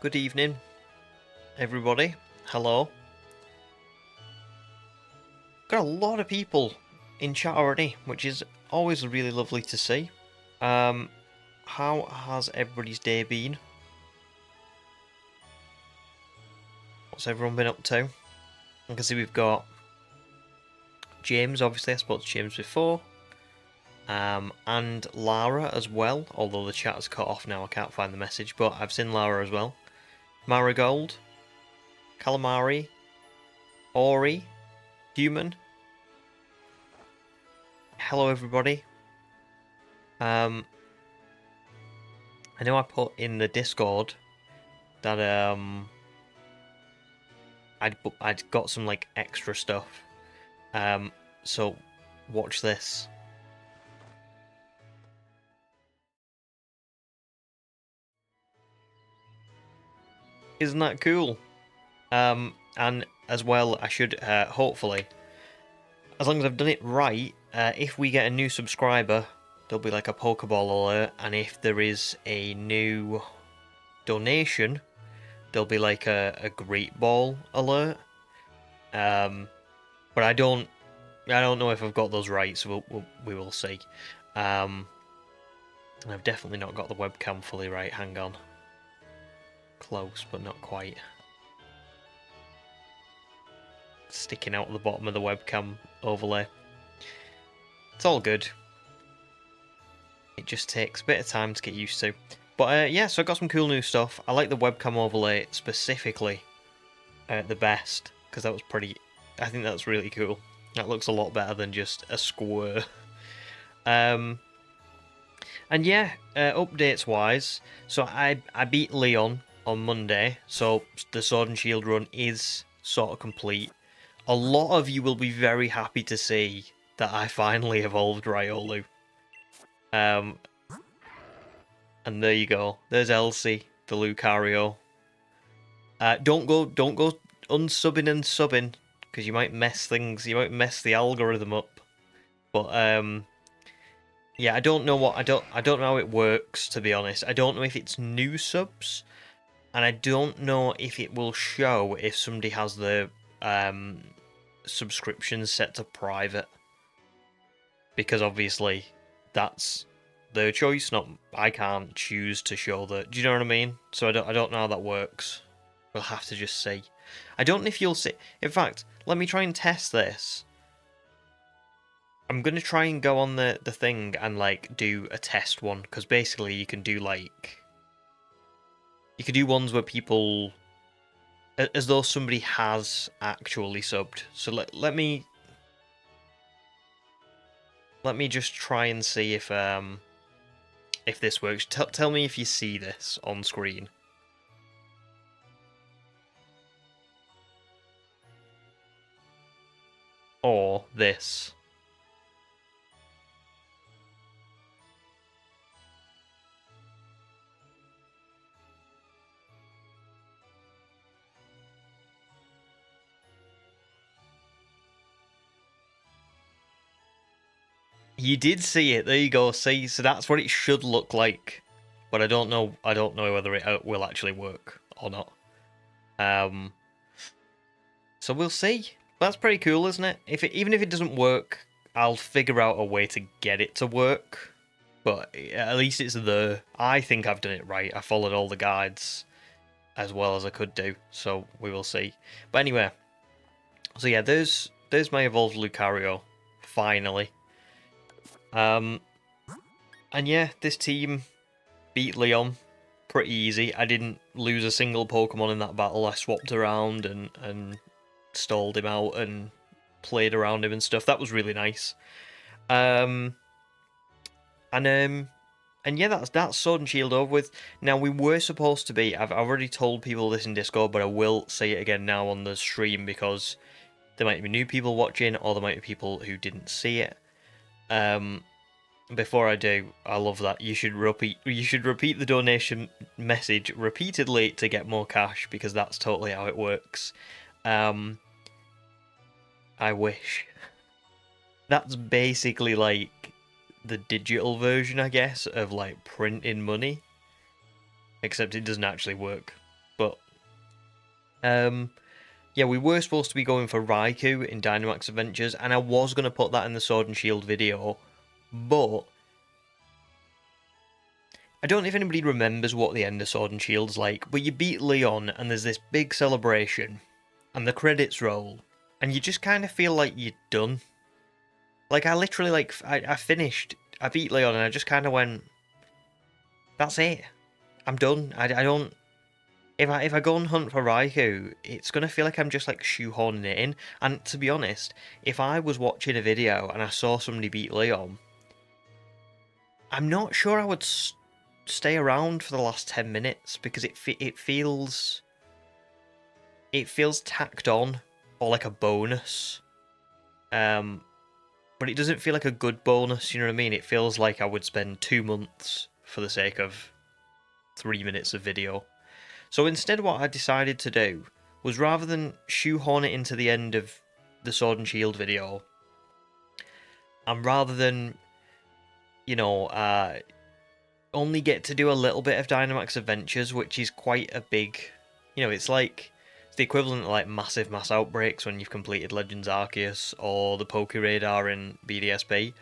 Good evening, everybody. Hello. Got a lot of people in chat already, which is always really lovely to see. How has everybody's day been? What's everyone been up to? I can see we've got James, obviously, I spoke to James before. And Lara as well, although the chat has cut off now, I can't find the message, but I've seen Lara as well. Marigold, Calamari, Ori, Human. Hello everybody. I know I put in the Discord that I'd got some like extra stuff. So watch this. Isn't that cool? And as well, I should hopefully, as long as I've done it right, if we get a new subscriber, there'll be like a Pokeball alert, and if there is a new donation, there'll be like a Great Ball alert. But I don't know if I've got those right, so we will see. I've definitely not got the webcam fully right. Hang on. Close, but not quite. Sticking out at the bottom of the webcam overlay. It's all good. It just takes a bit of time to get used to. But yeah, so I got some cool new stuff. I like the webcam overlay specifically the best, because that was pretty... I think that's really cool. That looks a lot better than just a square. And yeah, updates wise, so I beat Leon on Monday, so the Sword and Shield run is sort of complete. A lot of you will be very happy to see that I finally evolved Riolu. And there you go. There's Elsie, the Lucario. Don't go unsubbing and subbing, because you might mess things. You might mess the algorithm up. But yeah, I don't know know how it works, to be honest. I don't know if it's new subs, and I don't know if it will show if somebody has the subscription set to private, because obviously that's their choice. Not I can't choose to show that. Do you know what I mean? So I don't know how that works. We'll have to just see. I don't know if you'll see. In fact, let me try and test this. I'm gonna try and go on the thing and like do a test one, because basically you can do like ones where people, as though somebody has actually subbed. So let me just try and see if this works. Tell me if you see this on screen. Or this. You did see it. There you go. See, so that's what it should look like. But I don't know whether it will actually work or not. So we'll see. That's pretty cool, isn't it? Even if it doesn't work, I'll figure out a way to get it to work. But at least it's there. I think I've done it right. I followed all the guides as well as I could do. So we will see. But anyway, so yeah, there's my evolved Lucario. Finally. And yeah, this team beat Leon pretty easy. I didn't lose a single Pokemon in that battle. I swapped around and stalled him out and played around him and stuff. That was really nice. And yeah, that's Sword and Shield over with. Now, we were supposed to be... I've already told people this in Discord, but I will say it again now on the stream, because there might be new people watching, or there might be people who didn't see it. Before I do, I love that. You should repeat the donation message repeatedly to get more cash, because that's totally how it works. I wish. That's basically like the digital version, I guess, of like printing money. Except it doesn't actually work. but yeah, we were supposed to be going for Raikou in Dynamax Adventures, and I was going to put that in the Sword and Shield video, but I don't know if anybody remembers what the end of Sword and Shield's like, but you beat Leon, and there's this big celebration, and the credits roll, and you just kind of feel like you're done. Like, I literally, like, I finished, I beat Leon, and I just kind of went, that's it. I'm done. I don't... If I go and hunt for Raikou, it's going to feel like I'm just, like, shoehorning it in. And to be honest, if I was watching a video and I saw somebody beat Leon, I'm not sure I would stay around for the last 10 minutes, because it feels... It feels tacked on, or like a bonus. But it doesn't feel like a good bonus, you know what I mean? It feels like I would spend 2 months for the sake of 3 minutes of video. So instead what I decided to do was, rather than shoehorn it into the end of the Sword and Shield video, and rather than, you know, only get to do a little bit of Dynamax Adventures, which is quite a big, you know, it's like, it's the equivalent of like massive mass outbreaks when you've completed Legends Arceus or the Poke Radar in BDSP.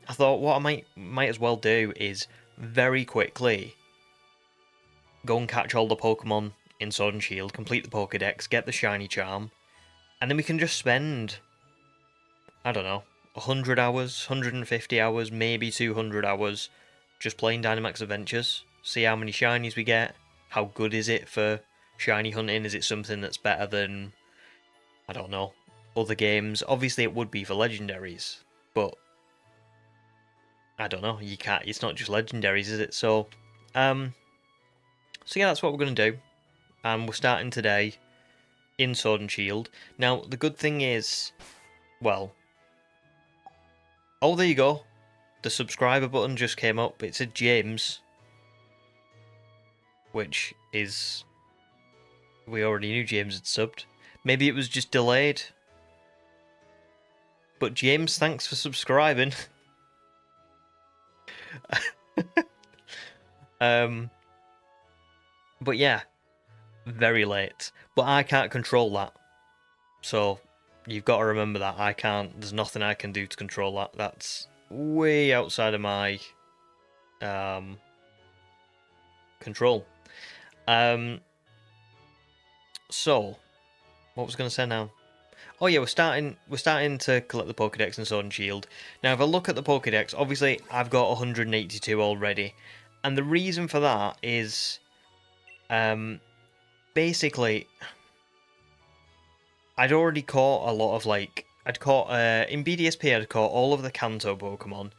I thought what I might as well do is very quickly go and catch all the Pokemon in Sword and Shield, complete the Pokedex, get the shiny charm, and then we can just spend, I don't know, 100 hours, 150 hours, maybe 200 hours just playing Dynamax Adventures, see how many shinies we get, how good is it for shiny hunting, is it something that's better than, I don't know, other games. Obviously it would be for legendaries, but I don't know, you can't, it's not just legendaries, is it? So yeah, that's what we're going to do. We're starting today in Sword and Shield. Now, the good thing is, well... Oh, there you go. The subscriber button just came up. It said James. Which is... We already knew James had subbed. Maybe it was just delayed. But James, thanks for subscribing. But yeah, very late. But I can't control that. So, you've got to remember that. I can't, there's nothing I can do to control that. That's way outside of my control. So, what was I going to say now? Oh yeah, we're starting to collect the Pokedex in Sword and Shield. Now, if I look at the Pokedex, obviously I've got 182 already. And the reason for that is... basically, I'd already caught a lot of, like, I'd caught, in BDSP I'd caught all of the Kanto Pokemon.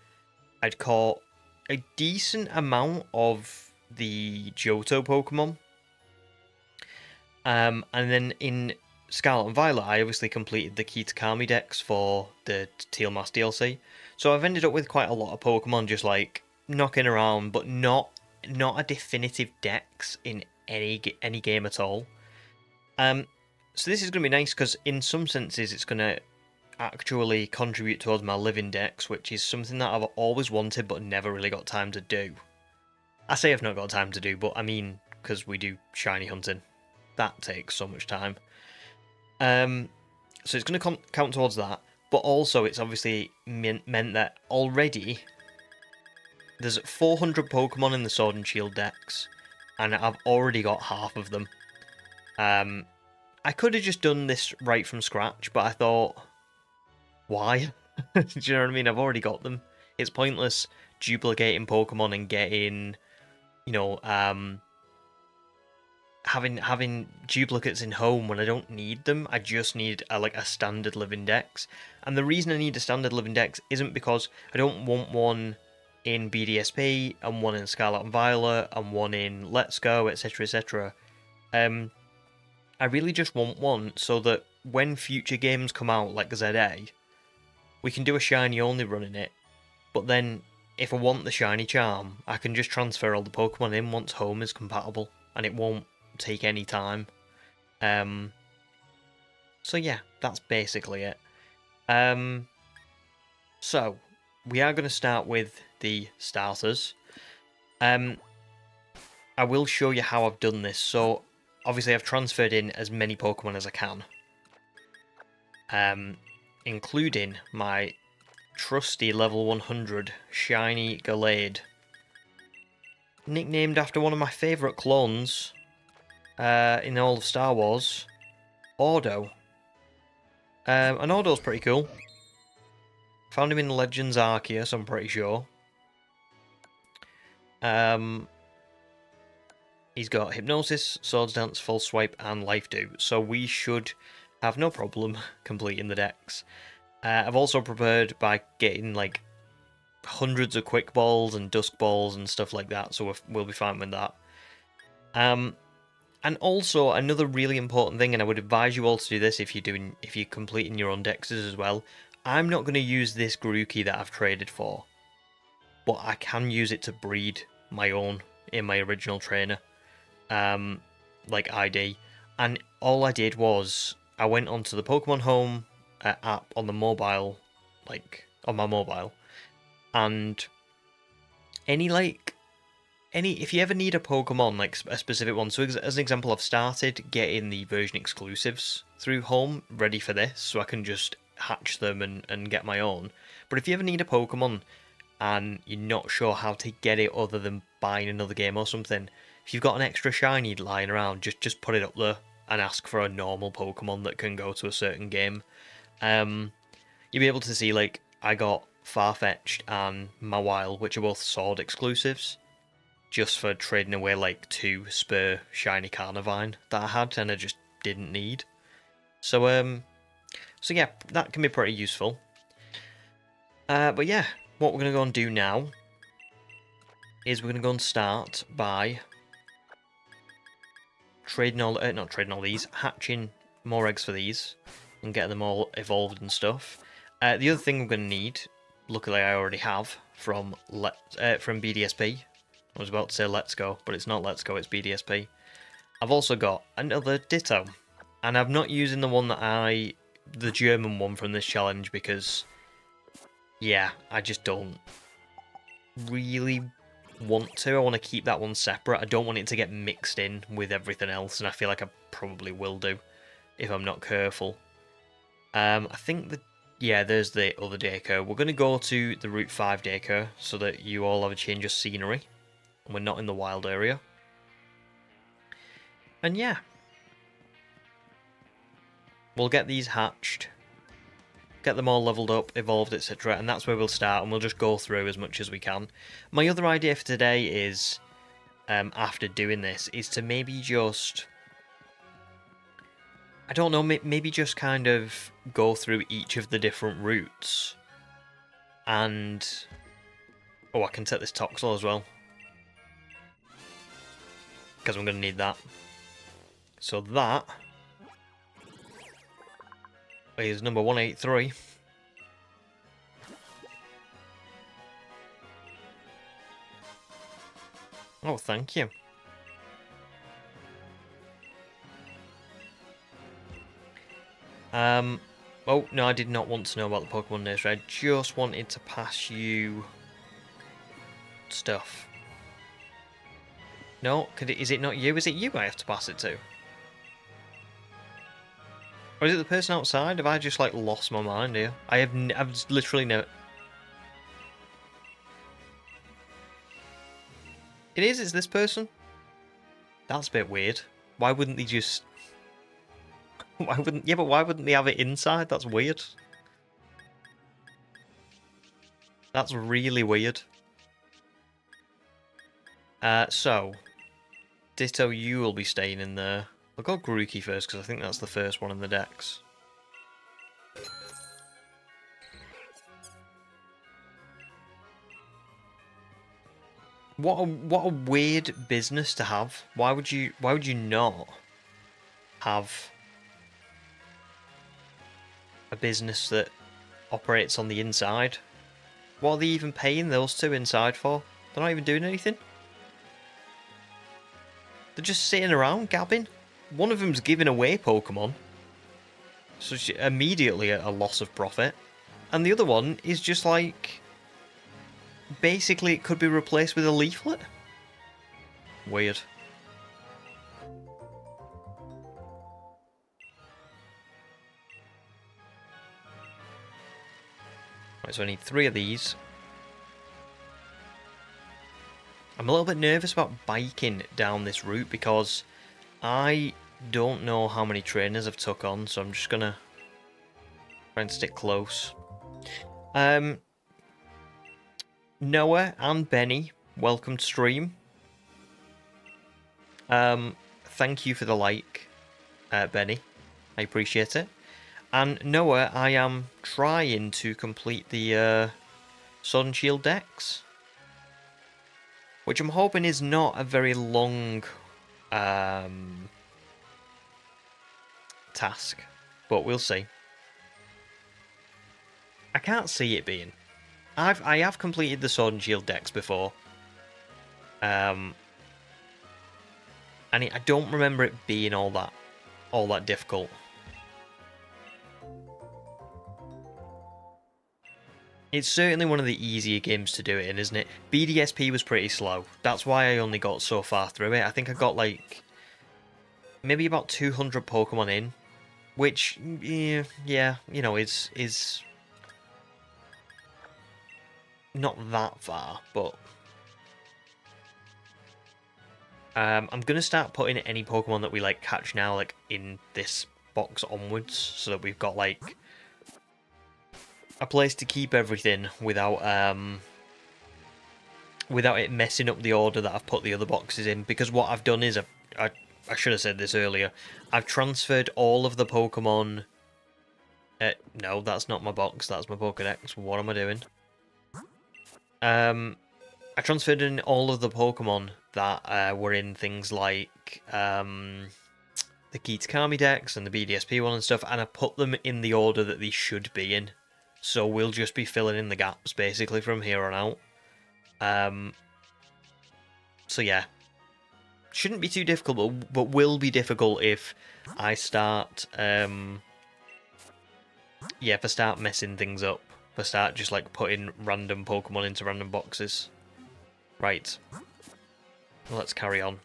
I'd caught a decent amount of the Johto Pokemon. And then in Scarlet and Violet, I obviously completed the Kitakami Dex for the Teal Mask DLC. So I've ended up with quite a lot of Pokemon just, like, knocking around, but not a definitive dex in any game at all. So this is going to be nice, because in some senses it's going to actually contribute towards my living dex, which is something that I've always wanted but never really got time to do. I say I've not got time to do, but I mean because we do shiny hunting. That takes so much time. So it's going to count towards that, but also it's obviously meant that already there's 400 Pokemon in the Sword and Shield dex, and I've already got half of them. I could have just done this right from scratch, but I thought, why? Do you know what I mean? I've already got them. It's pointless duplicating Pokemon and getting, you know, having duplicates in home when I don't need them. I just need a standard living dex. And the reason I need a standard living dex isn't because I don't want one in BDSP, and one in Scarlet and Violet, and one in Let's Go, etc, etc. I really just want one so that when future games come out, like ZA, we can do a shiny only run in it, but then if I want the shiny charm, I can just transfer all the Pokemon in once home is compatible, and it won't take any time. So yeah, that's basically it. So, we are going to start with the starters. I will show you how I've done this. So, obviously I've transferred in as many Pokemon as I can. Including my trusty level 100 shiny Galar, nicknamed after one of my favourite clones in all of Star Wars, Ordo. And Ordo's pretty cool. Found him in Legends Arceus, I'm pretty sure. He's got Hypnosis, Swords Dance, False Swipe, and Life Dew, so we should have no problem completing the dex. I've also prepared by getting like hundreds of Quick Balls and Dusk Balls and stuff like that, so we'll be fine with that. And also another really important thing, and I would advise you all to do this if you're completing your own dexes as well. I'm not going to use this Grookey that I've traded for, but I can use it to breed my own in my original trainer, like ID. And all I did was I went onto the Pokemon Home app on the mobile, like on my mobile, and if you ever need a Pokemon, like a specific one, so as an example, I've started getting the version exclusives through Home ready for this, so I can just hatch them and get my own. But if you ever need a Pokemon and you're not sure how to get it other than buying another game or something, if you've got an extra shiny lying around, just put it up there and ask for a normal Pokemon that can go to a certain game. You'll be able to see, like, I got Farfetch'd and Mawile, which are both Sword exclusives, just for trading away like 2 spare shiny Carnivine that I had and I just didn't need. So yeah, that can be pretty useful. But yeah, what we're going to go and do now is we're going to go and start by not trading all these, hatching more eggs for these and getting them all evolved and stuff. The other thing we're going to need, luckily I already have, from BDSP. I was about to say Let's Go, but it's not Let's Go, it's BDSP. I've also got another Ditto, and I'm not using the German one from this challenge because, yeah, I just don't really want to. I want to keep that one separate. I don't want it to get mixed in with everything else, and I feel like I probably will do if I'm not careful. I think there's the other daycare. We're going to go to the Route 5 daycare so that you all have a change of scenery. We're not in the wild area. And yeah. We'll get these hatched. Get them all leveled up, evolved, etc. And that's where we'll start, and we'll just go through as much as we can. My other idea for today is, after doing this, is to maybe just... I don't know, maybe just kind of go through each of the different routes. And... oh, I can set this Toxel as well, because I'm going to need that. So that is number 183. Oh, thank you. Oh, no, I did not want to know about the Pokemon nursery. I just wanted to pass you stuff. No, is it not you? Is it you I have to pass it to? Or is it the person outside? Have I just, like, lost my mind here? I've literally never... It's this person? That's a bit weird. Why wouldn't they just... why wouldn't they have it inside? That's weird. That's really weird. So... Ditto, you will be staying in there. I'll go Grookey first, because I think that's the first one in the decks. What a weird business to have. Why would you not have a business that operates on the inside? What are they even paying those two inside for? They're not even doing anything. They're just sitting around gabbing. One of them's giving away Pokemon, so immediately a loss of profit. And the other one is just like... basically it could be replaced with a leaflet. Weird. Right, so I need 3 of these. I'm a little bit nervous about biking down this route because I don't know how many trainers I've took on, so I'm just gonna try and stick close. Noah and Benny, welcome to stream. Thank you for the like, Benny. I appreciate it. And Noah, I am trying to complete the Sword and Shield Dex, which I'm hoping is not a very long task, but we'll see. I can't see it being. I have completed the Sword and Shield Dex before, and I don't remember it being all that difficult. It's certainly one of the easier games to do it in, isn't it? BDSP was pretty slow. That's why I only got so far through it. I think I got like maybe about 200 Pokemon in, which yeah, you know, is not that far, but I'm gonna start putting any Pokemon that we like catch now like in this box onwards, so that we've got like a place to keep everything without it messing up the order that I've put the other boxes in. Because what I've done is I should have said this earlier. I've transferred all of the Pokemon. No, that's not my box. That's my Pokedex. What am I doing? I transferred in all of the Pokemon that were in things like the Kitakami Dex and the BDSP one and stuff, and I put them in the order that they should be in. So we'll just be filling in the gaps basically from here on out. So yeah, shouldn't be too difficult, but will be difficult if I start if I start messing things up. If I start just like putting random Pokemon into random boxes. Right. Let's carry on.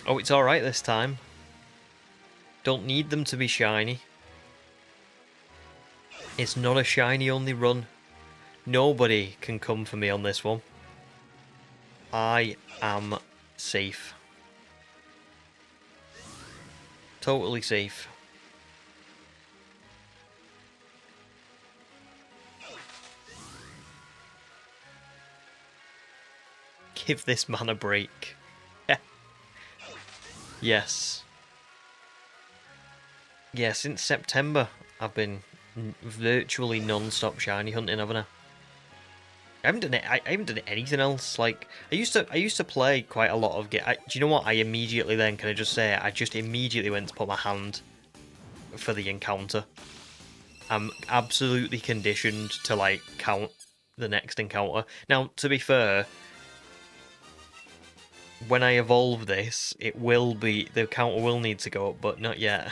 Oh, it's alright this time. Don't need them to be shiny. It's not a shiny only run. Nobody can come for me on this one. I am safe. Totally safe. Give this man a break. Yes. Yeah, since September, I've been virtually non-stop shiny hunting, haven't I? I haven't done anything else. Like I used to play quite a lot of do you know what? I immediately then, can I just say, I just immediately went to put my hand for the encounter. I'm absolutely conditioned to like count the next encounter. Now, to be fair, when I evolve this, the counter will need to go up, but not yet.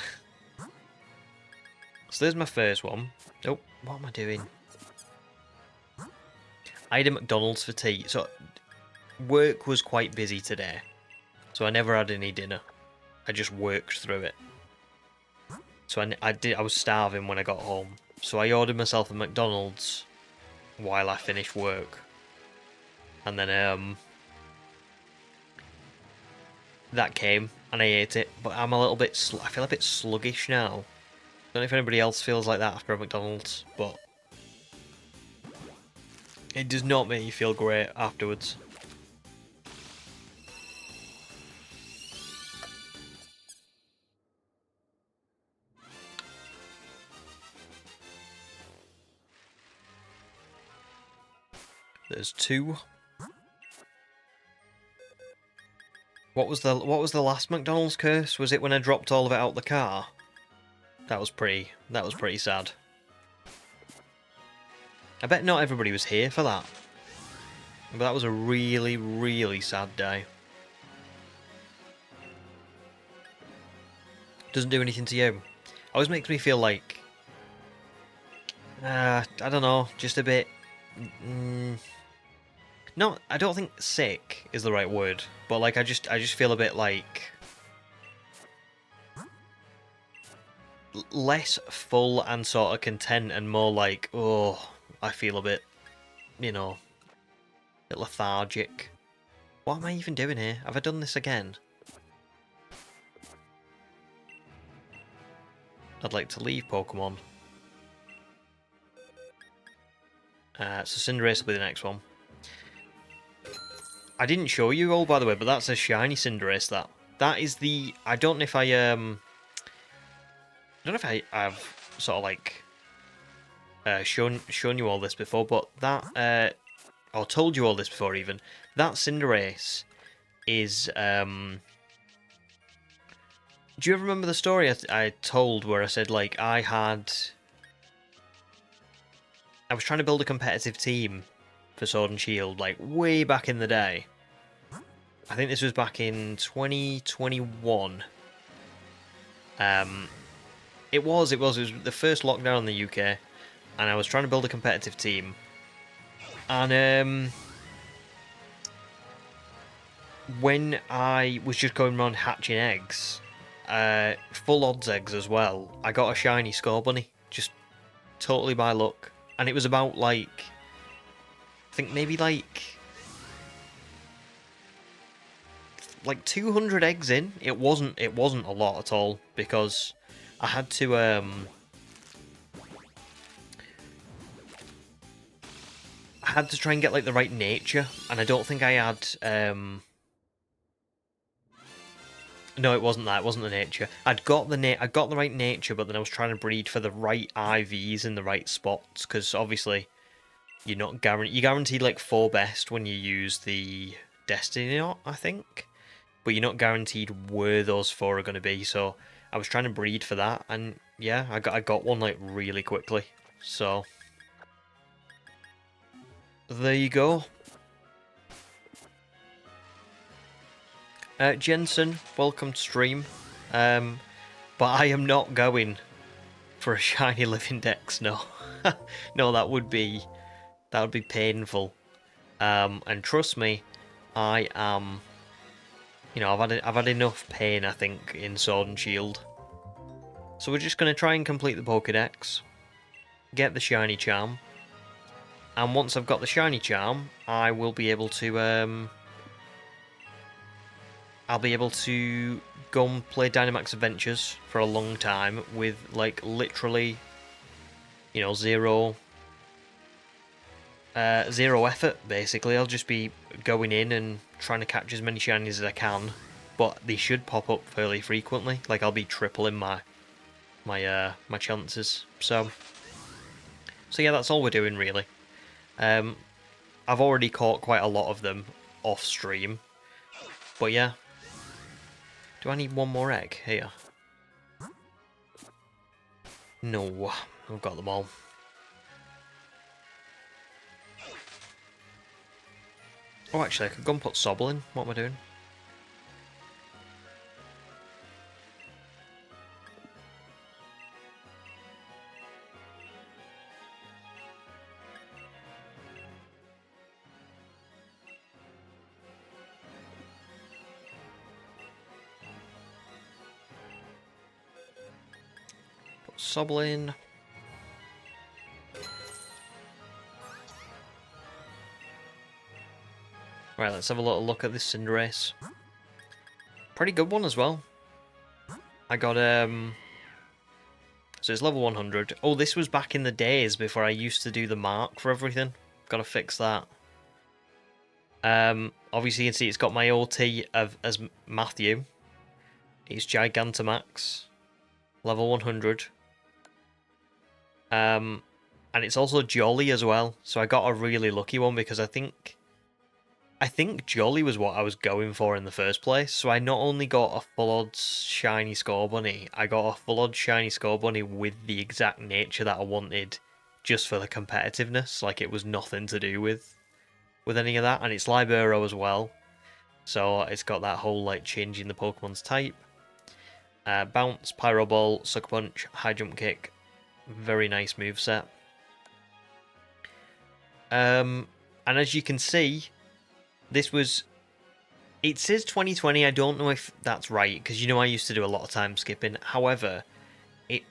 So there's my first one. Oh, what am I doing? I had a McDonald's for tea. So work was quite busy today, so I never had any dinner. I just worked through it. So I was starving when I got home, so I ordered myself a McDonald's while I finished work, and then that came and I ate it. But I'm a little bit I feel a bit sluggish now. Don't know if anybody else feels like that after a McDonald's, but it does not make you feel great afterwards. There's 2. What was the last McDonald's curse? Was it when I dropped all of it out the car? That was pretty sad. I bet not everybody was here for that. But that was a really, really sad day. Doesn't do anything to you. always makes me feel like, I don't know, just a bit. No, I don't think sick is the right word, but like I just feel a bit like less full and sort of content, and more like, oh, I feel a bit, you know, a bit lethargic. What am I even doing here? Have I done this again? I'd like to leave Pokemon. So Cinderace will be the next one. I didn't show you all, by the way, but that's a shiny Cinderace. That is the. I don't know if I've sort of like shown you all this before, but that or told you all this before even. That Cinderace is Do you ever remember the story I told where I said like I was trying to build a competitive team for Sword and Shield like way back in the day. I think this was back in 2021. It was the first lockdown in the UK, and I was trying to build a competitive team. And when I was just going around hatching eggs, full odds eggs as well, I got a shiny Scorbunny, just totally by luck. And it was about like, I think maybe like 200 eggs in. It wasn't a lot at all, because I had to try and get like the right nature, and I don't think I had no, it wasn't that. It wasn't the nature. I got the right nature, but then I was trying to breed for the right IVs in the right spots, because obviously you're not guaranteed like 4 best when you use the Destiny Knot, I think, but you're not guaranteed where those 4 are going to be. So I was trying to breed for that, and yeah, I got one like really quickly. So there you go. Jensen, welcome to stream. But I am not going for a shiny living dex. No, no, that would be painful. And trust me, I am. You know, I've had enough pain, I think, in Sword and Shield. So we're just gonna try and complete the Pokedex, get the shiny charm, and once I've got the shiny charm, I will be able to I'll be able to go and play Dynamax Adventures for a long time with, like, literally, you know, zero effort, basically. I'll just be going in and trying to catch as many shinies as I can, but they should pop up fairly frequently. Like, I'll be tripling my chances. So yeah, that's all we're doing, really. I've already caught quite a lot of them off stream, but yeah. Do I need one more egg here? No, I've got them all. Oh, actually, I could go and put Sobble in. What am I doing? Put Sobble in. Right, let's have a little look at this Cinderace. Pretty good one as well. I got, so it's level 100. Oh, this was back in the days before I used to do the mark for everything. Gotta fix that. Obviously you can see it's got my OT as Matthew. He's Gigantamax. Level 100. And it's also Jolly as well. So I got a really lucky one, because I think Jolly was what I was going for in the first place. So I not only got a full odds shiny Scorbunny, I got a full odds shiny Scorbunny with the exact nature that I wanted, just for the competitiveness. Like, it was nothing to do with any of that. And it's Libero as well. So it's got that whole like changing the Pokemon's type. Bounce, Pyro Ball, Sucker Punch, High Jump Kick. Very nice moveset. And as you can see, this was... It says 2020, I don't know if that's right, because you know I used to do a lot of time skipping. However, it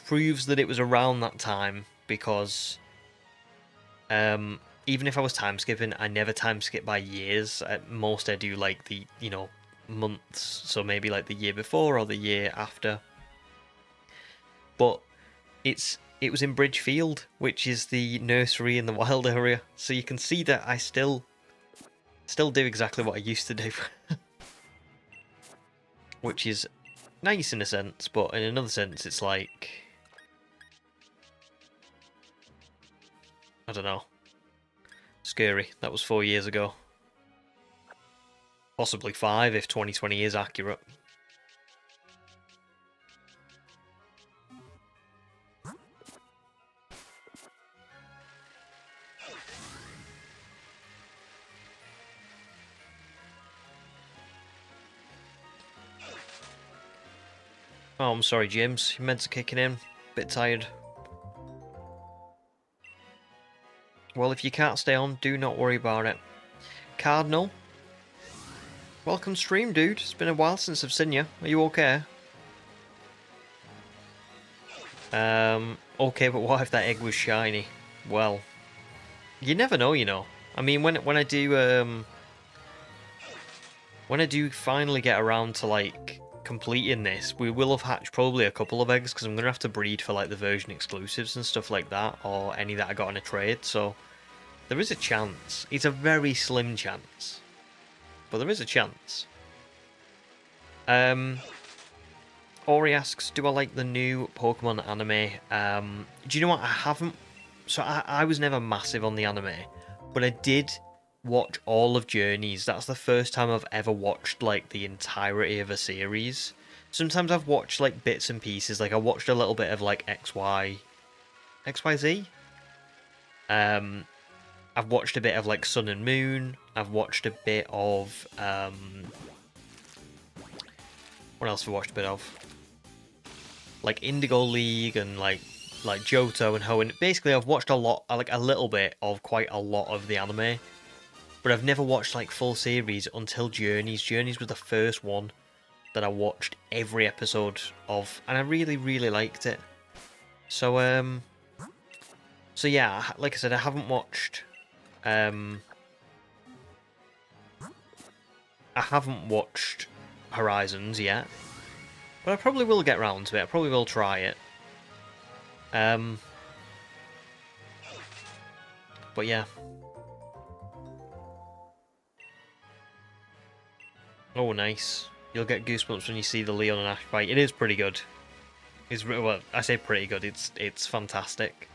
proves that it was around that time, because even if I was time skipping, I never time skip by years. At most I do like the, you know, months, so maybe like the year before or the year after. But it was in Bridgefield, which is the nursery in the wild area, so you can see that I still do exactly what I used to do. Which is nice in a sense, but in another sense it's like... I don't know. Scary. That was 4 years ago. Possibly 5 if 2020 is accurate. Oh, I'm sorry, James. Your meds are kicking in. Bit tired. Well, if you can't stay on, do not worry about it. Cardinal? Welcome stream, dude. It's been a while since I've seen you. Are you okay? Okay, but what if that egg was shiny? Well, you never know, you know. I mean, when I do finally get around to like completing this, we will have hatched probably a couple of eggs, because I'm gonna have to breed for like the version exclusives and stuff like that, or any that I got in a trade. So there is a chance. It's a very slim chance, but there is a chance. Ori asks, do I like the new Pokemon anime? Do you know what? I haven't... So I was never massive on the anime, but I did watch all of Journeys. That's the first time I've ever watched, like, the entirety of a series. Sometimes I've watched, like, bits and pieces. Like, I watched a little bit of, like, XYZ? I've watched a bit of, like, Sun and Moon. I've watched a bit of, what else have I watched a bit of? Like Indigo League and like Johto and Hoenn. Basically, I've watched a lot, like a little bit of quite a lot of the anime, but I've never watched like full series until Journeys. Journeys was the first one that I watched every episode of, and I really, really liked it. So yeah, like I said, I haven't watched, I haven't watched Horizons yet. But I probably will get round to it. I probably will try it. But yeah. Oh, nice. You'll get goosebumps when you see the Leon and Ash fight. It is pretty good. It's, well, I say pretty good. It's fantastic.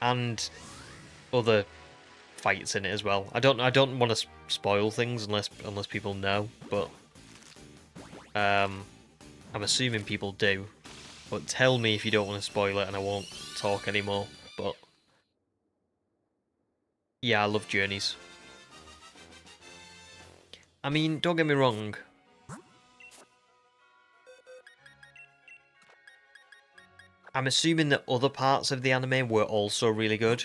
And other fights in it as well. I don't want to spoil things unless people know, but I'm assuming people do, but tell me if you don't want to spoil it and I won't talk anymore. But yeah, I love Journeys. I mean, don't get me wrong. I'm assuming that other parts of the anime were also really good,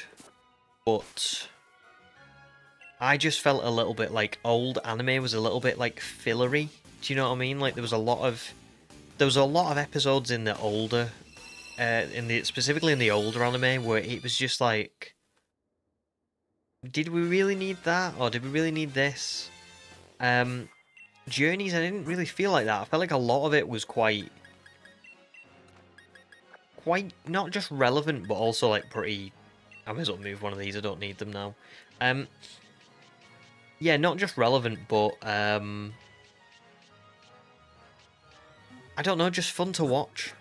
but I just felt a little bit like old anime was a little bit like fillery. Do you know what I mean? Like there was a lot of episodes in the older, specifically in the older anime where it was just like, did we really need that, or did we really need this? Journeys, I didn't really feel like that. I felt like a lot of it was quite not just relevant, but also like pretty. I may as well move one of these. I don't need them now. Yeah, not just relevant, but I don't know, just fun to watch.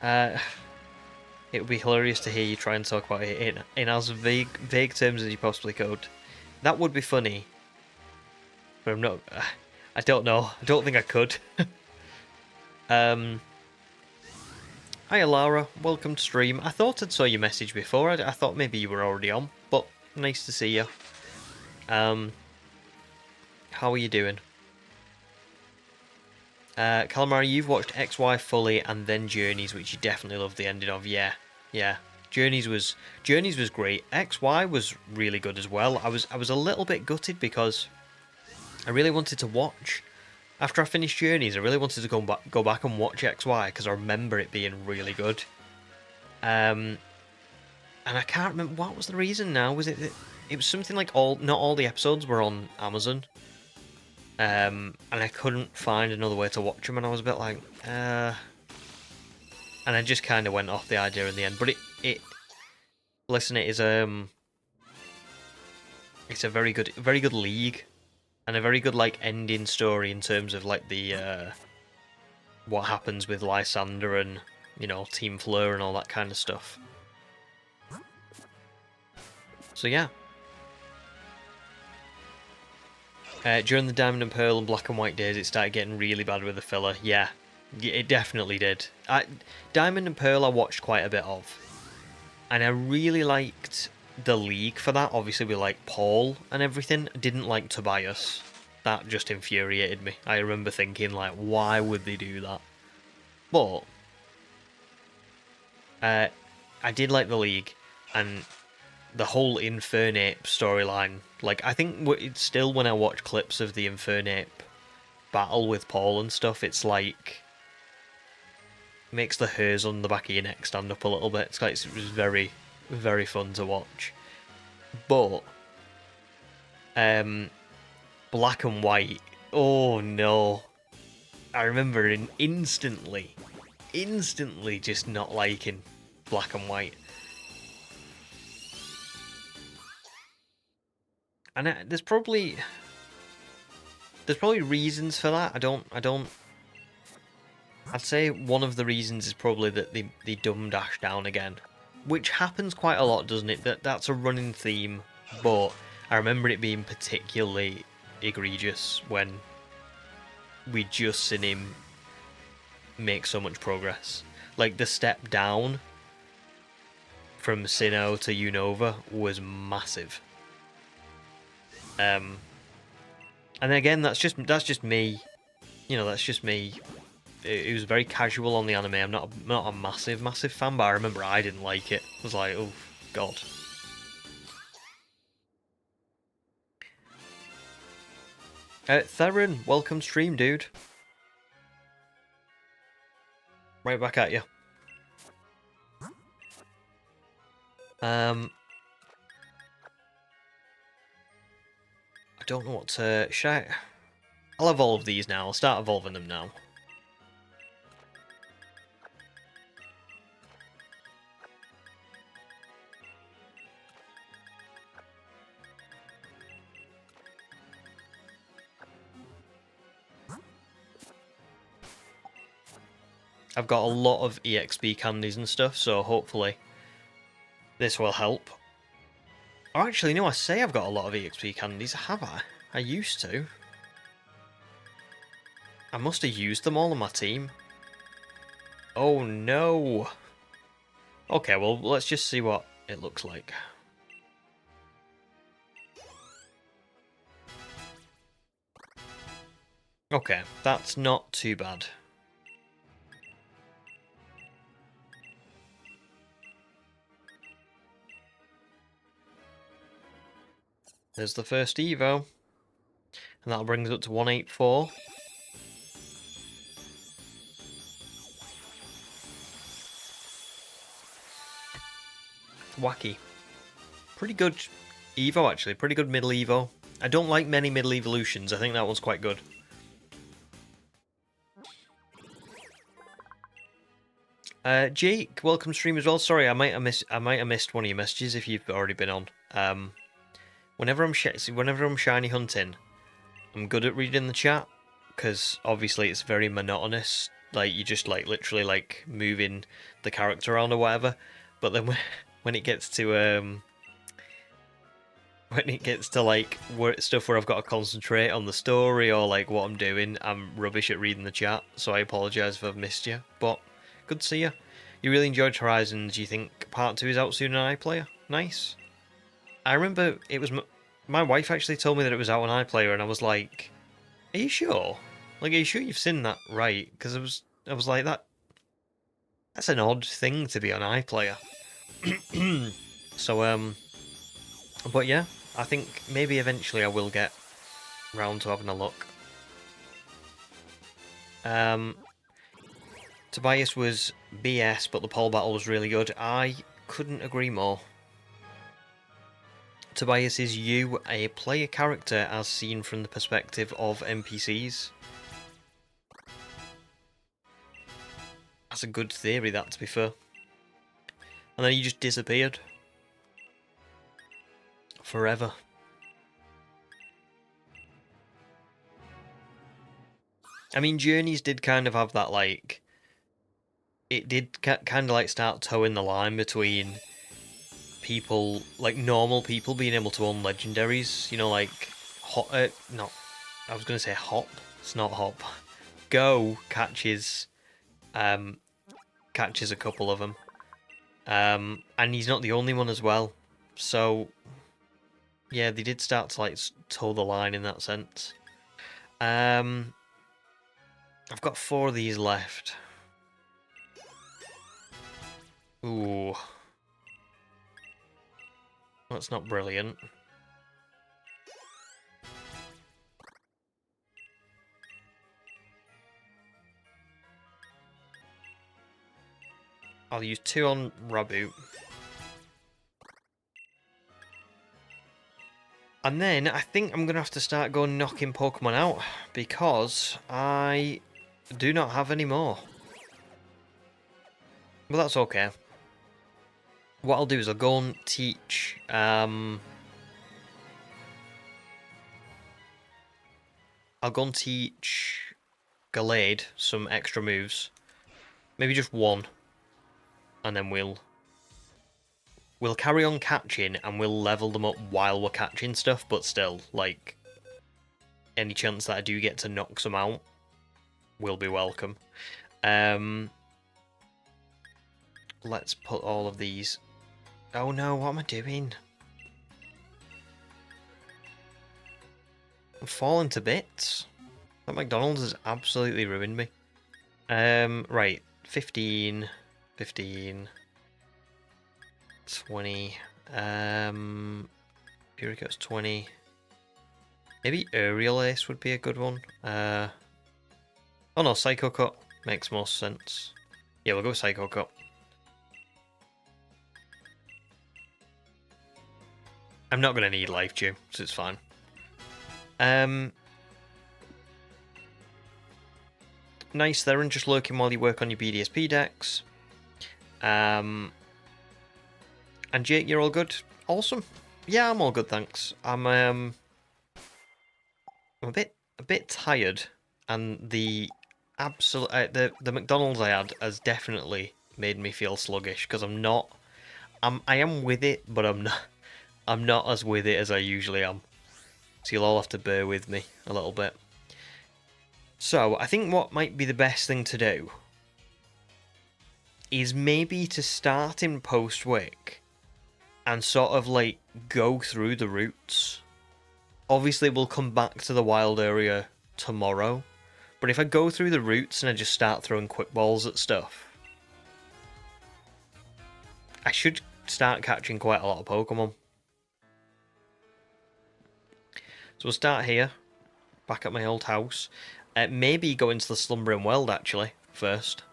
It would be hilarious to hear you try and talk about it in as vague terms as you possibly could. That would be funny. But I'm not... I don't know. I don't think I could. Hiya, Lara. Welcome to stream. I thought I'd saw your message before. I thought maybe you were already on, but nice to see you. How are you doing? Calamari, you've watched XY fully and then Journeys, which you definitely loved the ending of. Yeah, yeah. Journeys was great. XY was really good as well. I was a little bit gutted because I really wanted to watch. After I finished Journeys, I really wanted to go back and watch XY because I remember it being really good. And I can't remember what was the reason now. Was it that it was something like not all the episodes were on Amazon. And I couldn't find another way to watch them, and I was a bit like, and I just kind of went off the idea in the end. But listen, it's a very good league, and a very good like ending story in terms of like the what happens with Lysander and Team Fleur and all that kind of stuff. So yeah. During the Diamond and Pearl and Black and White days, it started getting really bad with the filler. Yeah, it definitely did. Diamond and Pearl I watched quite a bit of. And I really liked the League for that. Obviously, we like Paul and everything. I didn't like Tobias. That just infuriated me. I remember thinking, like, why would they do that? But I did like the League. And the whole Infernape storyline, like, I think it's still, when I watch clips of the Infernape battle with Paul and stuff, it's like, makes the hairs on the back of your neck stand up a little bit. It's like, it was very, very fun to watch. But Black and White, oh no, I remember instantly just not liking Black and White. And there's probably reasons for that. I'd say one of the reasons is probably that they dumb dash down again, which happens quite a lot, doesn't it? That's a running theme, but I remember it being particularly egregious when we just seen him make so much progress. Like the step down from Sinnoh to Unova was massive. And then again, that's just me. That's just me. It was very casual on the anime. I'm not a massive fan, but I remember I didn't like it. I was like, oh god. Theron, welcome stream, dude. Right back at you. I don't know what to... I'll evolve these now. I'll start evolving them now. I've got a lot of EXP candies and stuff, so hopefully this will help. Oh, actually, no, I say I've got a lot of EXP candies, have I? I used to. I must have used them all on my team. Oh no! Okay, well, let's just see what it looks like. Okay, that's not too bad. There's the first Evo. And that'll bring us up to 184. Wacky. Pretty good Evo, actually. Pretty good middle Evo. I don't like many middle evolutions. I think that one's quite good. Jake, welcome stream as well. Sorry, I might have missed one of your messages if you've already been on. Whenever I'm shiny hunting, I'm good at reading the chat because obviously it's very monotonous. Like you just like literally like moving the character around or whatever. But then when it gets to like stuff where I've got to concentrate on the story or like what I'm doing, I'm rubbish at reading the chat. So I apologise if I've missed you. But good to see you. You really enjoyed Horizons. Do you think Part 2 is out soon on iPlayer? Nice. I remember it was my wife actually told me that it was out on iPlayer, and I was like, "Are you sure?" Like, are you sure you've seen that right? Because I was like, that's an odd thing to be on iPlayer. So, but yeah, I think maybe eventually I will get round to having a look. Tobias was BS, but the pole battle was really good. I couldn't agree more. Tobias is you, a player character as seen from the perspective of NPCs. That's a good theory, that, to be fair. And then he just disappeared. Forever. I mean, Journeys did kind of have that, like... It did kind of, like, start towing the line between people, like, normal people being able to own legendaries. You know, like... no. I was going to say Hop. It's not Hop. Go catches... catches a couple of them. And he's not the only one as well. So... Yeah, they did start to, like, toe the line in that sense. I've got 4 of these left. Ooh. That's not brilliant. I'll use 2 on Raboot. And then I think I'm going to have to start going knocking Pokemon out because I do not have any more. But that's okay. What I'll do is I'll go and teach... I'll go and teach Galar some extra moves. Maybe just 1. And then we'll carry on catching and we'll level them up while we're catching stuff, but still, like, any chance that I do get to knock some out will be welcome. Let's put all of these... Oh no, what am I doing? I'm falling to bits. That McDonald's has absolutely ruined me. Right, 15... 20. Purico's 20. Maybe Aerial Ace would be a good one. Oh no, Psycho Cut makes most sense. Yeah, we'll go Psycho Cut. I'm not going to need Life Dew, so it's fine. Nice there, and just lurking while you work on your BDSP decks. And Jake, you're all good? Awesome. Yeah, I'm all good, thanks. I'm a bit tired, and the the McDonald's I had has definitely made me feel sluggish because I am with it, but I'm not as with it as I usually am. So you'll all have to bear with me a little bit. So I think what might be the best thing to do is maybe to start in Postwick and sort of like go through the routes. Obviously we'll come back to the wild area tomorrow, but if I go through the routes and I just start throwing quick balls at stuff, I should start catching quite a lot of Pokemon. So we'll start here, back at my old house. Maybe go into the Slumbering World actually first.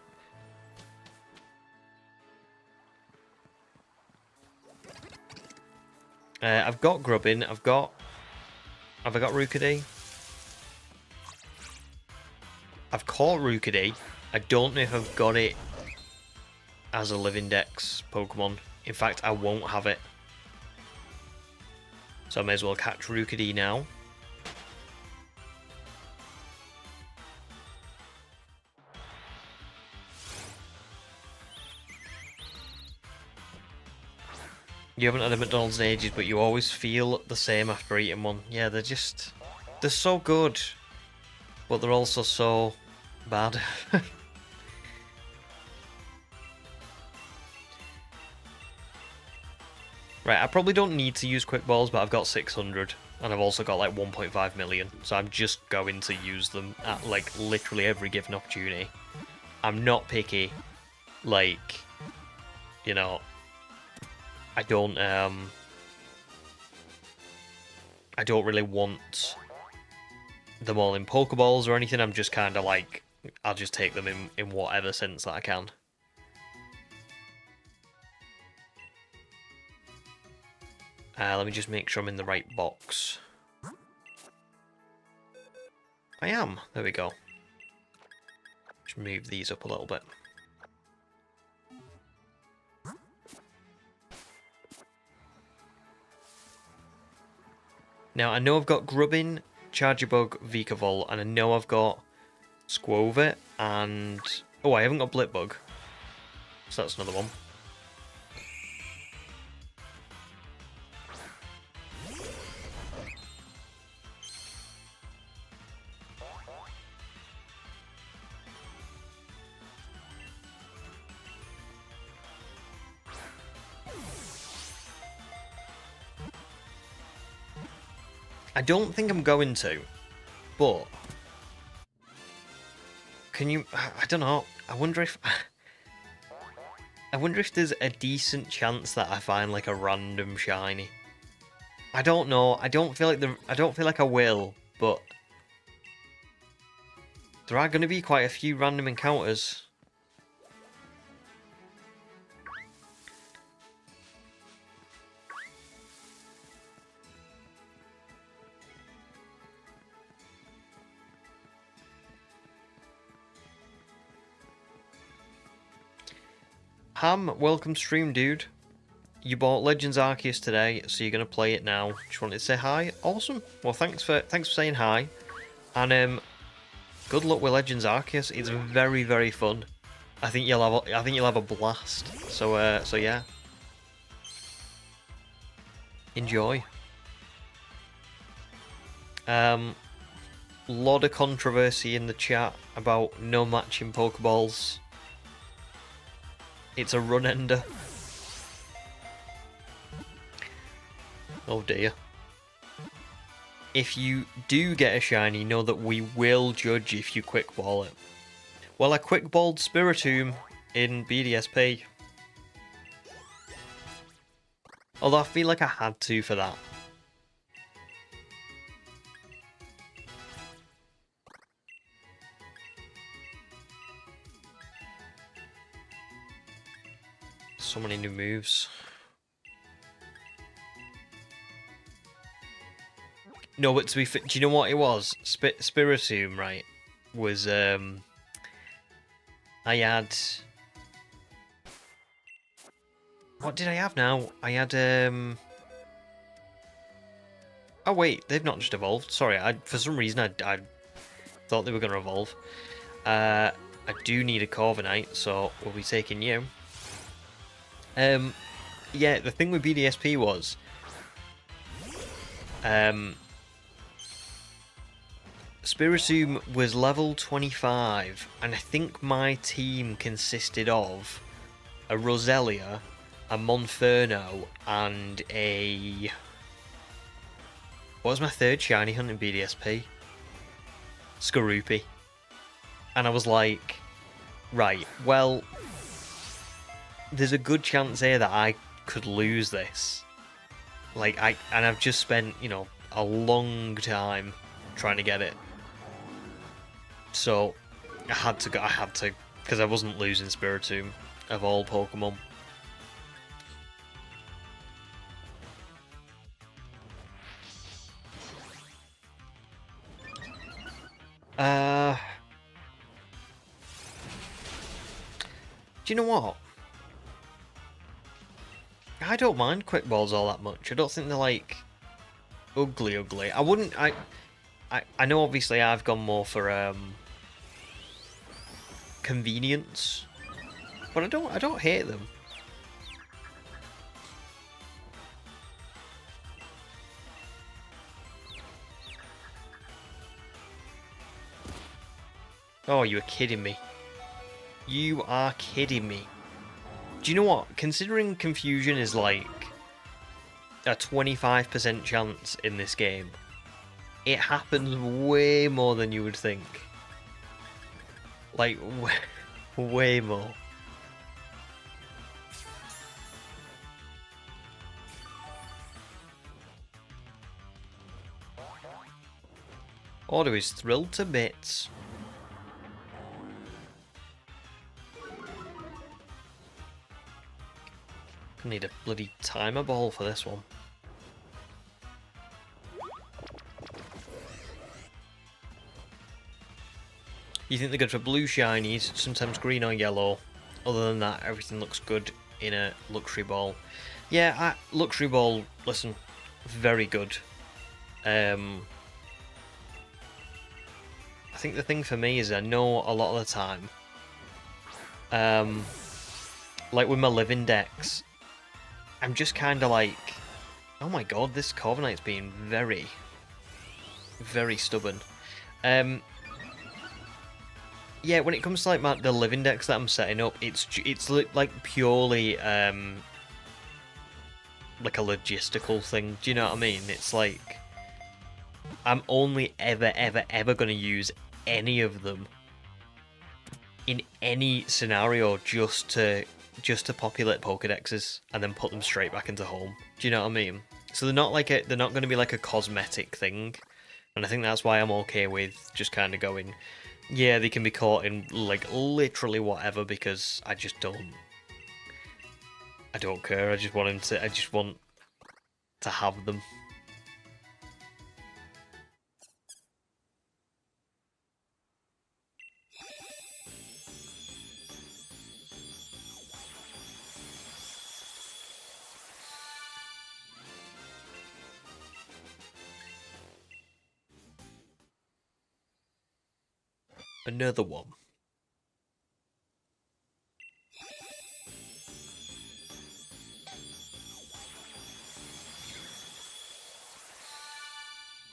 I've got Grubbin. Have I got Rookidee? I've caught Rookidee. I don't know if I've got it as a Living Dex Pokemon. In fact, I won't have it. So I may as well catch Rookidee now. You haven't had a McDonald's in ages, but you always feel the same after eating one. Yeah, they're so good, but they're also so bad. Right, I probably don't need to use quick balls, but I've got 600. And I've also got like 1.5 million. So I'm just going to use them at like literally every given opportunity. I'm not picky. Like, you know, I don't really want them all in Pokeballs or anything. I'm just kind of like, I'll just take them in whatever sense that I can. Let me just make sure I'm in the right box. I am. There we go. Just move these up a little bit. Now, I know I've got Grubbin, Charjabug, Vikavolt, and I know I've got Squovit, and... Oh, I haven't got Blipbug. So that's another one. I don't think I'm going to, but can you? I don't know. I wonder if there's a decent chance that I find like a random shiny. I don't know. I don't feel like I will, but there are going to be quite a few random encounters. Ham, welcome stream, dude. You bought Legends Arceus today, so you're gonna play it now. Just wanted to say hi. Awesome. Well, thanks for saying hi, and good luck with Legends Arceus. It's very, very fun. I think you'll have a blast. So yeah. Enjoy. Lot of controversy in the chat about no matching Pokeballs. It's a run ender. Oh dear. If you do get a shiny, know that we will judge if you quick ball it. Well, I quick balled Spiritomb in BDSP. Although I feel like I had to for that. So many new moves. No, but to be fair, do you know what it was? Spiritomb, right? Was I had. What did I have now? I had Oh wait, they've not just evolved. Sorry, for some reason I thought they were going to evolve. I do need a Corviknight, so we'll be taking you. Yeah, the thing with BDSP was, Spiritomb was level 25, and I think my team consisted of a Roselia, a Monferno, and a... What was my third shiny hunt in BDSP? Skorupi. And I was like, right, well, there's a good chance here that I could lose this. Like, and I've just spent, you know, a long time trying to get it. So, I had to, because I wasn't losing Spiritomb of all Pokemon. Do you know what? I don't mind quick balls all that much. I don't think they're like ugly. I wouldn't. I know obviously I've gone more for convenience, but I don't hate them. Oh, you are kidding me. You are kidding me. Do you know what? Considering Confusion is like a 25% chance in this game. It happens way more than you would think. Like, way more. Auto is thrilled to bits. I need a bloody timer ball for this one. You think they're good for blue shinies, sometimes green or yellow. Other than that, everything looks good in a luxury ball. Yeah, luxury ball, listen, very good. I think the thing for me is I know a lot of the time, like with my living decks, I'm just kind of like, oh my god, this Corviknight's being very, very stubborn. Yeah, when it comes to like the living decks that I'm setting up, it's like purely like a logistical thing. Do you know what I mean? It's like I'm only ever going to use any of them in any scenario just to populate Pokedexes and then put them straight back into home. Do you know what I mean? So they're not going to be like a cosmetic thing, and I think that's why I'm okay with just kind of going. Yeah, they can be caught in, like, literally whatever, because I just don't... I don't care, I just want to have them. Another one.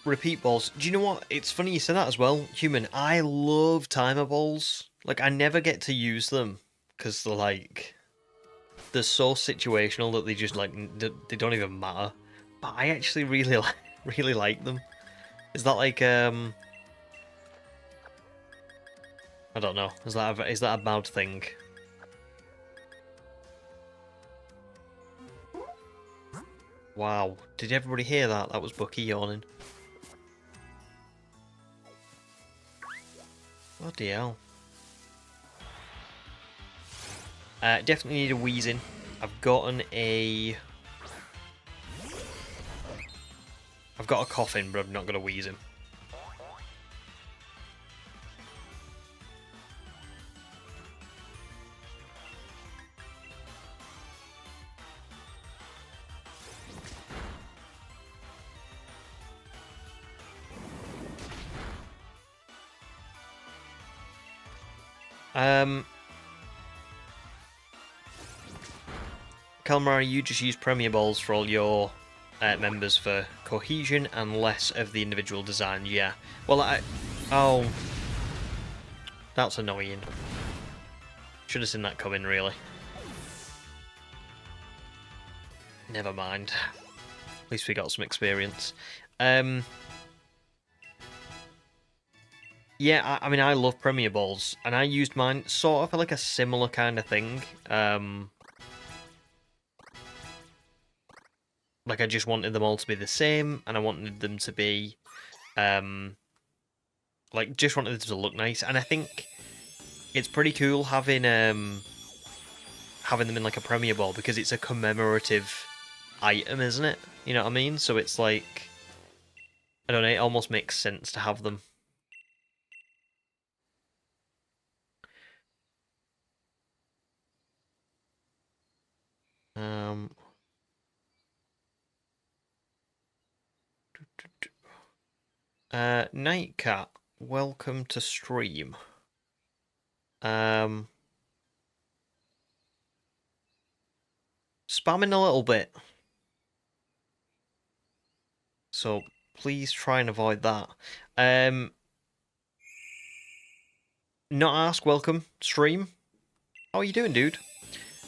Repeat balls. Do you know what? It's funny you say that as well, Human. I love timer balls. Like, I never get to use them because they're like, they're so situational that they just like they don't even matter. But I actually really like them. Is that like I don't know. Is that a bad thing? Wow. Did everybody hear that? That was Bucky yawning. Bloody hell. Definitely need a wheezing. I've got a coughing, but I'm not going to wheeze him. Calamari, you just use Premier Balls for all your members for cohesion and less of the individual design, yeah. Well, oh. That's annoying. Should have seen that coming, really. Never mind. At least we got some experience. Yeah, I mean, I love Premier Balls, and I used mine sort of for like a similar kind of thing. Like, I just wanted them all to be the same, and I wanted them to be, like, just wanted them to look nice. And I think it's pretty cool having them in like a Premier Ball, because it's a commemorative item, isn't it? You know what I mean? So it's like, I don't know, it almost makes sense to have them. Nightcat, welcome to stream. Spamming a little bit. So please try and avoid that. Not ask, welcome, stream. How are you doing, dude?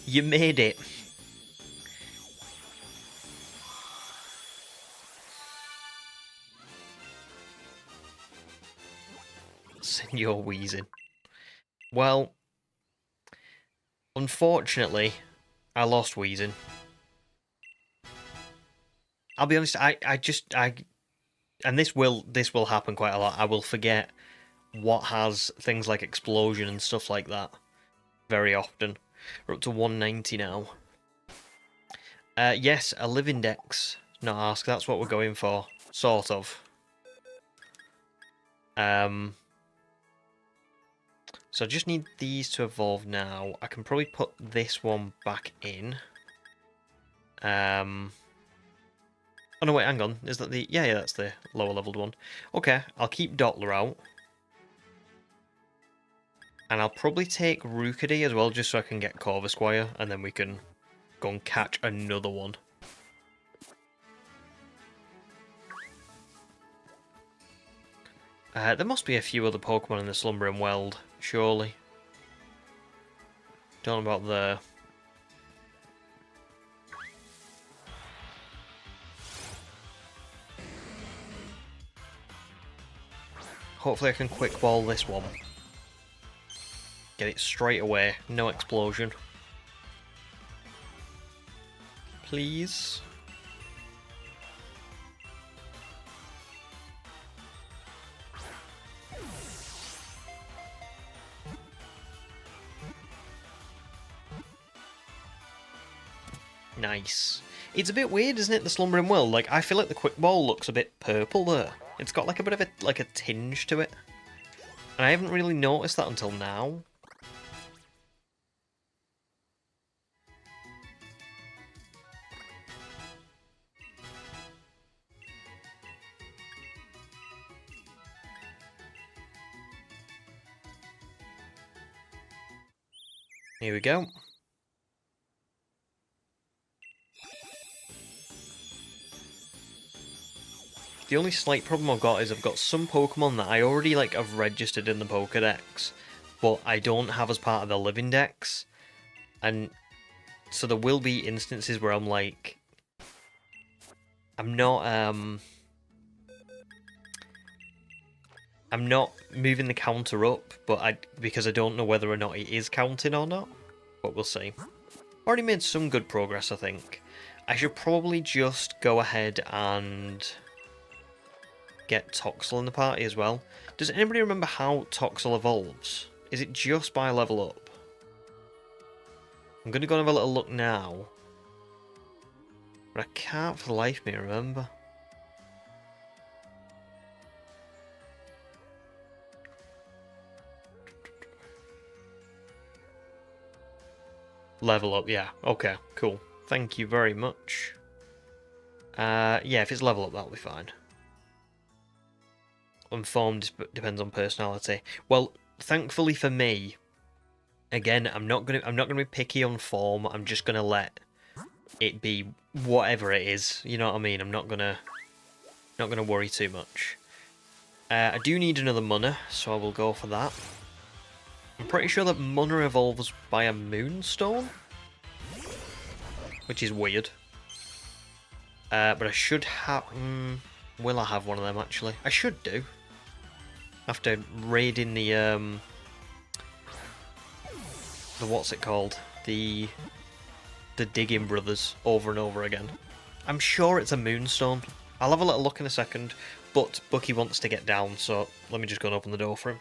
You made it. Senor wheezing. Well, unfortunately, I lost wheezing. I'll be honest, and this will happen quite a lot. I will forget what has things like explosion and stuff like that very often. We're up to 190 now. Yes, a live index, not ask. That's what we're going for, sort of. So I just need these to evolve now. I can probably put this one back in. Oh no, wait, hang on. Is that the... Yeah, that's the lower leveled one. Okay, I'll keep Dottler out. And I'll probably take Rookedy as well, just so I can get Corvisquire, and then we can go and catch another one. There must be a few other Pokemon in the Slumbering World, surely. Don't know about there. Hopefully I can quick ball this one. Get it straight away, no explosion. Please. Nice. It's a bit weird, isn't it, the Slumbering World? Like, I feel like the quick ball looks a bit purple there. It's got like a bit of a tinge to it. And I haven't really noticed that until now. Here we go. The only slight problem I've got is I've got some Pokemon that I already like have registered in the Pokedex, but I don't have as part of the Live Index. And so there will be instances where I'm like, I'm not moving the counter up, but because I don't know whether or not it is counting or not. But we'll see. Already made some good progress, I think. I should probably just go ahead and get Toxel in the party as well. Does anybody remember how Toxel evolves? Is it just by level up? I'm going to go and have a little look now. But I can't for the life of me remember. Level up, yeah. Okay, cool. Thank you very much. Yeah, if it's level up, that'll be fine. Informed depends on personality. Well, thankfully for me, again, I'm not gonna be picky on form. I'm just gonna let it be whatever it is. You know what I mean? I'm not gonna worry too much. I do need another Munna, so I will go for that. I'm pretty sure that Munna evolves by a Moonstone, which is weird. But I should have. Will I have one of them actually? I should do. After raiding the what's it called? The Digging Brothers over and over again. I'm sure it's a Moonstone. I'll have a little look in a second, but Bucky wants to get down, so let me just go and open the door for him.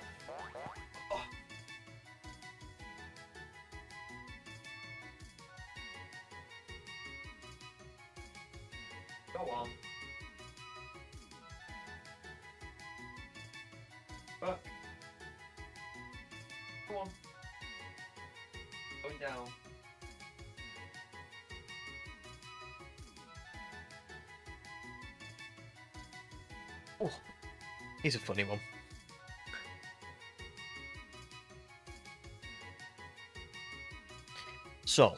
Go on. Buck. Come on. Going down. Oh, he's a funny one. So,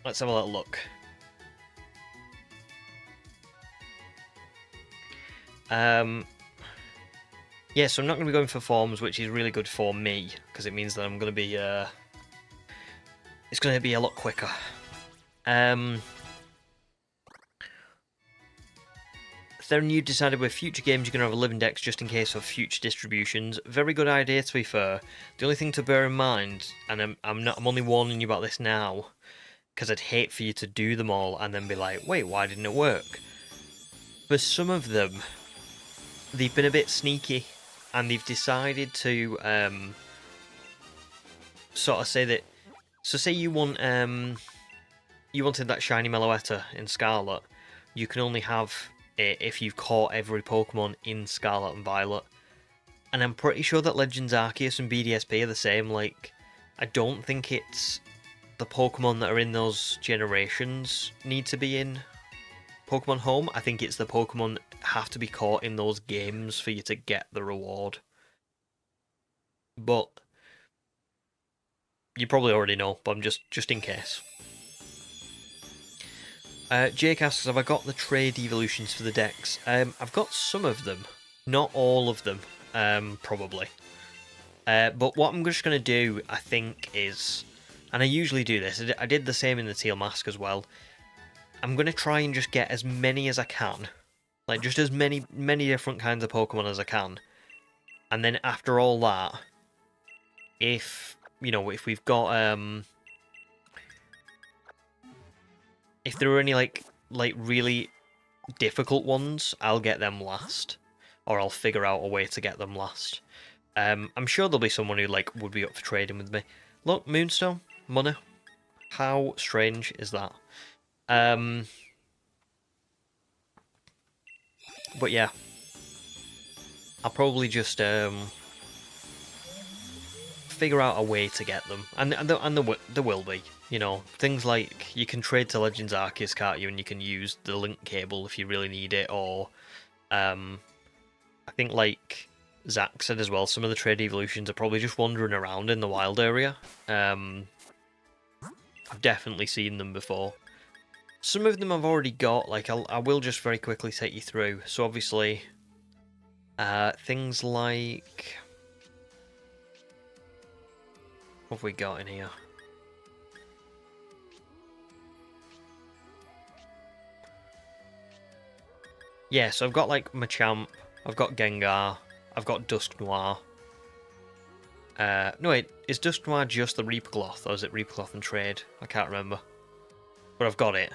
let's have a little look. Yeah, so I'm not going to be going for forms, which is really good for me, because it means that I'm going to be, it's going to be a lot quicker. then you decided with future games you're going to have a living dex just in case of future distributions. Very good idea, to be fair. The only thing to bear in mind, and I'm only warning you about this now, because I'd hate for you to do them all and then be like, wait, why didn't it work? For some of them, they've been a bit sneaky, and they've decided to sort of say that. So say you want you wanted that shiny Meloetta in Scarlet, you can only have it if you've caught every Pokemon in Scarlet and Violet. And I'm pretty sure that Legends Arceus and BDSP are the same. Like, I don't think it's the Pokemon that are in those generations need to be in Pokemon Home. I think it's the Pokemon that have to be caught in those games for you to get the reward. But you probably already know, but I'm just in case. Jake asks, have I got the trade evolutions for the decks? I've got some of them, not all of them, probably. But what I'm just going to do, I think, is, and I usually do this, I did the same in the Teal Mask as well, I'm going to try and just get as many as I can, like just as many different kinds of Pokemon as I can, and then after all that, if, you know, if we've got, if there are any like really difficult ones, I'll get them last, or I'll figure out a way to get them last. I'm sure there'll be someone who like would be up for trading with me. Look, Moonstone, money. How strange is that? But yeah, I'll probably just figure out a way to get them, and there will be. You know, things like you can trade to Legends Arceus, can't you? And you can use the link cable if you really need it, or I think like Zach said as well, some of the trade evolutions are probably just wandering around in the wild area. I've definitely seen them before. Some of them I've already got, like I will just very quickly take you through. So obviously, things like, what have we got in here? Yeah, so I've got like Machamp, I've got Gengar, I've got Dusknoir. No wait, is Dusknoir just the Reapercloth, or is it Reapercloth and Trade? I can't remember. But I've got it.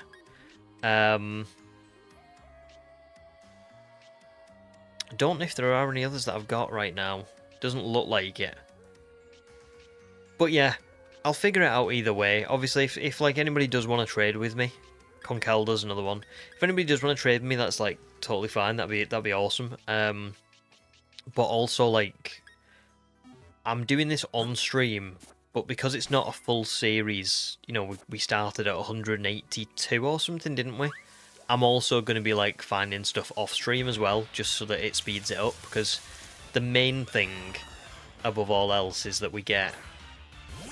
I don't know if there are any others that I've got right now. Doesn't look like it. But yeah, I'll figure it out either way. Obviously, if like anybody does want to trade with me, Conkelda's another one. If anybody does want to trade with me, that's like totally fine. That'd be awesome. But also like, I'm doing this on stream, but because it's not a full series, you know, we started at 182 or something, didn't we? I'm also going to be like finding stuff off stream as well, just so that it speeds it up, because the main thing above all else is that we get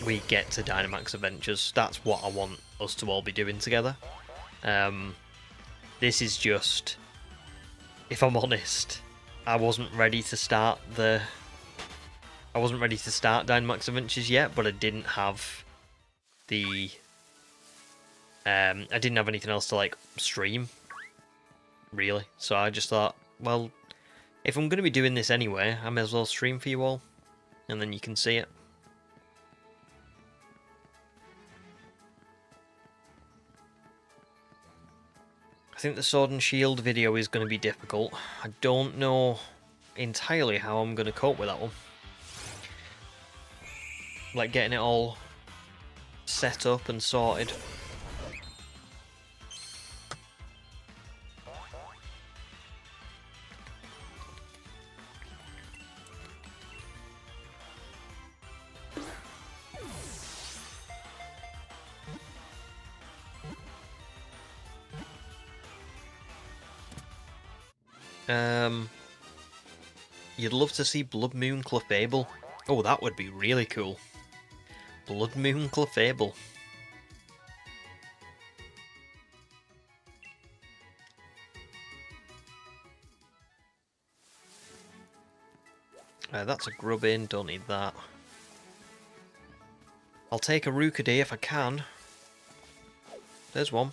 to Dynamax Adventures. That's what I want us to all be doing together. This is just, if I'm honest, I wasn't ready to start Dynamax Adventures yet, but I didn't have the I didn't have anything else to like stream, really. So I just thought, well, if I'm going to be doing this anyway, I may as well stream for you all, and then you can see it. I think the Sword and Shield video is going to be difficult. I don't know entirely how I'm going to cope with that one. Like getting it all set up and sorted. You'd love to see Blood Moon Clefable. Oh, that would be really cool. Blood Moon Clefable. That's a Grubbin, don't need that. I'll take a Rookidee if I can. There's one.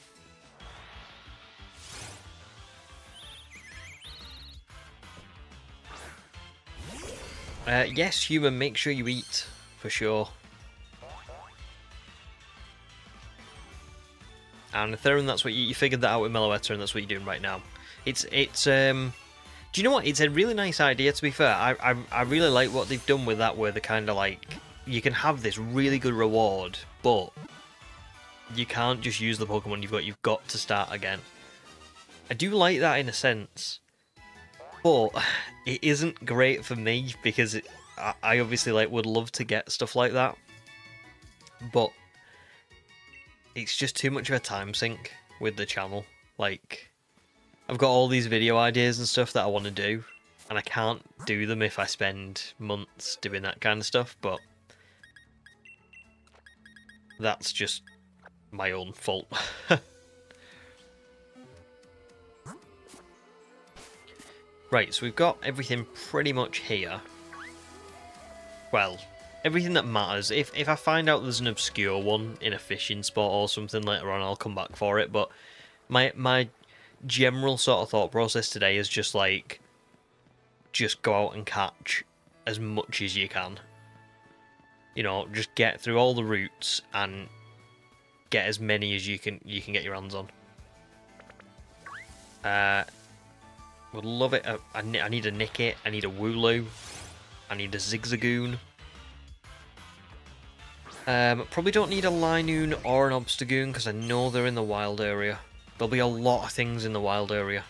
Yes, human, make sure you eat, for sure. And Ethereum, that's what you figured that out with Meloetta, and that's what you're doing right now. It's do you know what? It's a really nice idea, to be fair. I really like what they've done with that, where they kind of like, you can have this really good reward, but you can't just use the Pokemon you've got to start again. I do like that in a sense, but it isn't great for me, because I obviously like would love to get stuff like that, but it's just too much of a time sink with the channel. Like, I've got all these video ideas and stuff that I want to do, and I can't do them if I spend months doing that kind of stuff, but that's just my own fault. Right, so we've got everything pretty much here. Well, everything that matters. If I find out there's an obscure one in a fishing spot or something later on, I'll come back for it, but my general sort of thought process today is just like, just go out and catch as much as you can. You know, just get through all the routes and get as many as you can get your hands on. Would love it. I need a Nickit, I need a Wooloo, I need a Zigzagoon. Probably don't need a Linoon or an Obstagoon, because I know they're in the wild area. There'll be a lot of things in the wild area.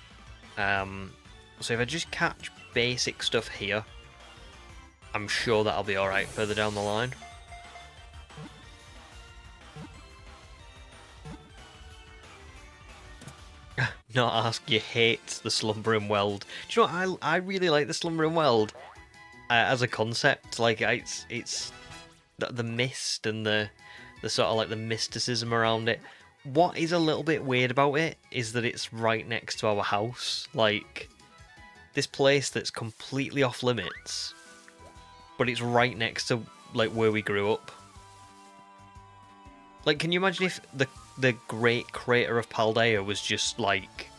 So if I just catch basic stuff here, I'm sure that'll be alright further down the line. Not ask, you hate the Slumbering Weld. Do you know what? I really like the Slumbering Weld as a concept. Like, it's the mist and the sort of like the mysticism around it. What is a little bit weird about it is that it's right next to our house. Like, this place that's completely off limits, but it's right next to like where we grew up. Like, can you imagine if the great crater of Paldea was just like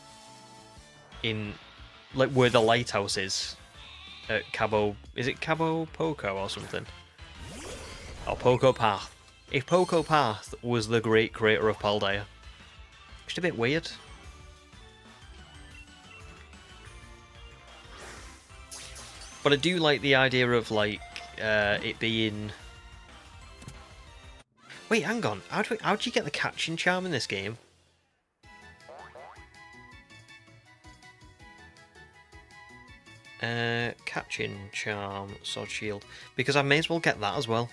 in like where the lighthouse is at Cabo? Is it Cabo Poco or something? Or Poco Path. If Poco Path was the great crater of Paldea. Just a bit weird. But I do like the idea of like it being... Wait, hang on. How do you get the catching charm in this game? Catching charm, sword shield. Because I may as well get that as well.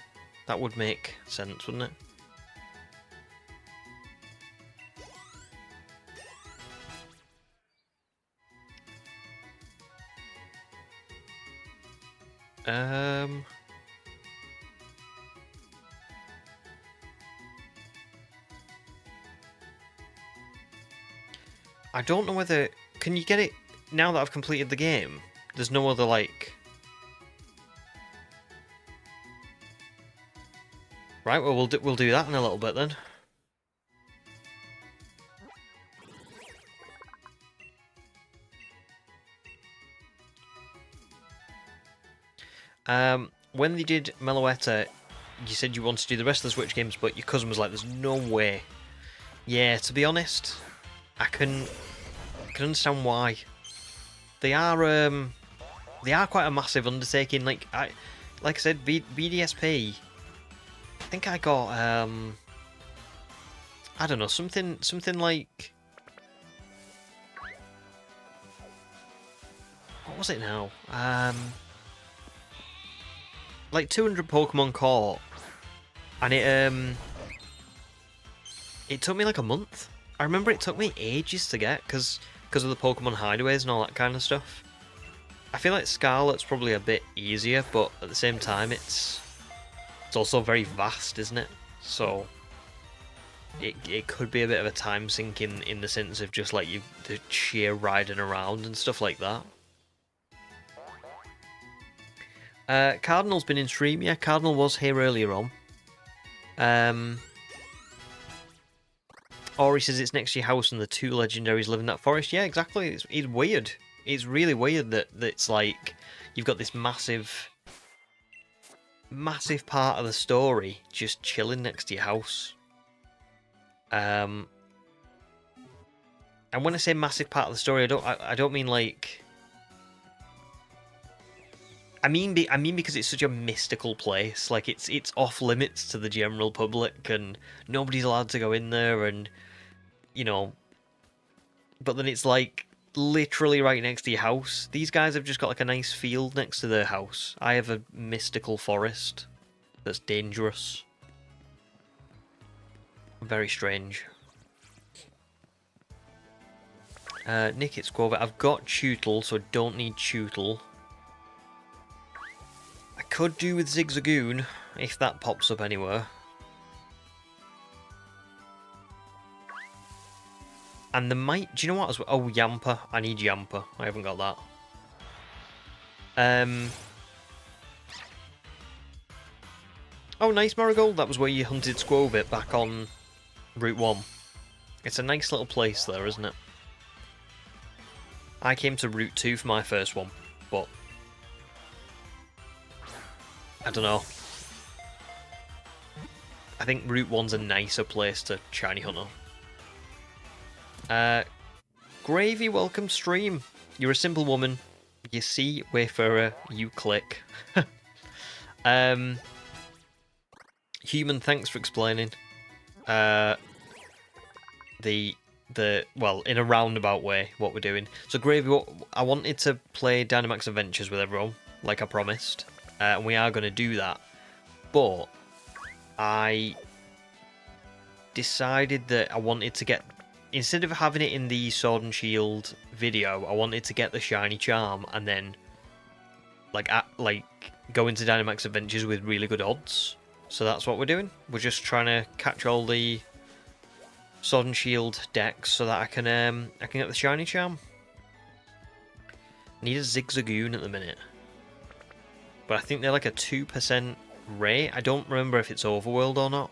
That would make sense, wouldn't it? I don't know whether... Can you get it now that I've completed the game? There's no other, like... Right, well, we'll do that in a little bit then. When they did Meloetta, you said you wanted to do the rest of the Switch games, but your cousin was like, there's no way. Yeah, to be honest, I can understand why. They are quite a massive undertaking. Like I said, BDSP. I think I got I don't know, something like, what was it now? Like 200 Pokemon caught, and it took me like a month. I remember it took me ages to get because of the Pokemon hideaways and all that kind of stuff. I feel like Scarlet's probably a bit easier, but at the same time it's also very vast, isn't it? So it could be a bit of a time sink in the sense of just like the sheer riding around and stuff like that. Cardinal's been in stream. Yeah, Cardinal was here earlier on. Ori says it's next to your house and the two legendaries live in that forest. Yeah, exactly. It's weird. It's really weird that it's like you've got this massive massive part of the story just chilling next to your house. And when I say massive part of the story, I don't mean like. I mean because it's such a mystical place. Like it's off limits to the general public, and nobody's allowed to go in there, and you know. But then it's like literally right next to your house. These guys have just got like a nice field next to their house. I have a mystical forest that's dangerous. Very strange. Nick, it's Squabbit. I've got Tootle, so I don't need Tootle. I could do with Zigzagoon, if that pops up anywhere. And there might... Do you know what? Oh, Yamper. I need Yamper. I haven't got that. Oh, nice, Marigold. That was where you hunted Squabbit back on Route 1. It's a nice little place there, isn't it? I came to Route 2 for my first one, but I don't know. I think Route 1's a nicer place to shiny hunt on. Gravy, welcome stream. You're a simple woman. You see, Wayfarer, you click. Human, thanks for explaining. Well, in a roundabout way, what we're doing. So, Gravy, I wanted to play Dynamax Adventures with everyone, like I promised, and we are going to do that. But I decided that I wanted to get, instead of having it in the Sword and Shield video, I wanted to get the shiny charm and then, go into Dynamax Adventures with really good odds. So that's what we're doing. We're just trying to catch all the Sword and Shield decks so that I can get the shiny charm. Need a Zigzagoon at the minute, but I think they're like a 2% rate. I don't remember if it's Overworld or not.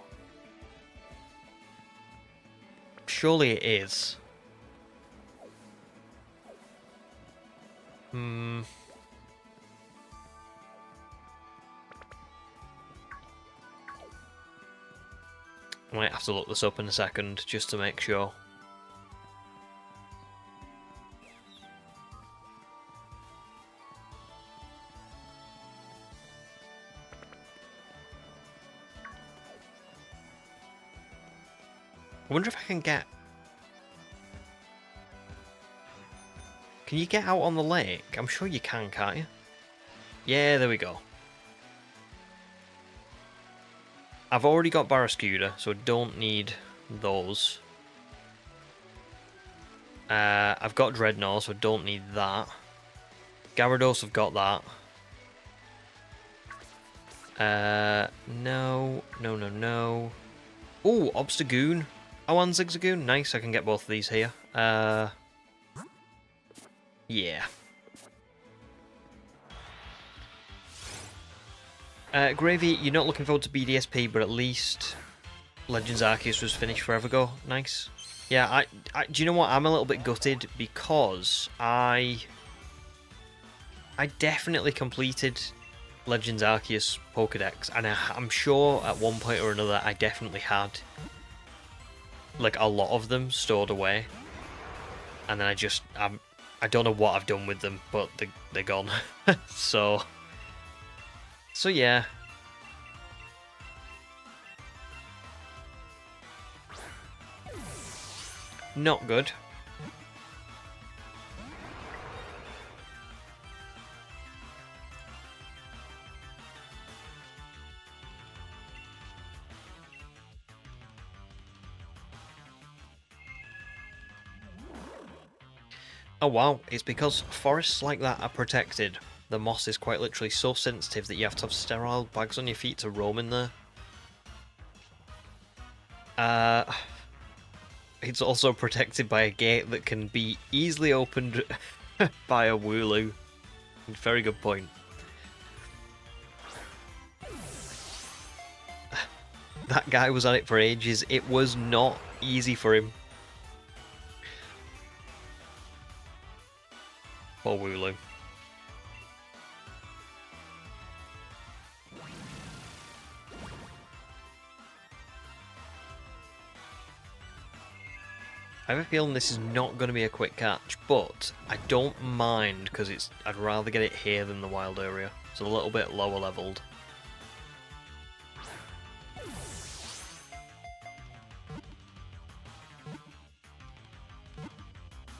Surely it is. I might have to look this up in a second just to make sure. I wonder if I can get... Can you get out on the lake? I'm sure you can, can't you? Yeah, there we go. I've already got Barraskewda, so I don't need those. I've got Dreadnought, so I don't need that. Gyarados, I've got that. No. Ooh, Obstagoon. Oh, and Zigzagoon. Nice, I can get both of these here. Yeah. Gravy, you're not looking forward to BDSP, but at least Legends Arceus was finished forever ago. Nice. Yeah, do you know what? I'm a little bit gutted because I definitely completed Legends Arceus Pokedex, and I'm sure at one point or another I definitely had like a lot of them stored away, and then I don't know what I've done with them, but they're gone. So yeah. Not good. Oh wow, it's because forests like that are protected. The moss is quite literally so sensitive that you have to have sterile bags on your feet to roam in there. It's also protected by a gate that can be easily opened by a Wooloo. Very good point. That guy was on it for ages. It was not easy for him. Poor Wooloo. I have a feeling this is not going to be a quick catch, but I don't mind because I'd rather get it here than the wild area. It's a little bit lower leveled.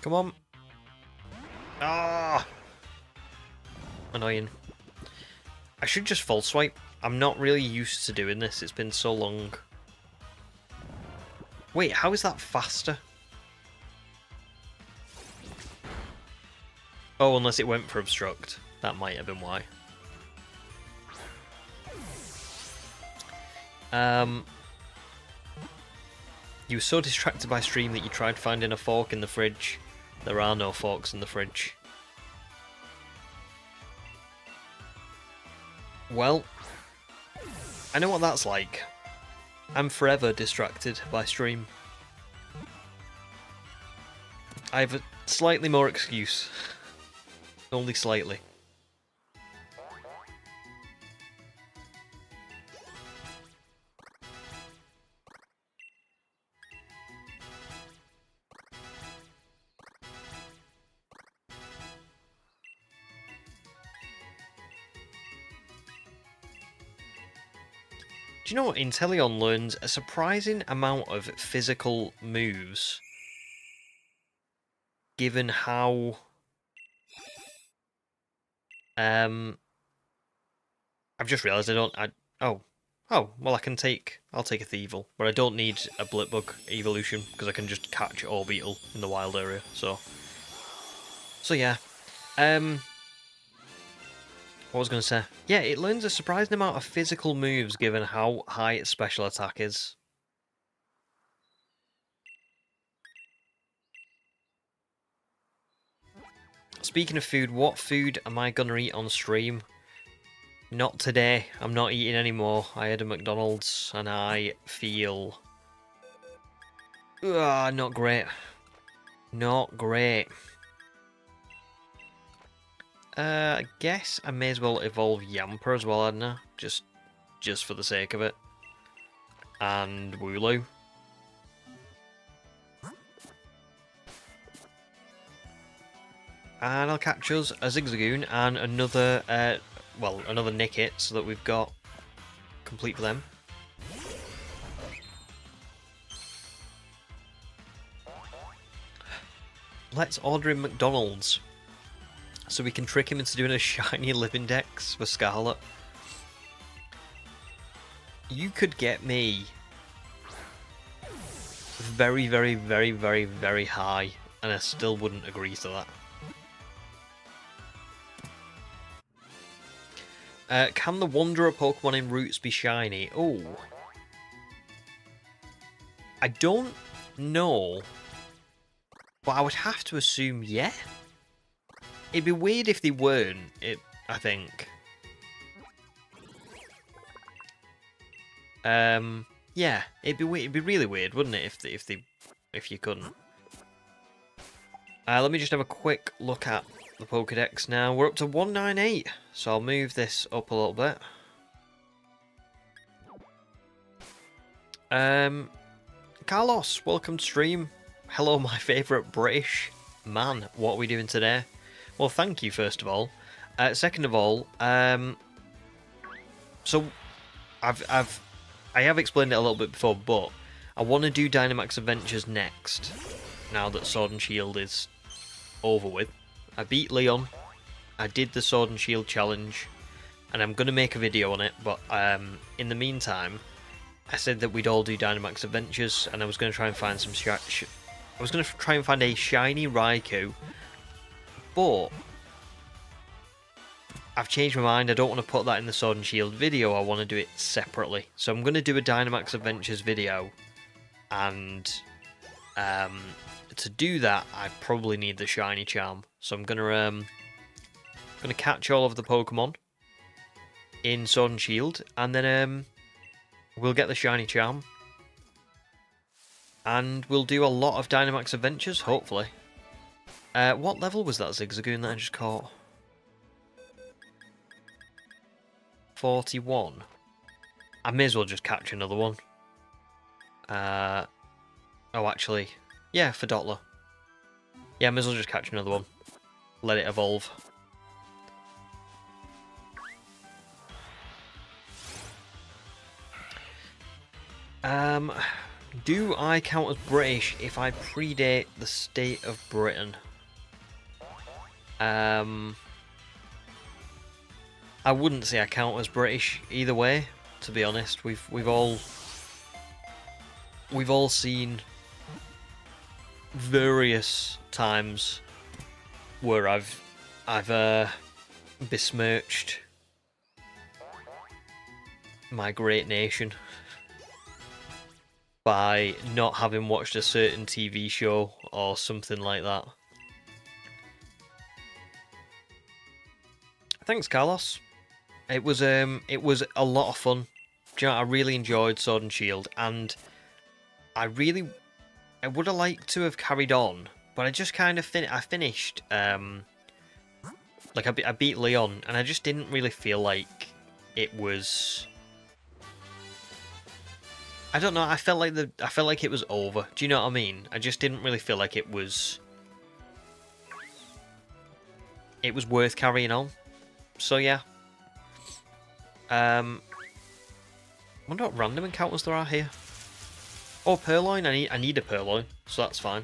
Come on. Ah! Annoying. I should just false swipe. I'm not really used to doing this. It's been so long. Wait, how is that faster? Oh, unless it went for obstruct. That might have been why. You were so distracted by stream that you tried finding a fork in the fridge. There are no forks in the fridge. Well, I know what that's like. I'm forever distracted by stream. I have a slightly more excuse. Only slightly. Do you know what? Inteleon learns a surprising amount of physical moves, given how I've just realised oh well, I'll take a Thievul, but I don't need a Blipbug evolution because I can just catch Orbeetle in the wild area. So yeah. What was I going to say? Yeah, it learns a surprising amount of physical moves given how high its special attack is. Speaking of food, what food am I going to eat on stream? Not today. I'm not eating anymore. I had a McDonald's and I feel... not great. Not great. I guess I may as well evolve Yamper as well, hadn't I? Just for the sake of it. And Wooloo. And I'll catch us a Zigzagoon and another, another Nickit, so that we've got complete for them. Let's order him McDonald's, so we can trick him into doing a shiny living dex for Scarlet. You could get me very, very, very, very, very high, and I still wouldn't agree to that. Can the Wanderer Pokemon in Roots be shiny? Oh. I don't know, but I would have to assume yeah. It'd be weird if they weren't, I think. Yeah, it'd be really weird, wouldn't it, if you couldn't. Let me just have a quick look at the Pokedex now. We're up to 198, so I'll move this up a little bit. Carlos, welcome to stream. Hello, my favourite British man. What are we doing today? Well, thank you, first of all. Second of all, so I have explained it a little bit before, but I want to do Dynamax Adventures next, now that Sword and Shield is over with. I beat Leon, I did the Sword and Shield challenge, and I'm going to make a video on it, but in the meantime, I said that we'd all do Dynamax Adventures, and I was going to try and find some I was going to try and find a shiny Raikou, but I've changed my mind. I don't want to put that in the Sword and Shield video. I want to do it separately. So I'm going to do a Dynamax Adventures video, and to do that, I probably need the shiny charm. So I'm going to catch all of the Pokemon in Sword and Shield, and then we'll get the shiny charm, and we'll do a lot of Dynamax Adventures, hopefully. What level was that Zigzagoon that I just caught? 41. I may as well just catch another one. Oh, actually, Yeah, for Dottler. Yeah, I may as well just catch another one. Let it evolve. Do I count as British if I predate the state of Britain? I wouldn't say I count as British either way, to be honest. We've all seen various times where I've besmirched my great nation by not having watched a certain TV show or something like that. Thanks, Carlos. It was a lot of fun. Do you know, I really enjoyed Sword and Shield, and I would have liked to have carried on, but I just kind of finished. Like I beat Leon, and I just didn't really feel like it was. I don't know. I felt like it was over. Do you know what I mean? I just didn't really feel like it was. It was worth carrying on. So yeah. Wonder what random encounters there are here. Oh, Purloin. I need a Purloin, so that's fine.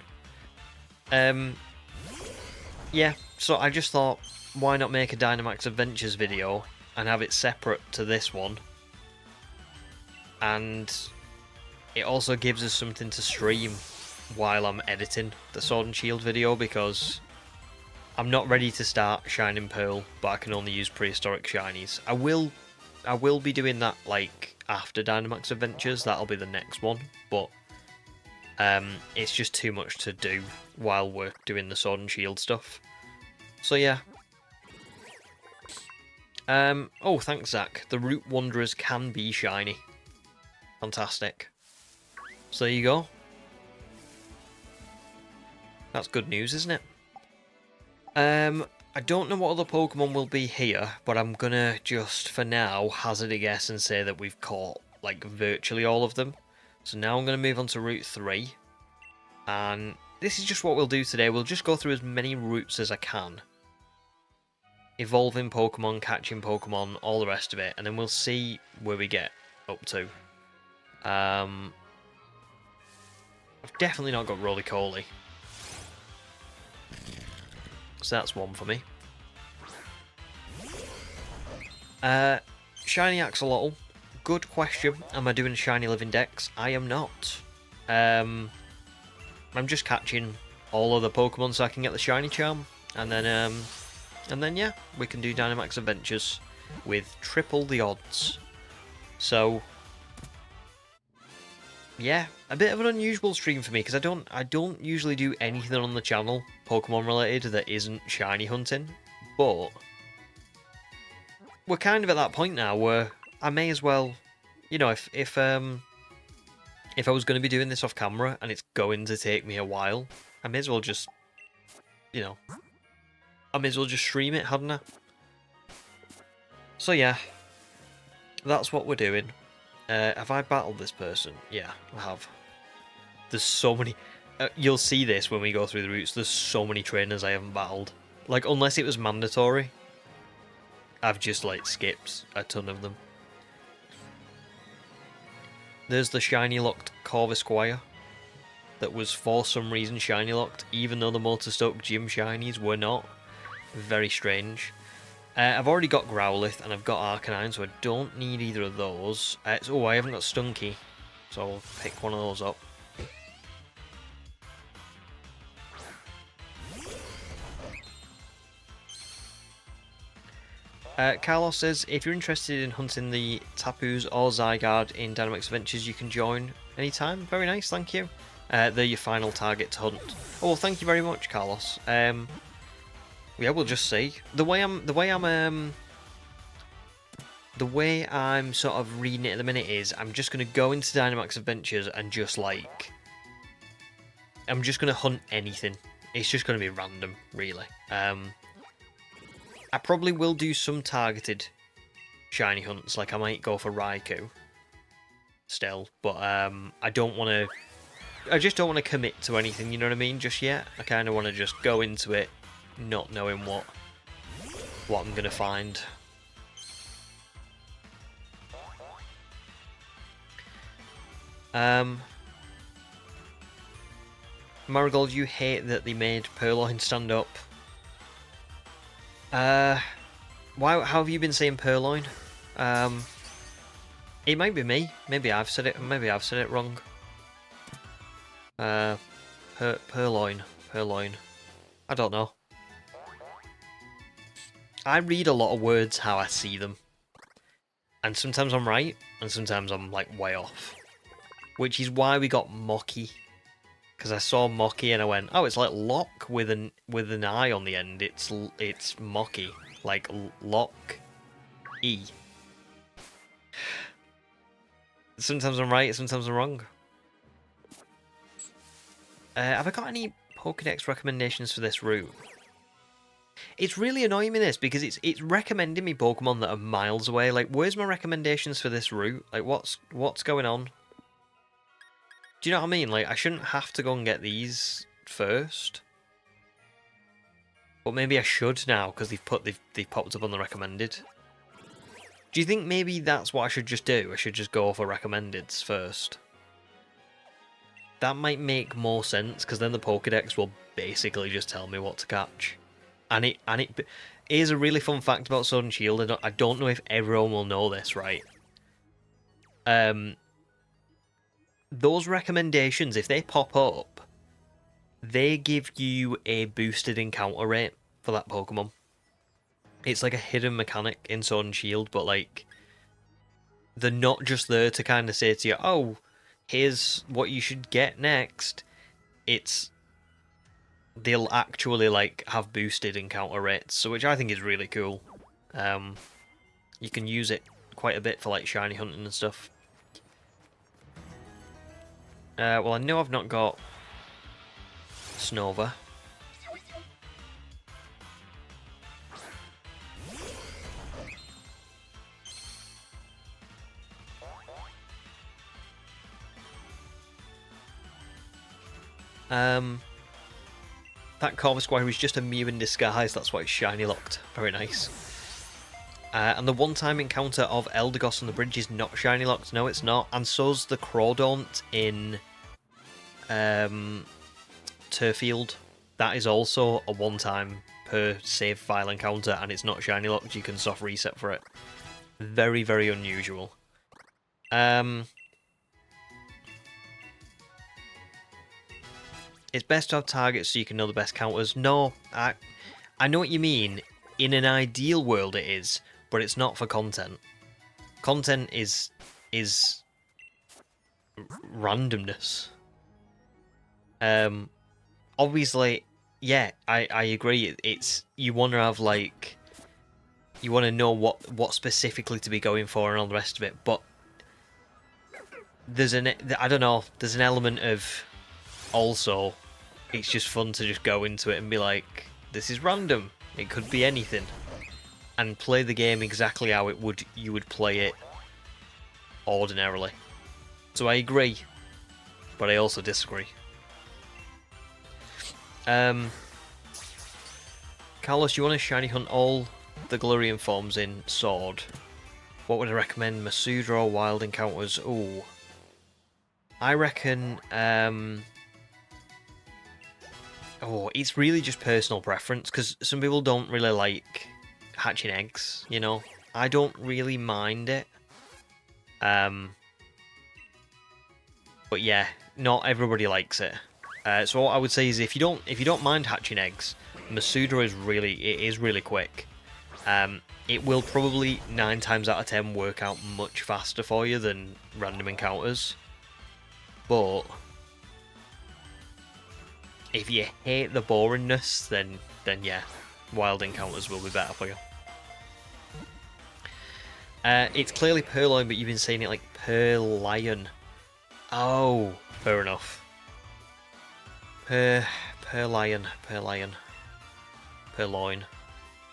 Yeah. So I just thought, why not make a Dynamax Adventures video and have it separate to this one? And it also gives us something to stream while I'm editing the Sword and Shield video, because I'm not ready to start Shining Pearl, but I can only use prehistoric shinies. I will be doing that like after Dynamax Adventures. That'll be the next one, but it's just too much to do while we're doing the Sword and Shield stuff. So yeah. Oh, thanks, Zach. The Root Wanderers can be shiny. Fantastic. So there you go. That's good news, isn't it? I don't know what other Pokemon will be here, but I'm gonna just, for now, hazard a guess and say that we've caught, like, virtually all of them. So now I'm gonna move on to Route 3. And this is just what we'll do today. We'll just go through as many routes as I can. Evolving Pokemon, catching Pokemon, all the rest of it, and then we'll see where we get up to. I've definitely not got Roly-Coly. So that's one for me. Shiny Axolotl. Good question. Am I doing a Shiny Living Dex? I am not. I'm just catching all other Pokemon so I can get the Shiny Charm. And then yeah, we can do Dynamax Adventures with triple the odds. So yeah, a bit of an unusual stream for me, because I don't usually do anything on the channel Pokemon related that isn't shiny hunting, but we're kind of at that point now where I may as well, you know, if I was going to be doing this off camera and it's going to take me a while, I may as well just, you know, I may as well just stream it, hadn't I? So yeah, that's what we're doing. Have I battled this person? Yeah, I have. There's so many. You'll see this when we go through the routes. There's so many trainers I haven't battled. Like, unless it was mandatory, I've just, like, skipped a ton of them. There's the shiny locked Corvisquire that was for some reason shiny locked, even though the Motorstoke Gym shinies were not. Very strange. I've already got Growlithe and I've got Arcanine, so I don't need either of those. Oh, I haven't got Stunky, so I'll pick one of those up. Carlos says, if you're interested in hunting the Tapus or Zygarde in Dynamax Adventures, you can join anytime. Very nice, thank you. They're your final target to hunt. Oh, well, thank you very much, Carlos. Yeah, we'll just see. The way I'm sort of reading it at the minute is I'm just gonna go into Dynamax Adventures and just like I'm just gonna hunt anything. It's just gonna be random, really. I probably will do some targeted shiny hunts, like I might go for Raikou still, but I don't want to just don't want to commit to anything, you know what I mean, just yet. I kind of want to just go into it not knowing what I'm going to find. Marigold, you hate that they made Purloin stand up. How have you been saying Purloin? It might be me. Maybe I've said it wrong. Purloin. I don't know. I read a lot of words how I see them. And sometimes I'm right, and sometimes I'm like way off. Which is why we got Mocky. Because I saw Mocky and I went, oh, it's like lock with an I on the end. It's Mocky. Like lock E. Sometimes I'm right, sometimes I'm wrong. Have I got any Pokedex recommendations for this route? It's really annoying me this because it's recommending me Pokemon that are miles away. Like, where's my recommendations for this route? Like, what's going on? Do you know what I mean? Like, I shouldn't have to go and get these first. But maybe I should now because they've popped up on the recommended. Do you think maybe that's what I should just do? I should just go for recommendeds first. That might make more sense because then the Pokedex will basically just tell me what to catch. And it is a really fun fact about Sword and Shield. I don't know if everyone will know this, right? Those recommendations, if they pop up, they give you a boosted encounter rate for that Pokemon. It's like a hidden mechanic in Sword and Shield, but like they're not just there to kind of say to you, "Oh, here's what you should get next." They'll actually like have boosted encounter rates, so which I think is really cool. You can use it quite a bit for like shiny hunting and stuff. Well, I know I've not got Snova. That Corvusquire was just a Mew in disguise, that's why it's shiny locked. Very nice. And the one-time encounter of Eldegoss on the bridge is not shiny locked. No, it's not. And so's the Crawdaunt in Turfield. That is also a one-time per save file encounter, and it's not shiny locked. You can soft reset for it. Very, very unusual. It's best to have targets so you can know the best counters. No, I know what you mean. In an ideal world it is, but it's not for content. Content is randomness. Obviously, yeah, I agree. It's you want to have like you want to know what specifically to be going for and all the rest of it, but there's I don't know, there's an element of also it's just fun to just go into it and be like, this is random. It could be anything. And play the game exactly how you would play it ordinarily. So I agree, but I also disagree. Carlos, you want to shiny hunt all the Galarian forms in Sword? What would I recommend? Masudra or Wild Encounters? Ooh. I reckon, oh, it's really just personal preference, because some people don't really like hatching eggs, you know? I don't really mind it. But yeah, not everybody likes it. So what I would say is if you don't mind hatching eggs, Masudra is really quick. It will probably 9 times out of 10 work out much faster for you than random encounters. But if you hate the boringness, then yeah, wild encounters will be better for you. It's clearly Purloin, but you've been saying it like Purlion. Oh, fair enough. Purlion. Purloin.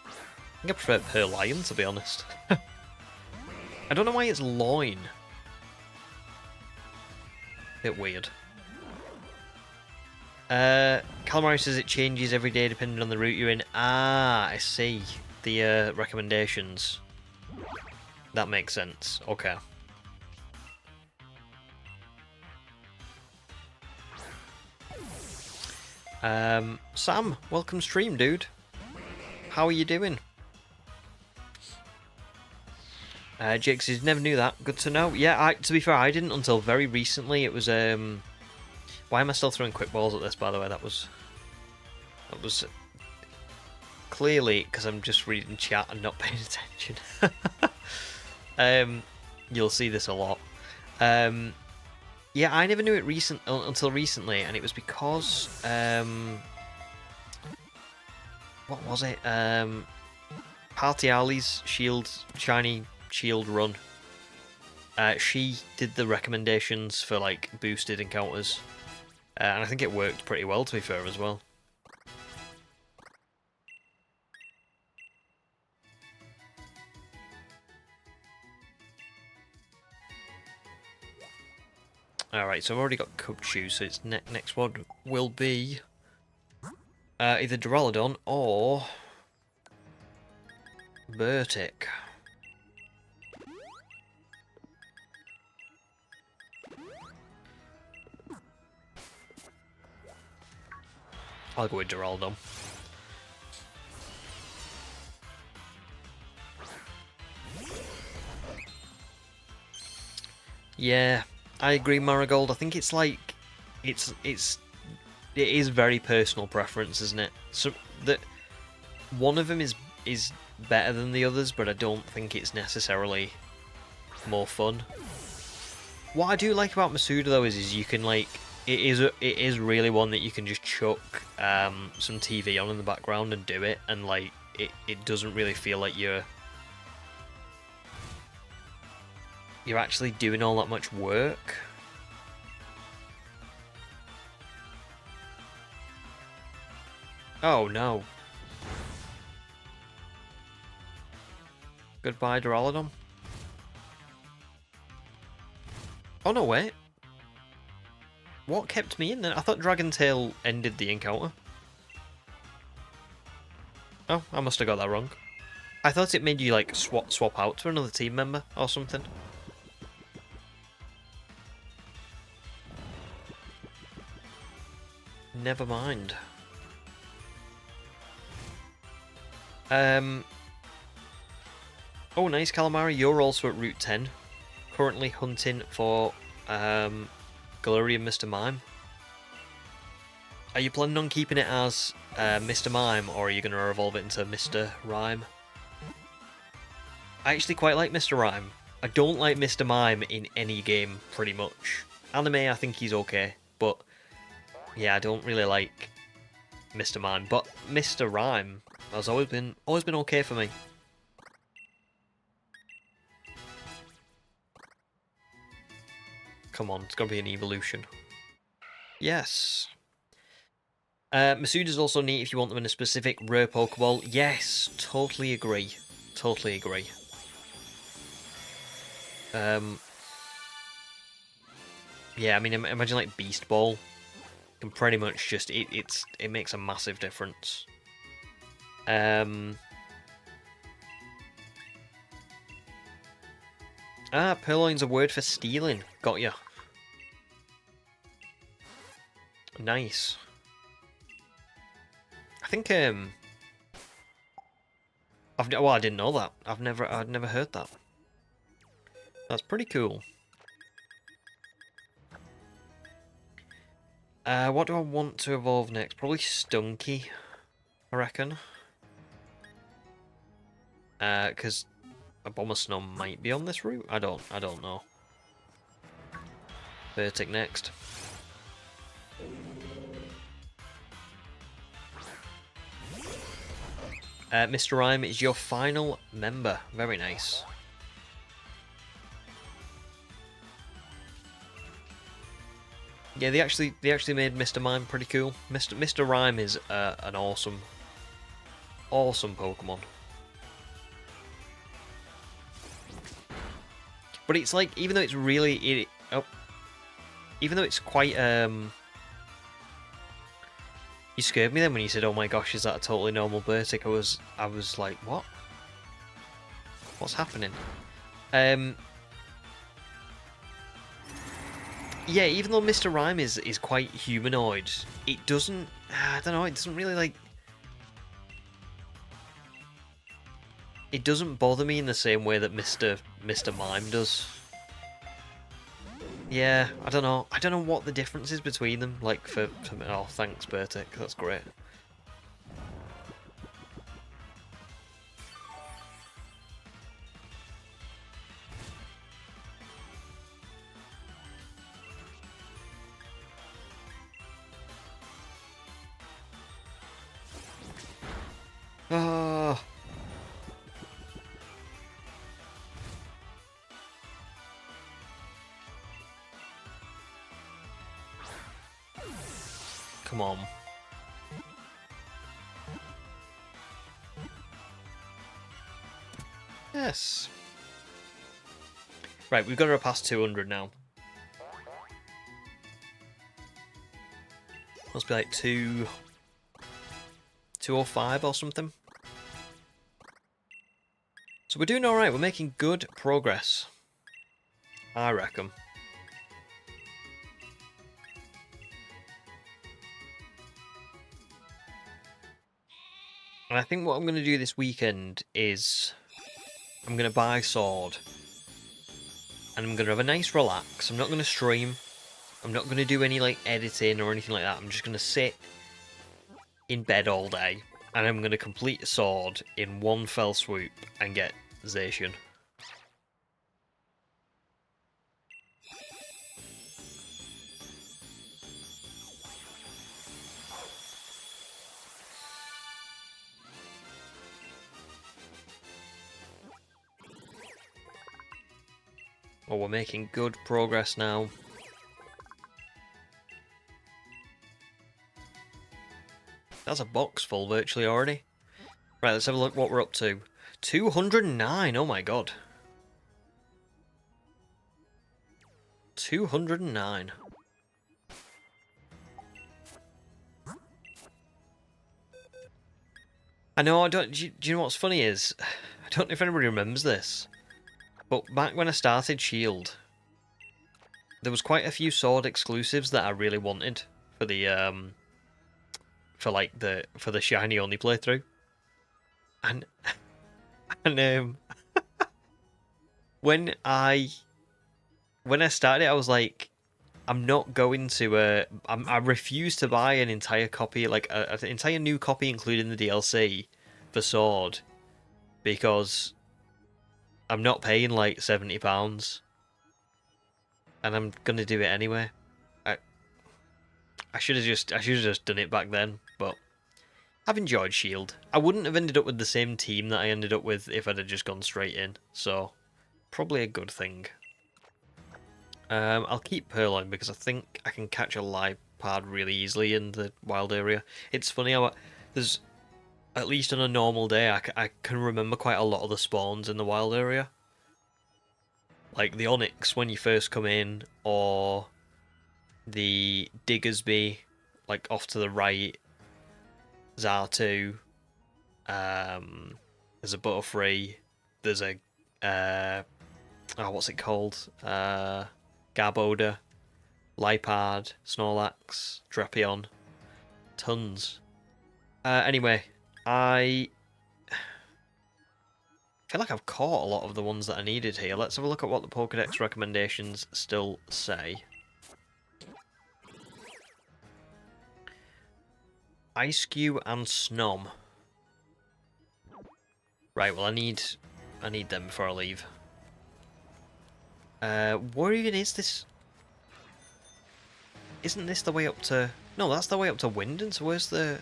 I think I prefer Purlion, to be honest. I don't know why it's loin. Bit weird. Calamari says it changes every day depending on the route you're in. Ah, I see. The recommendations. That makes sense. Okay. Sam, welcome stream, dude. How are you doing? Jake says, never knew that. Good to know. Yeah, to be fair, I didn't until very recently. It was, why am I still throwing quick balls at this, by the way? That was clearly because I'm just reading chat and not paying attention. You'll see this a lot. Yeah, I never knew it until recently, and it was because, what was it? Party Ali's shiny shield run. She did the recommendations for like boosted encounters, and I think it worked pretty well, to be fair, as well. Alright, so I've already got Coach, so its next one will be either Duraludon or Bertic. I'll go with Duraludon. Yeah, I agree, Marigold. I think it's like it is very personal preference, isn't it? So that one of them is better than the others, but I don't think it's necessarily more fun. What I do like about Masuda though is you can like it is really one that you can just chuck some TV on in the background and do it, and like it doesn't really feel like you're actually doing all that much work. Oh no. Goodbye, Duraludon. Oh no, wait. What kept me in then? I thought Dragon Tail ended the encounter. Oh, I must have got that wrong. I thought it made you like swap out to another team member or something. Never mind. Oh, nice, Calamari. You're also at Route 10. Currently hunting for Galarian Mr. Mime. Are you planning on keeping it as Mr. Mime, or are you going to evolve it into Mr. Rhyme? I actually quite like Mr. Rhyme. I don't like Mr. Mime in any game, pretty much. Anime, I think he's okay, but yeah, I don't really like Mr. Mime. But Mr. Rhyme has always been okay for me. Come on, it's got to be an evolution. Yes. Masuda's also neat if you want them in a specific rare Pokeball. Yes, totally agree. Totally agree. Yeah, I mean, imagine like Beast Ball. Can pretty much just it makes a massive difference. Purloin's a word for stealing. Got ya. Nice. I think I didn't know that. I'd never heard that. That's pretty cool. What do I want to evolve next? Probably Stunky, I reckon. Because a Bomber Snow might be on this route. I don't know. Vertic next. Mr. Rhyme is your final member. Very nice. Yeah, they actually made Mr. Mime pretty cool. Mr. Rhyme is an awesome Pokemon. But it's like, even though it's really even though it's quite You scared me then when you said, "Oh my gosh, is that a totally normal Bertic?" I was like, "What? What's happening?" Yeah, even though Mr. Rhyme is quite humanoid, it doesn't. I don't know. It doesn't really like. It doesn't bother me in the same way that Mr. Mime does. Yeah, I don't know. I don't know what the difference is between them. Like for me. Oh, thanks, Bertic. That's great. Oh. Come on. Yes. Right, we've got to past 200 now. Must be like 205 or something. So we're doing alright, we're making good progress. I reckon. And I think what I'm going to do this weekend is I'm going to buy a sword. And I'm going to have a nice relax. I'm not going to stream. I'm not going to do any like editing or anything like that. I'm just going to sit in bed all day. And I'm going to complete a sword in one fell swoop and get Zacian. Oh, we're making good progress now. That's a box full virtually already. Right, let's have a look what we're up to. 209, oh my god. 209. I know, I don't. Do you know what's funny is, I don't know if anybody remembers this, but back when I started Shield, there was quite a few sword exclusives that I really wanted for the for the shiny only playthrough, and and when I started it, I was like, I'm not going to. I refuse to buy an entire copy, like an entire new copy, including the DLC, for Sword, because I'm not paying like £70, and I'm gonna do it anyway. I should have just done it back then, but I've enjoyed Shield. I wouldn't have ended up with the same team that I ended up with if I'd have just gone straight in, so probably a good thing. I'll keep Purloin because I think I can catch a Lipard really easily in the wild area. It's funny how there's, at least on a normal day, I can remember quite a lot of the spawns in the wild area. Like the Onyx when you first come in, or the Diggersby, like off to the right, Zartu, there's a Butterfree, there's a, what's it called? Garbodor, Lipard, Snorlax, Drapion, tons. Anyway, I feel like I've caught a lot of the ones that I needed here. Let's have a look at what the Pokedex recommendations still say. Ice-Cube and Snom. Right, well I need them before I leave. Where even is this? Isn't this the way up to... No, that's the way up to Winden, so where's the...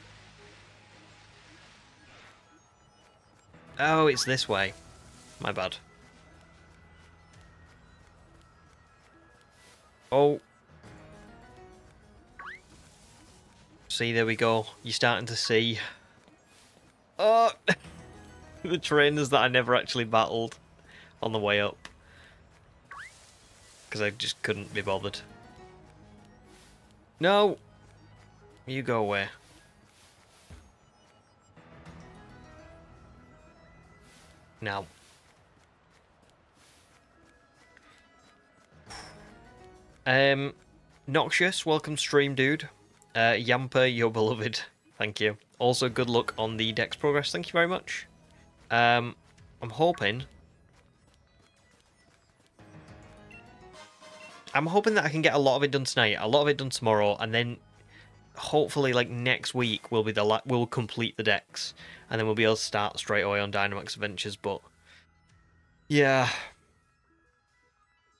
Oh, it's this way. My bad. Oh. See, there we go. You're starting to see... Oh! The trainers that I never actually battled on the way up. Because I just couldn't be bothered. No! You go away. Now. Noxious, welcome to stream, dude. Yamper, you're beloved. Thank you. Also, good luck on the Dex progress. Thank you very much. I'm hoping that I can get a lot of it done tonight, a lot of it done tomorrow, and then hopefully, like, next week we'll complete the Dex, and then we'll be able to start straight away on Dynamax Adventures. But yeah,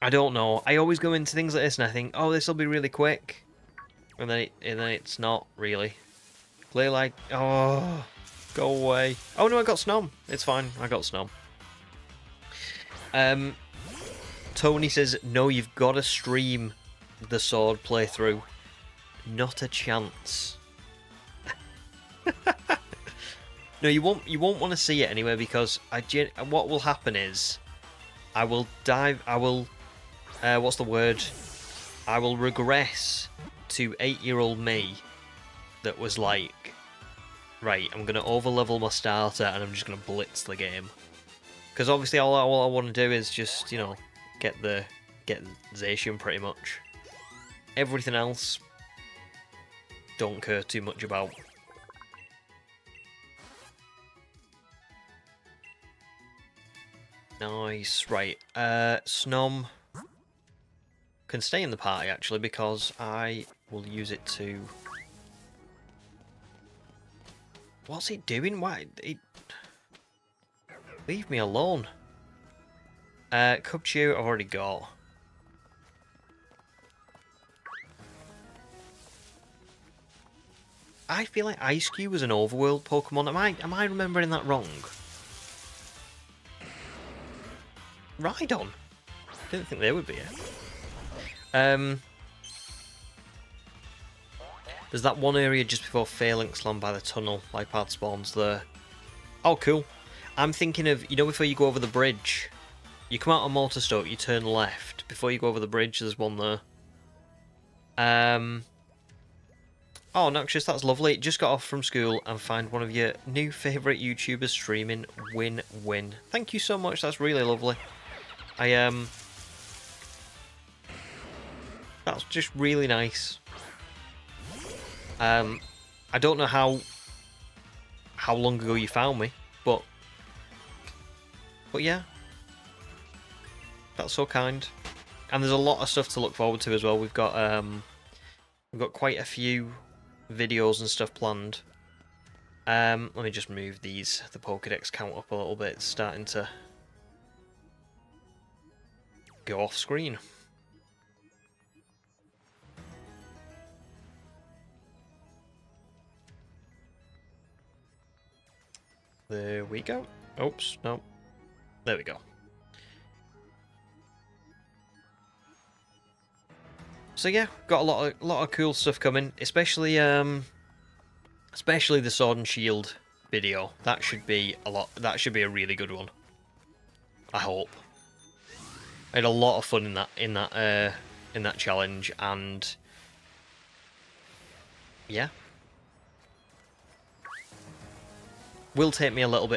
I don't know. I always go into things like this and I think, oh, this will be really quick, and then it's not really. Play like, oh, go away. Oh no, I got Snom. It's fine. I got Snom. Tony says, no, you've got to stream the sword playthrough. Not a chance. No, you won't want to see it anyway, because what will happen is I will what's the word? I will regress to 8-year-old me that was like, right, I'm going to overlevel my starter and I'm just going to blitz the game. Because obviously all I want to do is just, you know, get Zacian pretty much. Everything else, don't care too much about. Nice, right. Snom can stay in the party actually, because I will use it to... What's it doing? Why? Leave me alone. Cubchew I've already got. I feel like Ice Cube was an overworld Pokemon. Am I remembering that wrong? Rhydon? Didn't think they would be it. There's that one area just before Phalanx Land by the tunnel. Lipard spawns there. Oh, cool. I'm thinking of, you know, before you go over the bridge, you come out of Motorstoke, you turn left. Before you go over the bridge, there's one there. Oh, Noxious, that's lovely. Just got off from school and find one of your new favourite YouTubers streaming. Win-win. Thank you so much, that's really lovely. That's just really nice. I don't know how long ago you found me, but yeah, that's so kind. And there's a lot of stuff to look forward to as well. We've got quite a few videos and stuff planned. Let me just move the Pokedex count up a little bit. It's starting to go off screen. There we go. Oops, no. There we go. So yeah, got a lot of cool stuff coming, especially the Sword and Shield video. That should be a really good one. I hope. I had a lot of fun in that challenge, and yeah. Will take me a little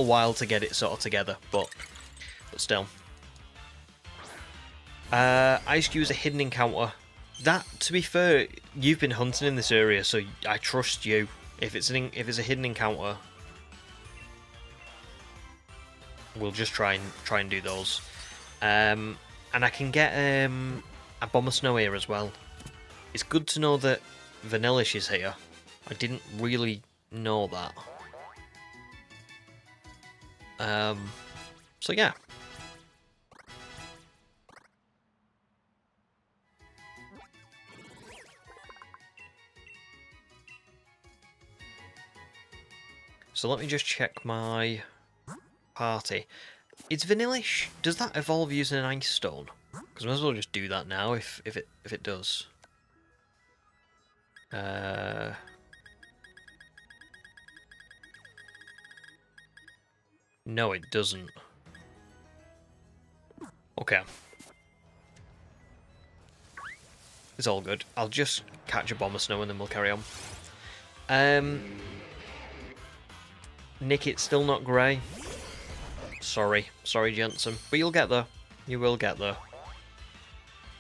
while to get it sort of together, but still. Ice Cube is a hidden encounter. That, to be fair, you've been hunting in this area, so I trust you. If it's a hidden encounter, we'll just try and do those. And I can get a Abomasnow here as well. It's good to know that Vanillish is here. I didn't really know that. So yeah. So let me just check my party. It's Vanillish. Does that evolve using an Ice Stone? Because I might as well just do that now if it does. No, it doesn't. Okay. It's all good. I'll just catch a Abomasnow and then we'll carry on. Nick, it's still not grey. Sorry, Jensen, but you'll get there. You will get there,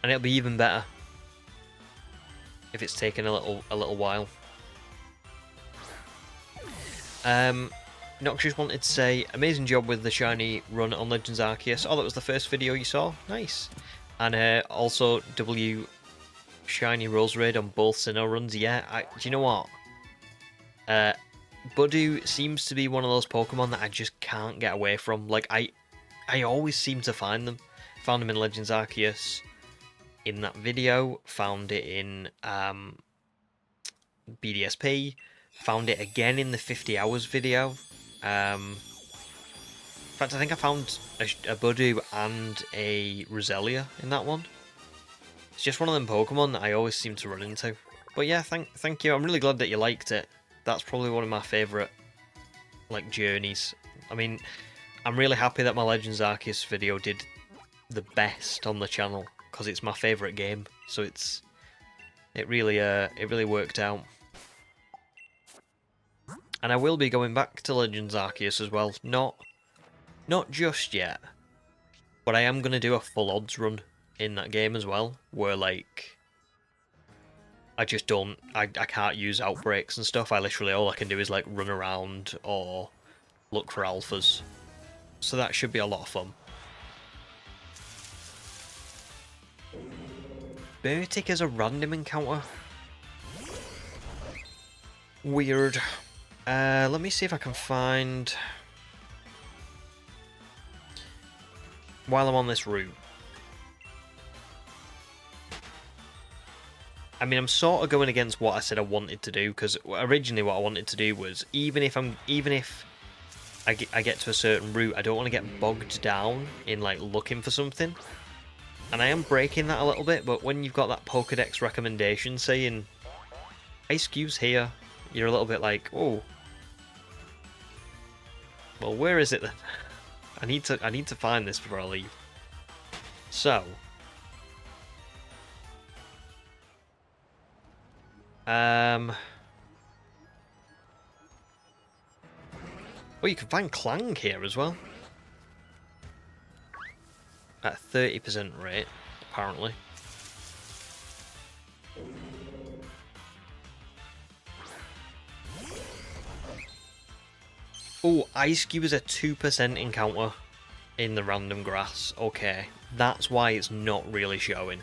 and it'll be even better if it's taken a little while. Noxious wanted to say, amazing job with the shiny run on Legends Arceus. Oh, that was the first video you saw? Nice. And also, W shiny Rose Raid on both Sinnoh runs. Yeah, do you know what? Budu seems to be one of those Pokemon that I just can't get away from. Like, I always seem to find them. Found them in Legends Arceus in that video. Found it in BDSP. Found it again in the 50 hours video. In fact, I think I found a Budu and a Roselia in that one. It's just one of them Pokemon that I always seem to run into. But yeah, thank you. I'm really glad that you liked it. That's probably one of my favourite, like, journeys. I mean, I'm really happy that my Legends Arceus video did the best on the channel, because it's my favourite game. So it really worked out. And I will be going back to Legends Arceus as well. Not just yet, but I am going to do a full odds run in that game as well, where, like, I can't use outbreaks and stuff. All I can do is, like, run around or look for alphas. So that should be a lot of fun. Bertic is a random encounter. Weird. Let me see if I can find... While I'm on this route. I mean, I'm sort of going against what I said I wanted to do, because originally what I wanted to do was, even if I get to a certain route, I don't want to get bogged down in, like, looking for something. And I am breaking that a little bit, but when you've got that Pokedex recommendation saying Ice Cube's here, you're a little bit like, oh, well, where is it then? I need to find this before I leave. So, well, you can find Clang here as well. At 30% rate, apparently. Oh, Ice Cube is a 2% encounter in the random grass. Okay, that's why it's not really showing.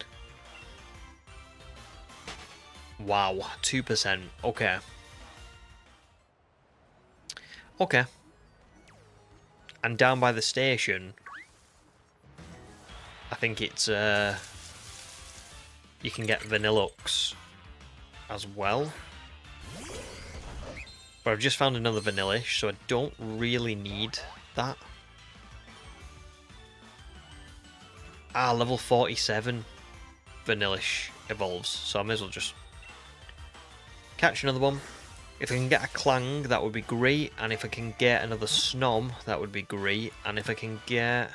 Wow, 2%. Okay. Okay. And down by the station, I think it's, you can get Vanillux as well. But I've just found another Vanillish, so I don't really need that. Ah, level 47 Vanillish evolves, so I may as well just catch another one. If I can get a Clang, that would be great, and if I can get another Snom, that would be great, and if I can get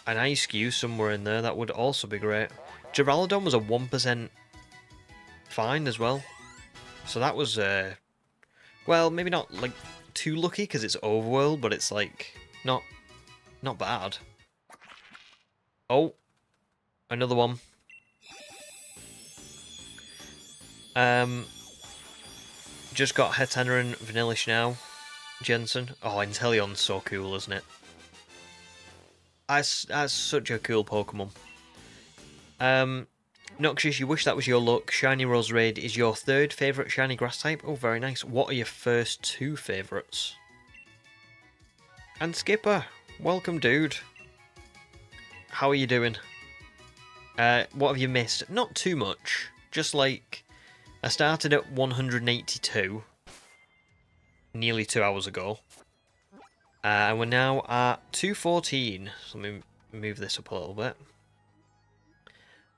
an Ice Cube somewhere in there, that would also be great. Geraludon was a 1% find as well. So that was, well, maybe not, like, too lucky because it's overworld, but it's, like, not bad. Oh, another one. Just got Hetana and Vanillish now, Jensen. Oh, Inteleon's so cool, isn't it? That's such a cool Pokemon. Noxious, you wish that was your luck. Shiny Rose Raid is your third favourite shiny grass type. Oh, very nice. What are your first two favourites? And Skipper, welcome, dude. How are you doing? What have you missed? Not too much. Just like, I started at 182 nearly 2 hours ago. And we're now at 214. So let me move this up a little bit.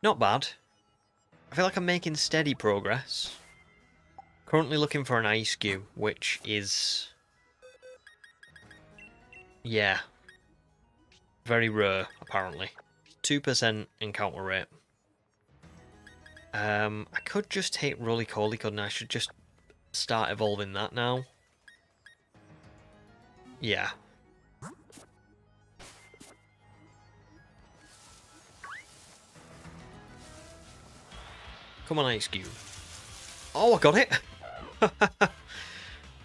Not bad. I feel like I'm making steady progress. Currently looking for an Ice Cube, which is... yeah. Very rare, apparently. 2% encounter rate. I could just take Roly-Coly, couldn't I? I should just start evolving that now. Yeah. Come on, Ice Cube. Oh, I got it!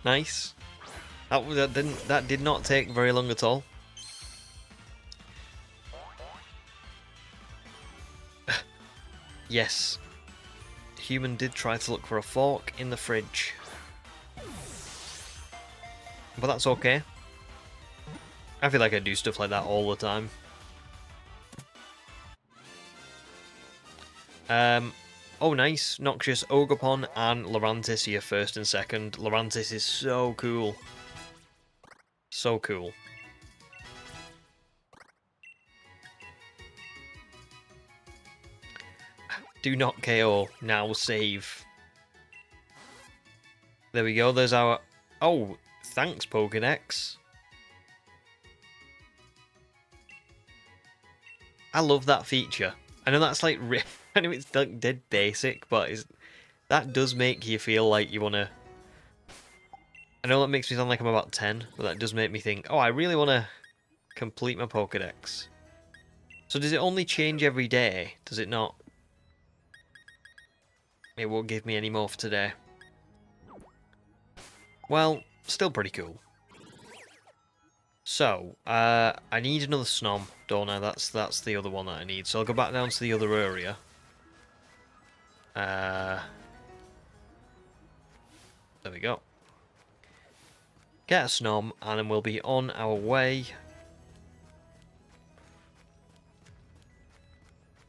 Nice. That did not take very long at all. Yes. Human did try to look for a fork in the fridge. But that's okay. I feel like I do stuff like that all the time. Oh nice, Noxious, Ogopon and Lurantis here first and second. Lurantis is so cool. So cool. Do not KO, now save. There we go, there's our... Oh, thanks Pokedex. I love that feature. I know that's like... I know it's like dead basic, but that does make you feel like you want to... I know that makes me sound like I'm about 10, but that does make me think, oh, I really want to complete my Pokedex. So does it only change every day? Does it not? It won't give me any more for today. Well, still pretty cool. So, I need another Snom, don't I? That's the other one that I need. So I'll go back down to the other area. There we go. Get a Snom, and then we'll be on our way.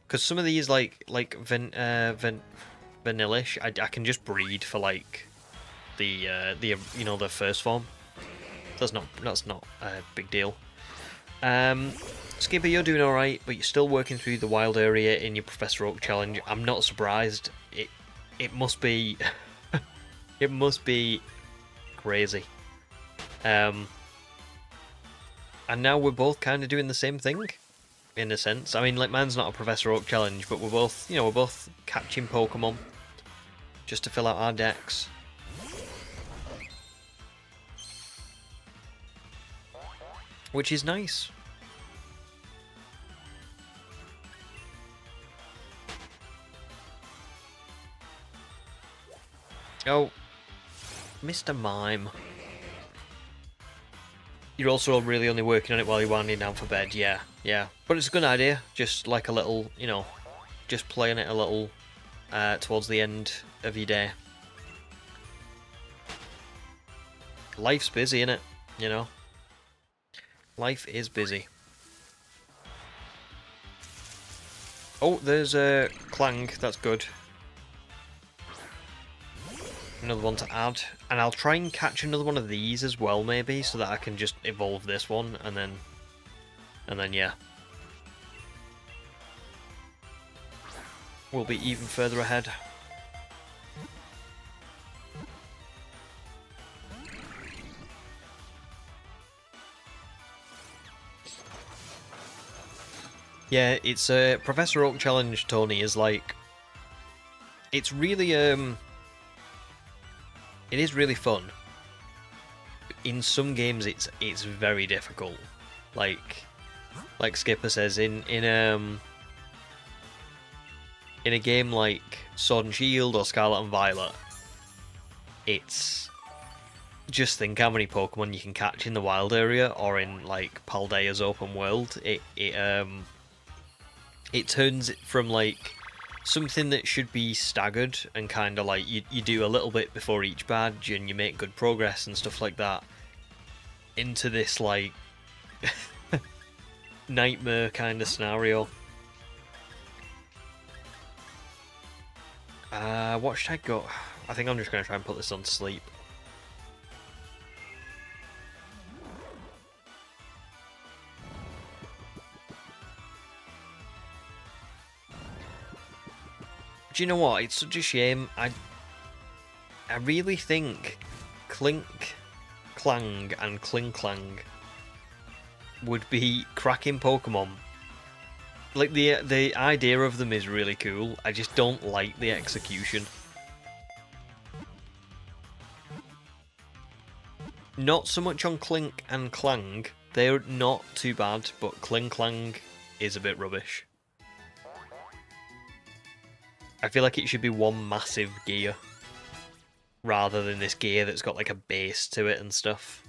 Because some of these, like Vanillish, I can just breed for like the you know, the first form. That's not a big deal. Skipper, you're doing all right, but you're still working through the wild area in your Professor Oak challenge. I'm not surprised. It must be it must be crazy. And now we're both kind of doing the same thing, in a sense. I mean, like, mine's not a Professor Oak challenge, but we're both, you know, we're both catching Pokemon just to fill out our decks. Which is nice. Oh, Mr. Mime. You're also really only working on it while you're winding down for bed, yeah. But it's a good idea, just like a little, you know, just playing it a little towards the end of your day. Life's busy, innit? You know? Life is busy. Oh, there's a Clang, that's good. Another one to add, and I'll try and catch another one of these as well, maybe, so that I can just evolve this one, and then yeah, we'll be even further ahead. Yeah, it's a Professor Oak challenge, Tony, is like, it's really it is really fun. In some games, it's very difficult. Like Skipper says, in a game like Sword and Shield or Scarlet and Violet, it's just think how many Pokemon you can catch in the wild area or in like Paldea's open world. It turns it from like something that should be staggered and kind of like you do a little bit before each badge and you make good progress and stuff like that, into this like nightmare kind of scenario. What should I go? I think I'm just going to try and put this on sleep. Do you know what? It's such a shame. I really think Clink, Clang, and Klinklang would be cracking Pokemon. Like, the idea of them is really cool. I just don't like the execution. Not so much on Clink and Clang. They're not too bad, but Klinklang is a bit rubbish. I feel like it should be one massive gear, rather than this gear that's got like a base to it and stuff.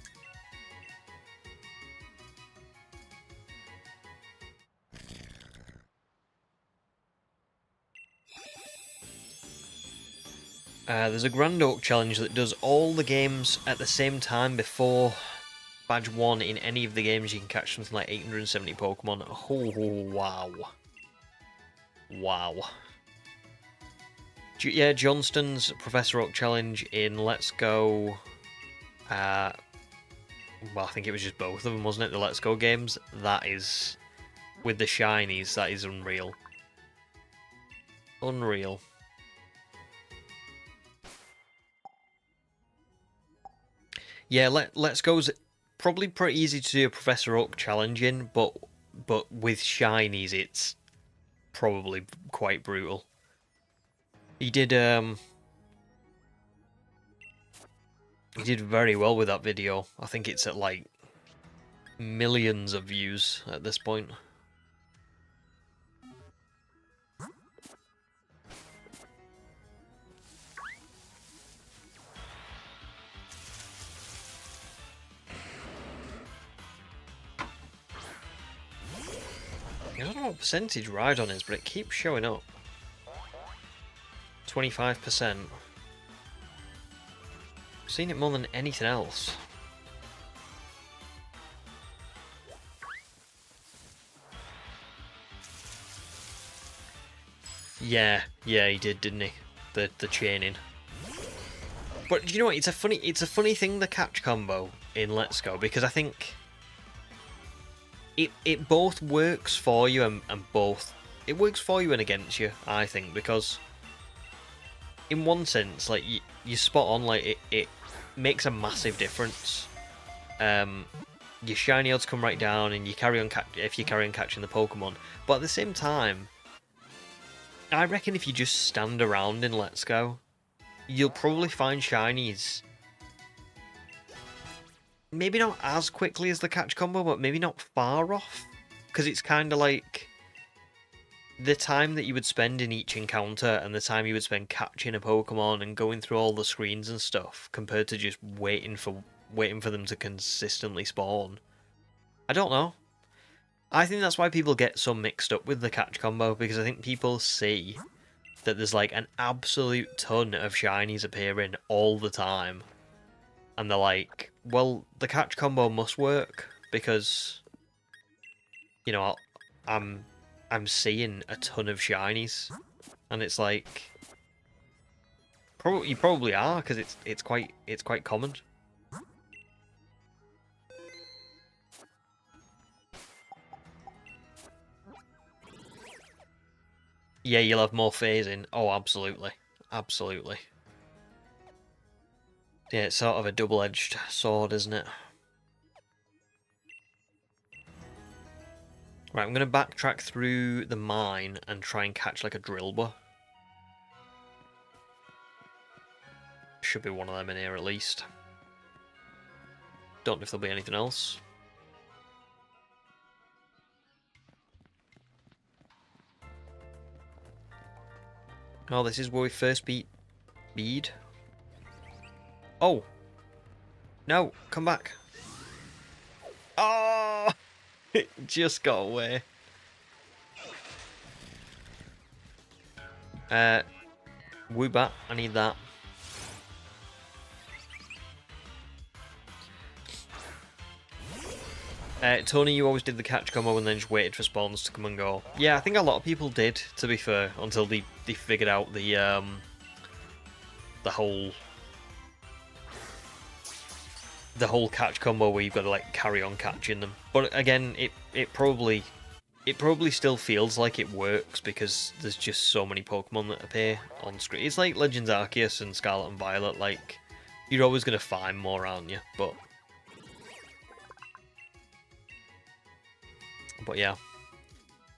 There's a Grand Oak challenge that does all the games at the same time before Badge 1 in any of the games. You can catch something like 870 Pokemon. Oh, wow. Wow. Yeah, Johnston's Professor Oak challenge in Let's Go... well, I think it was just both of them, wasn't it? The Let's Go games. That is... With the shinies, that is unreal. Unreal. Yeah, Let's Go's probably pretty easy to do a Professor Oak challenge in, but with shinies it's probably quite brutal. He did very well with that video. I think it's at like millions of views at this point. I don't know what percentage Rhydon is, but it keeps showing up. 25%. I've seen it more than anything else. Yeah, he did, didn't he? The chaining. But do you know what? It's a funny thing, the catch combo in Let's Go, because I think it both works for you and both it works for you and against you, I think, because in one sense, like you spot on, like it makes a massive difference. Your shiny odds come right down, and you carry on if you carry on catching the Pokemon. But at the same time, I reckon if you just stand around in Let's Go, you'll probably find shinies. Maybe not as quickly as the catch combo, but maybe not far off. Because it's kind of like the time that you would spend in each encounter and the time you would spend catching a Pokemon and going through all the screens and stuff, compared to just waiting for them to consistently spawn. I don't know. I think that's why people get so mixed up with the catch combo, because I think people see that there's like an absolute ton of shinies appearing all the time. And they're like, well, the catch combo must work because, you know, I'm seeing a ton of shinies, and it's like, you probably are, because it's quite common. Yeah, you'll have more phasing. Oh, absolutely, absolutely. Yeah, it's sort of a double-edged sword, isn't it? Right, I'm going to backtrack through the mine and try and catch like a Drillbur. Should be one of them in here at least. Don't know if there'll be anything else. Oh, this is where we first beat Bede. Oh! No, come back. Oh! It just got away. Woobat, I need that. Tony, you always did the catch combo and then just waited for spawns to come and go. Yeah, I think a lot of people did, to be fair, until they figured out the whole catch combo where you've got to like carry on catching them. But again, it probably still feels like it works because there's just so many Pokemon that appear on screen. It's like Legends Arceus and Scarlet and Violet, like you're always gonna find more, aren't you? But yeah.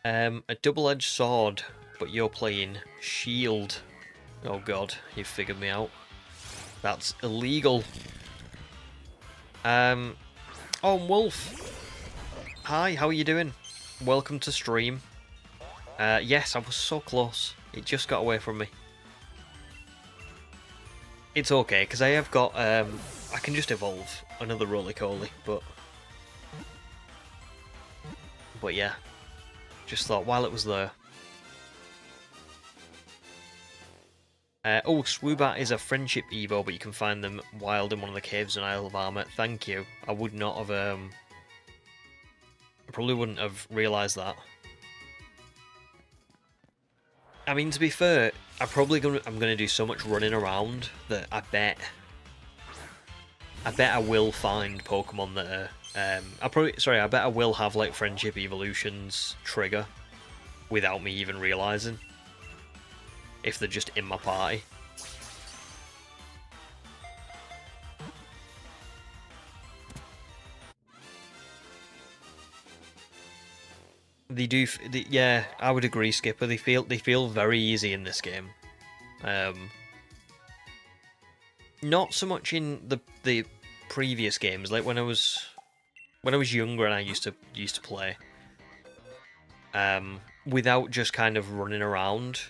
A double-edged sword, but you're playing Shield. Oh god, you've figured me out. That's illegal. Oh, Wolf. Hi, how are you doing? Welcome to stream. Yes, I was so close. It just got away from me. It's okay, because I have got, I can just evolve another Roly-Coly, but yeah. Just thought, while it was there. Oh, Swoobat is a friendship Evo, but you can find them wild in one of the caves in Isle of Armor. Thank you. I would not have, I probably wouldn't have realised that. I mean, to be fair, I'm gonna do so much running around that I bet I will find Pokemon that are, I bet I will have, like, friendship evolutions trigger without me even realising. If they're just in my party. They do, yeah, I would agree, Skipper. They feel very easy in this game. Not so much in the previous games. Like when I was younger and I used to play. Without just kind of running around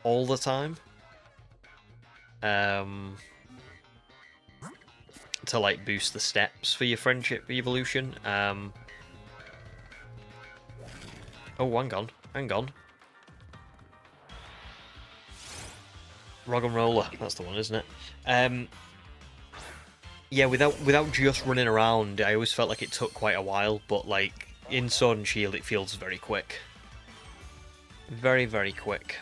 all the time. To like boost the steps for your friendship evolution. Oh, hang on. Rock and Roller, that's the one, isn't it? Yeah, without just running around, I always felt like it took quite a while, but like in Sword and Shield, it feels very quick. Very, very quick.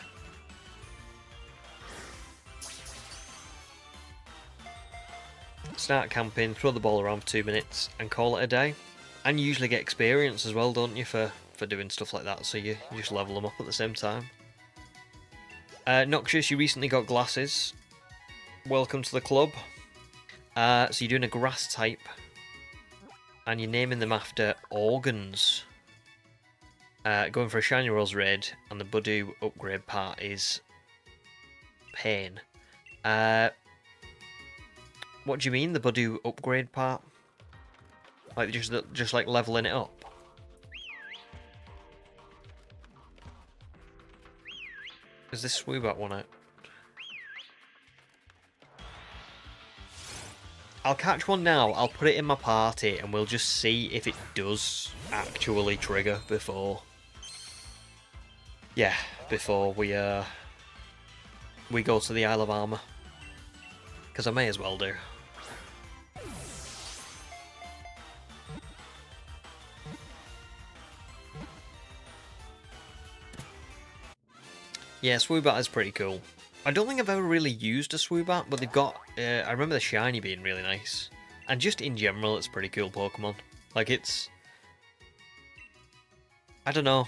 Start camping, throw the ball around for 2 minutes, and call it a day. And you usually get experience as well, don't you, for doing stuff like that, so you just level them up at the same time. Noxious, you recently got glasses. Welcome to the club. So you're doing a grass type, and you're naming them after organs. Going for a Shiny Rose Raid, and the Budu upgrade part is pain. What do you mean, the Budu upgrade part? Like just like leveling it up? Is this Swoobat one out? I'll catch one now, I'll put it in my party, and we'll just see if it does actually trigger before... Yeah, before we go to the Isle of Armor. Because I may as well do. Yeah, Swoobat is pretty cool. I don't think I've ever really used a Swoobat, but they've got... I remember the shiny being really nice. And just in general, it's pretty cool Pokemon. Like, it's... I don't know.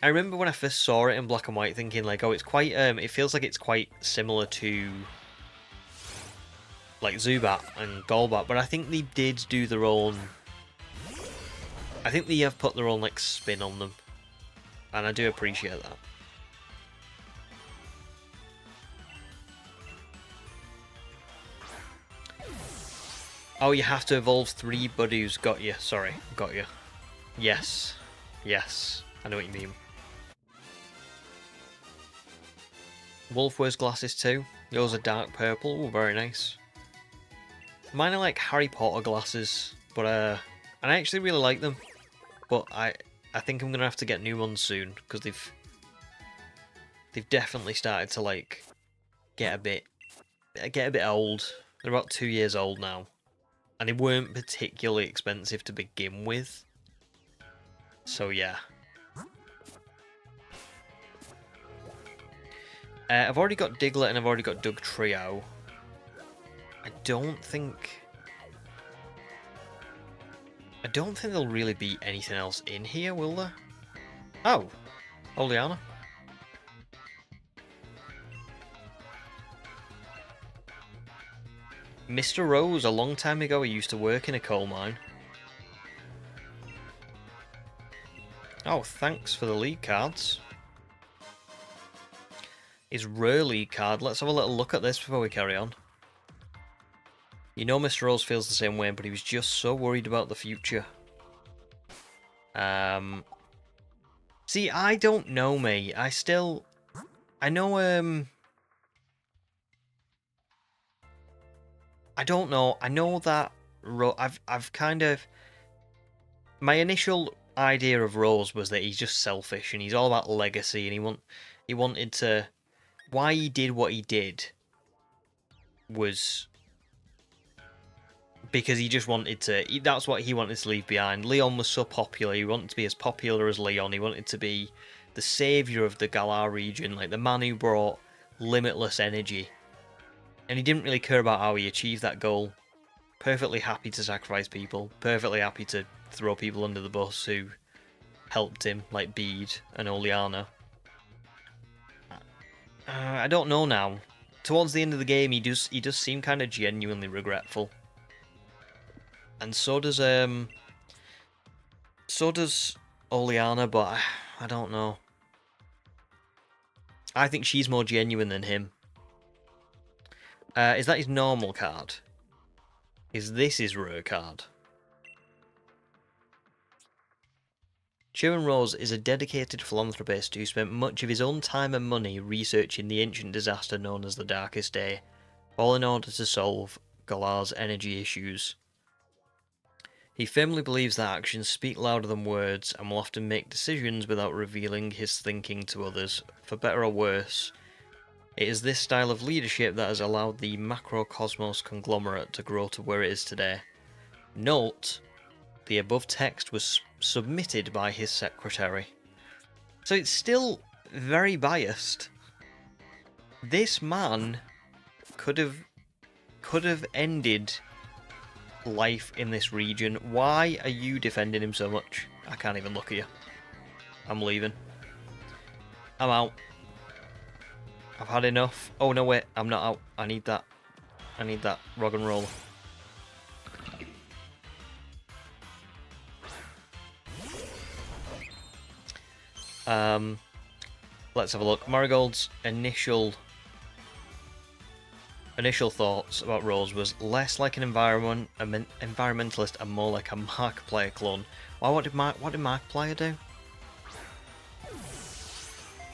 I remember when I first saw it in black and white thinking, like, oh, it's quite... it feels like it's quite similar to... like, Zubat and Golbat, but I think they did do their own... I think they have put their own, like, spin on them. And I do appreciate that. Oh, you have to evolve 3 Budus. Got you. Sorry. Got you. Yes. Yes. I know what you mean. Wolf wears glasses too. Yours are dark purple. Ooh, very nice. Mine are like Harry Potter glasses, but and I actually really like them. But I think I'm gonna have to get new ones soon because they've definitely started to like get a bit old. They're about 2 years old now. And they weren't particularly expensive to begin with. So yeah. I've already got Diglett and I've already got Dugtrio. I don't think there'll really be anything else in here, will there? Oh! Oleana. Mr. Rose, a long time ago, he used to work in a coal mine. Oh, thanks for the league cards. His rare league card. Let's have a little look at this before we carry on. You know Mr. Rose feels the same way, but he was just so worried about the future. See, I don't know, mate. I know, I don't know. I know that I've kind of... My initial idea of Rose was that he's just selfish and he's all about legacy and he wanted to... Why he did what he did was because he just wanted to... That's what he wanted to leave behind. Leon was so popular. He wanted to be as popular as Leon. He wanted to be the saviour of the Galar region, like the man who brought limitless energy. And he didn't really care about how he achieved that goal. Perfectly happy to sacrifice people. Perfectly happy to throw people under the bus who helped him, like Bede and Oleana. I don't know now. Towards the end of the game, he does seem kind of genuinely regretful. And so does Oleana, but I don't know. I think she's more genuine than him. Is that his normal card? Is this his rare card? Sharon Rose is a dedicated philanthropist who spent much of his own time and money researching the ancient disaster known as the Darkest Day, all in order to solve Galar's energy issues. He firmly believes that actions speak louder than words and will often make decisions without revealing his thinking to others. For better or worse, it is this style of leadership that has allowed the macrocosmos conglomerate to grow to where it is today. Note, the above text was submitted by his secretary. So it's still very biased. This man could have ended life in this region. Why are you defending him so much? I can't even look at you. I'm leaving. I'm out. I've had enough. Oh no, wait, I'm not out. I need that rock and roll. Let's have a look. Marigold's initial thoughts about Rose was less like an environmentalist and more like a Markiplier clone. Well, what did Markiplier do?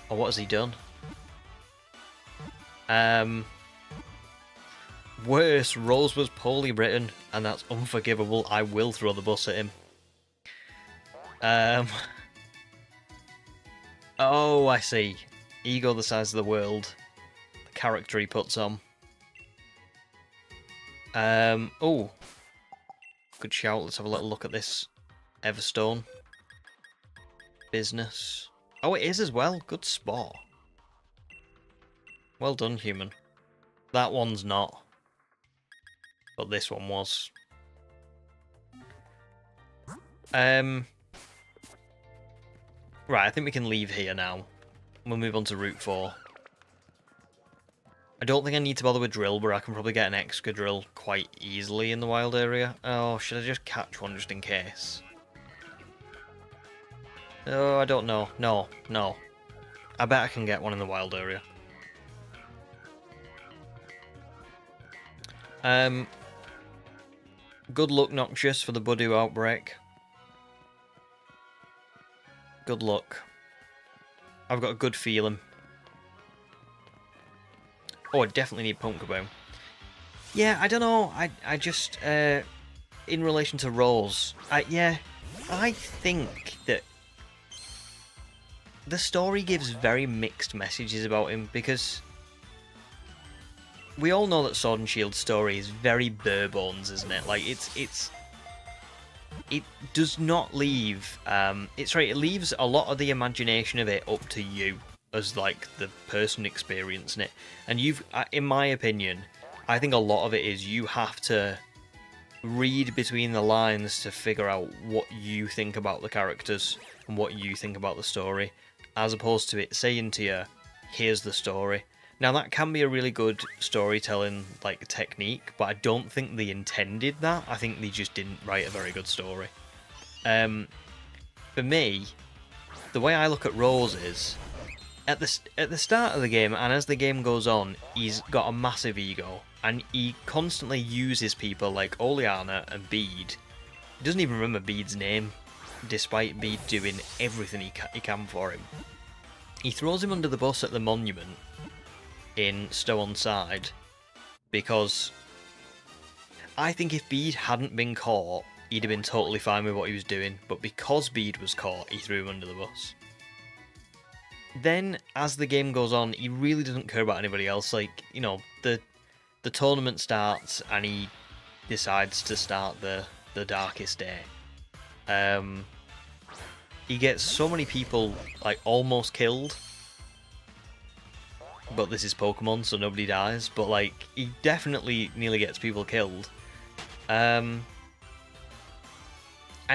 Or what has he done? Worse, Rose was poorly written, and that's unforgivable. I will throw the bus at him. Oh, I see. Ego the size of the world. The character he puts on. Oh. Good shout. Let's have a little look at this Everstone. Business. Oh, it is as well. Good spot. Well done, human. That one's not. But this one was. Right, I think we can leave here now. We'll move on to Route 4. I don't think I need to bother with drill, but I can probably get an extra drill quite easily in the wild area. Oh, should I just catch one just in case? Oh, I don't know. No. I bet I can get one in the wild area. Good luck, Noxious, for the Budu outbreak. Good luck. I've got a good feeling. Oh, I definitely need Pumpkaboo. Yeah, I don't know. I just, in relation to Rose, yeah, I think that the story gives very mixed messages about him, because we all know that Sword and Shield's story is very bare bones, isn't it? Like, it does not leave, it leaves a lot of the imagination of it up to you as, like, the person experiencing it. And in my opinion, I think a lot of it is you have to read between the lines to figure out what you think about the characters and what you think about the story, as opposed to it saying to you, here's the story. Now, that can be a really good storytelling, like, technique, but I don't think they intended that. I think they just didn't write a very good story. For me, the way I look at Rose is, at the start of the game, and as the game goes on, he's got a massive ego, and he constantly uses people like Oleana and Bede. He doesn't even remember Bede's name. despite Bede doing everything he can for him. He throws him under the bus at the monument in Stow-on-Side because I think if Bede hadn't been caught, he'd have been totally fine with what he was doing, but because Bede was caught, he threw him under the bus. Then, as the game goes on, he really doesn't care about anybody else. Like, you know, the tournament starts and he decides to start the darkest day. He gets so many people, like, almost killed. But this is Pokemon, so nobody dies. But, like, he definitely nearly gets people killed. And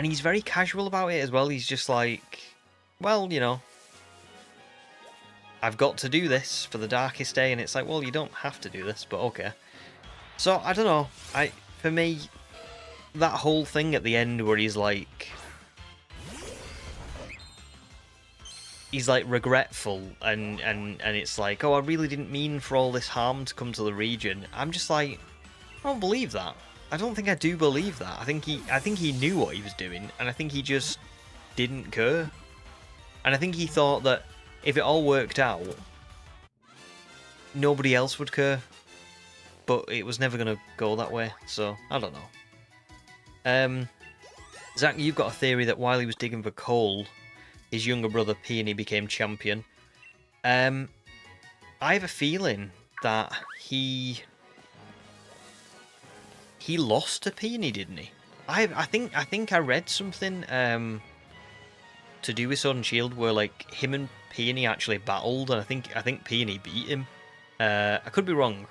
he's very casual about it as well. He's just like, well, you know, I've got to do this for the darkest day. And it's like, well, you don't have to do this, but okay. So, I don't know. For me, that whole thing at the end where he's like regretful and it's like, oh, I really didn't mean for all this harm to come to the region. I'm just like, I don't believe that. I don't think I do believe that. I think he knew what he was doing, and I think he just didn't care. And I think he thought that if it all worked out, nobody else would care. But it was never going to go that way, so I don't know. Zach, you've got a theory that while he was digging for coal, his younger brother Peony became champion. I have a feeling that he lost to Peony, didn't he? I think I read something to do with Sword and Shield where like him and Peony actually battled, and I think Peony beat him. I could be wrong,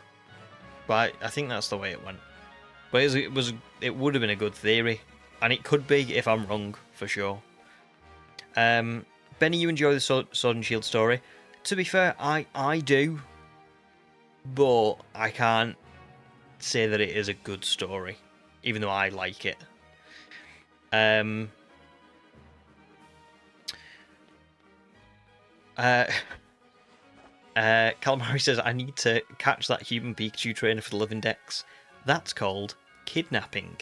but I think that's the way it went. But it would have been a good theory, and it could be if I'm wrong for sure. Benny, you enjoy the Sword and Shield story. To be fair, I do, but I can't say that it is a good story, even though I like it. Calamari says, I need to catch that human Pikachu trainer for the Living Dex. That's called kidnapping.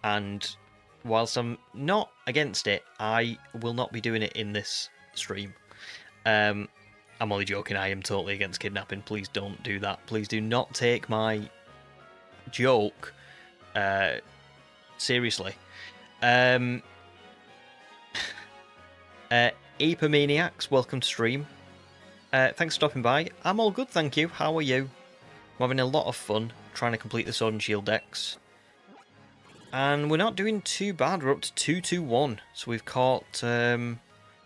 And whilst I'm not against it, I will not be doing it in this stream. I'm only joking, I am totally against kidnapping. Please don't do that. Please do not take my joke seriously. Apomaniacs, welcome to stream. Thanks for stopping by. I'm all good, thank you. How are you? I'm having a lot of fun trying to complete the Sword and Shield decks. And we're not doing too bad. We're up to 221. So we've caught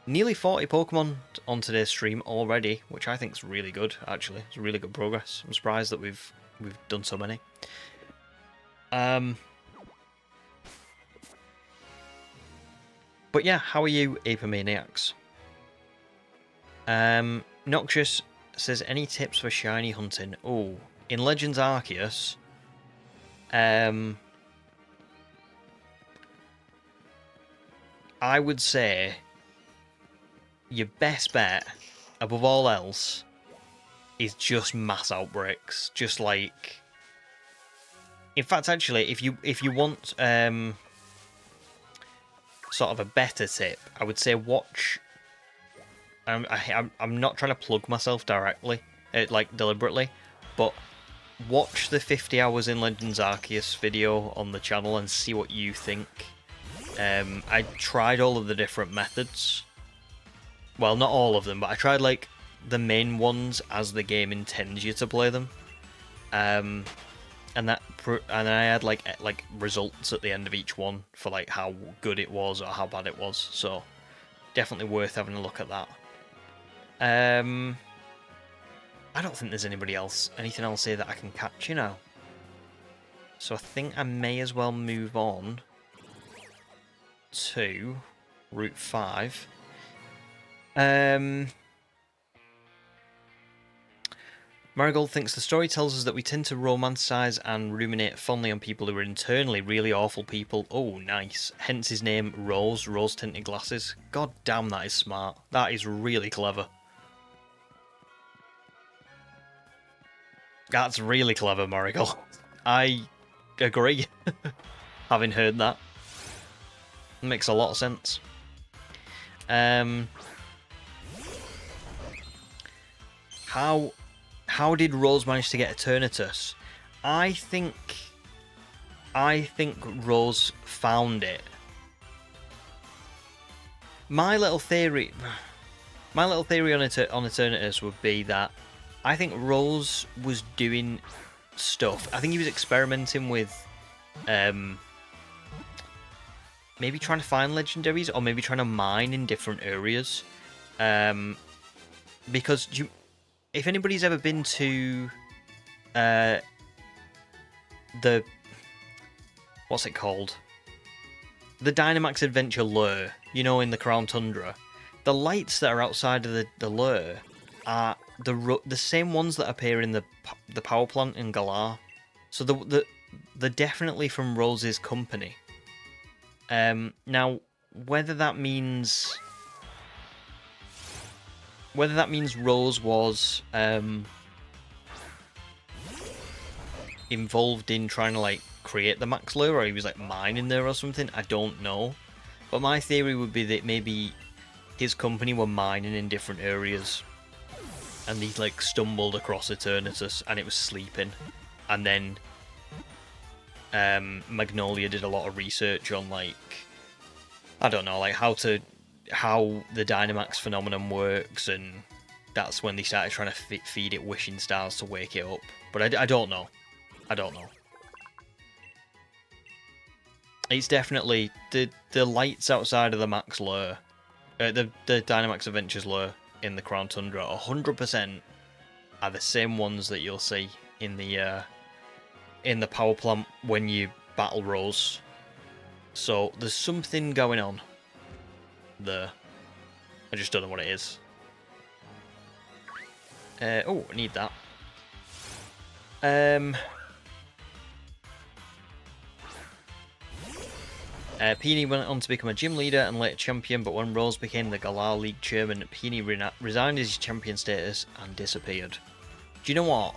nearly 40 Pokemon on today's stream already, which I think is really good, actually. It's really good progress. I'm surprised that we've done so many. But yeah, how are you, Apomaniacs? Noxious says, any tips for shiny hunting? Oh, in Legends Arceus, I would say your best bet, above all else, is just mass outbreaks. Just like, in fact, actually, if you want sort of a better tip, I would say watch. I'm not trying to plug myself directly, like deliberately, but watch the 50 hours in Legends Arceus video on the channel and see what you think. I tried all of the different methods. Well, not all of them, but I tried like the main ones as the game intends you to play them. And I had like results at the end of each one for like how good it was or how bad it was. So definitely worth having a look at that. I don't think there's anything else here that I can catch, you know. So I think I may as well move on to Route 5. Marigold thinks the story tells us that we tend to romanticize and ruminate fondly on people who are internally really awful people. Oh, nice. Hence his name, rose-tinted glasses. God damn, that is smart. That is really clever. That's really clever, Marigold. I agree, having heard that. Makes a lot of sense. How did Rose manage to get Eternatus? I think Rose found it. My little theory on Eternatus would be that I think Rose was doing stuff. I think he was experimenting with maybe trying to find legendaries, or maybe trying to mine in different areas. Because if anybody's ever been to the what's it called? The Dynamax Adventure lure, you know, in the Crown Tundra, the lights that are outside of the lure are the same ones that appear in the power plant in Galar. So they're definitely from Rose's company. Now, whether that means Rose was involved in trying to like create the Max Lure, or he was like mining there or something, I don't know. But my theory would be that maybe his company were mining in different areas, and he like stumbled across Eternatus and it was sleeping, and then Magnolia did a lot of research on like, I don't know, like how the Dynamax phenomenon works, and that's when they started trying to feed it wishing stars to wake it up. But I don't know. I don't know. It's definitely the lights outside of the Max Lure, the Dynamax Adventures lure in the Crown Tundra, 100% are the same ones that you'll see in the power plant when you battle Rose. So there's something going on there. I just don't know what it is. Oh, I need that. Peony went on to become a gym leader and later champion, but when Rose became the Galar League chairman, Peony resigned his champion status and disappeared. Do you know what?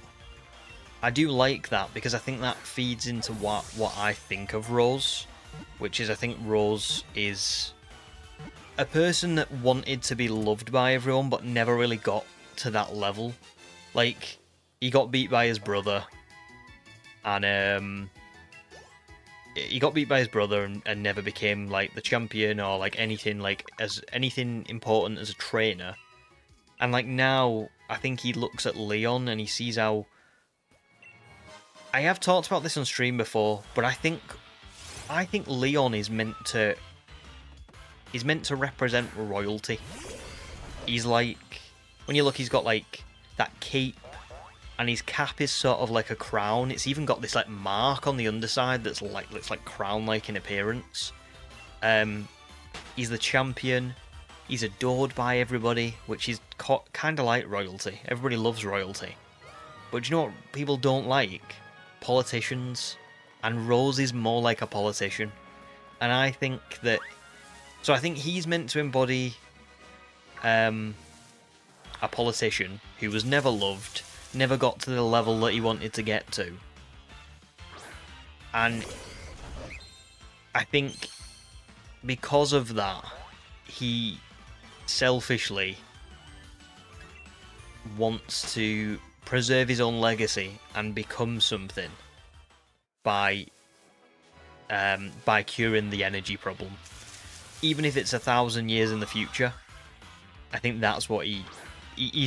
I do like that, because I think that feeds into what I think of Rose, which is I think Rose is a person that wanted to be loved by everyone but never really got to that level. Like, he got beat by his brother, and and never became like the champion or like anything important as a trainer. And like now, I think he looks at Leon and he sees how. I have talked about this on stream before, but I think Leon is meant to represent royalty. He's like, when you look, he's got like that cape, and his cap is sort of like a crown. It's even got this like mark on the underside that's like crown-like in appearance. He's the champion. He's adored by everybody, which is kind of like royalty. Everybody loves royalty. But do you know what people don't like? Politicians. And Rose is more like a politician. And I think that... So I think he's meant to embody a politician who was never loved, never got to the level that he wanted to get to. And I think because of that, he selfishly wants to preserve his own legacy and become something by curing the energy problem. Even if it's 1,000 years in the future, I think that's what he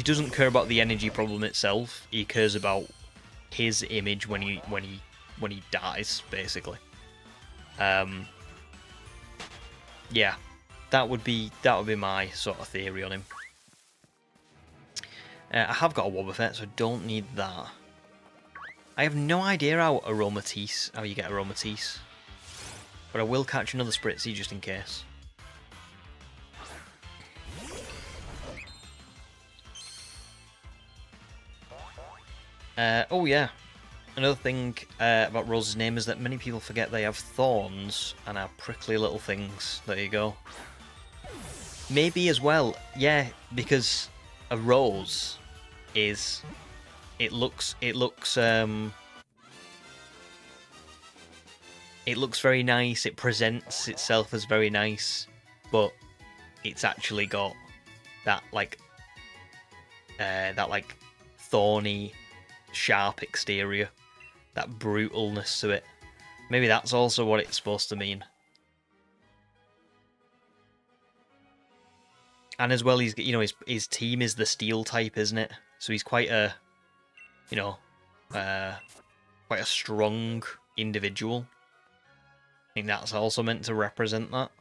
doesn't care about the energy problem itself. He cares about his image when he dies, basically. Yeah, that would be my sort of theory on him. I have got a Wobbuffet, so I don't need that. I have no idea how you get Aromatisse, but I will catch another Spritzy just in case. Oh yeah, another thing about Rose's name is that many people forget they have thorns and are prickly little things. There you go. Maybe as well, yeah, because a rose is... It looks it looks very nice, it presents itself as very nice, but it's actually got that like thorny, sharp exterior, that brutalness to it. Maybe that's also what it's supposed to mean. And as well, he's, you know, his team is the steel type, isn't it? So he's quite a, you know, quite a strong individual. I think that's also meant to represent that.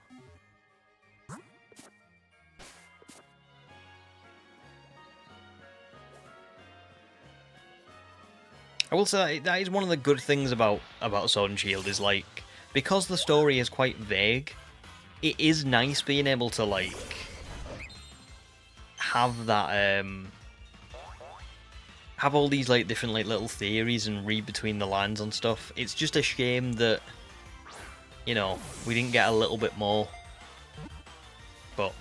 I will say that is one of the good things about Sword and Shield is, like, because the story is quite vague, it is nice being able to, like, have that, have all these, like, different, like, little theories and read between the lines on stuff. It's just a shame that, you know, we didn't get a little bit more. But,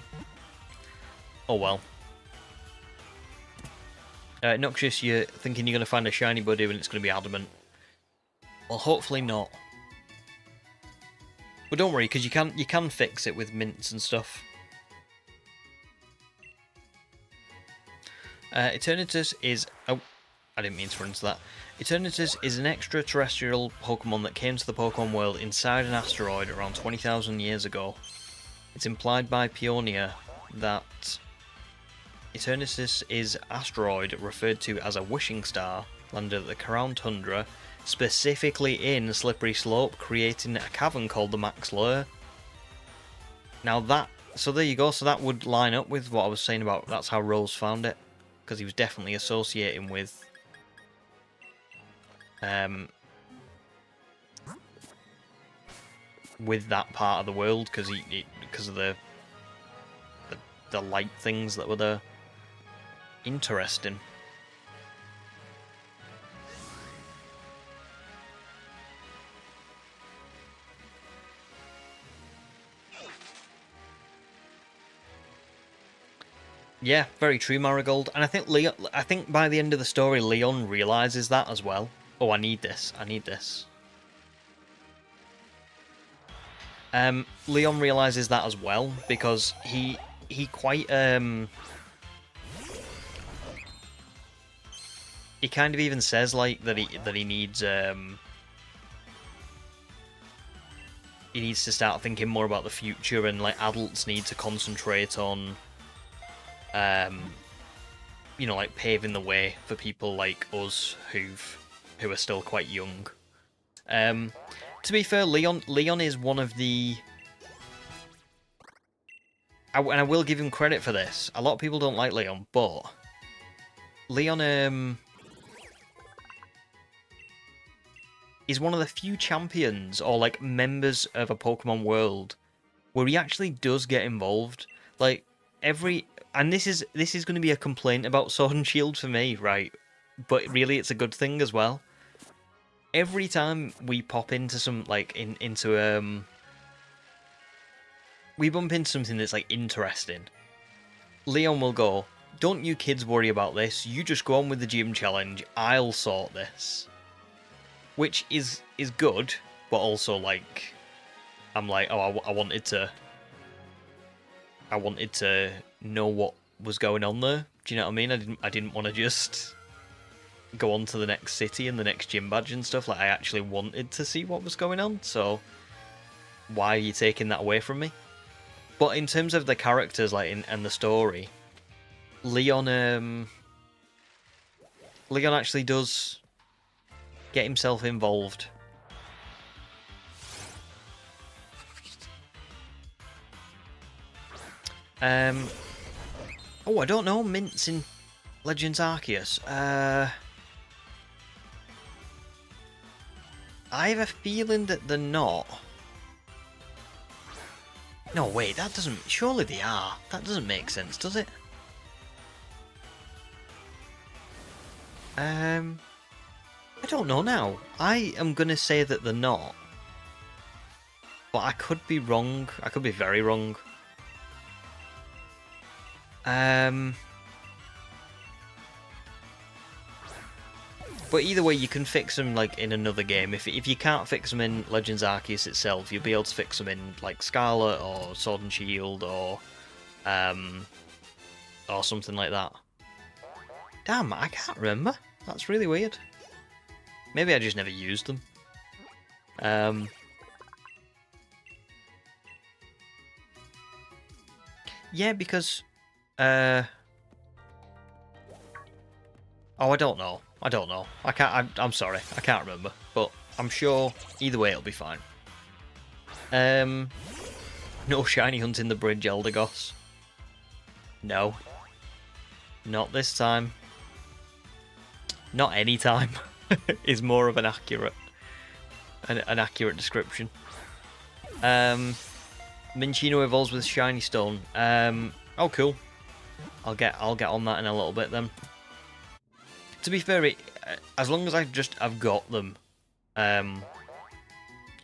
oh well. Noxious, you're thinking you're going to find a shiny buddy and it's going to be adamant. Well, hopefully not. But don't worry, because you can fix it with mints and stuff. Eternatus is... Oh, I didn't mean to run into that. Eternatus is an extraterrestrial Pokemon that came to the Pokemon world inside an asteroid around 20,000 years ago. It's implied by Pioneer that Eternatus is asteroid referred to as a wishing star, landed at the Crown Tundra, specifically in Slippery Slope, creating a cavern called the Max Lair. Now that... So there you go, so that would line up with what I was saying about that's how Rose found it. Because he was definitely associating with... with that part of the world, because of the light things that were there. Interesting. Yeah, very true, Marigold. And I think by the end of the story, Leon realizes that as well. Oh, I need this. I need this. Leon realizes that as well because he quite he kind of even says like that he needs to start thinking more about the future, and like adults need to concentrate on you know, like paving the way for people like us who are still quite young. To be fair, Leon is one of the... and I will give him credit for this. A lot of people don't like Leon, but Leon is one of the few champions or like members of a Pokemon world where he actually does get involved. Like and this is going to be a complaint about Sword and Shield for me, right? But really, it's a good thing as well. Every time we pop into some we bump into something that's like interesting, Leon will go, "Don't you kids worry about this. You just go on with the gym challenge. I'll sort this." Which is good, but also like I'm like, oh, I wanted to know what was going on there. Do you know what I mean? I didn't want to just go on to the next city and the next gym badge and stuff. Like, I actually wanted to see what was going on, so why are you taking that away from me? But in terms of the characters, like, and the story, Leon actually does get himself involved. Oh, I don't know, mints in Legends Arceus. I have a feeling that they're not. No, wait, that doesn't... Surely they are. That doesn't make sense, does it? I don't know now. I am going to say that they're not. But I could be wrong. I could be very wrong. But either way, you can fix them like in another game. If you can't fix them in Legends Arceus itself, you'll be able to fix them in like Scarlet or Sword and Shield or something like that. Damn, I can't remember. That's really weird. Maybe I just never used them. Yeah, because oh, I don't know. I don't know. I can't. I'm sorry. I can't remember. But I'm sure either way it'll be fine. No shiny hunt in the bridge, Eldegoss. No. Not this time. Not any time. Is more of an accurate description. Minchino evolves with shiny stone. Oh cool. I'll get on that in a little bit then. To be fair, as long as I've got them,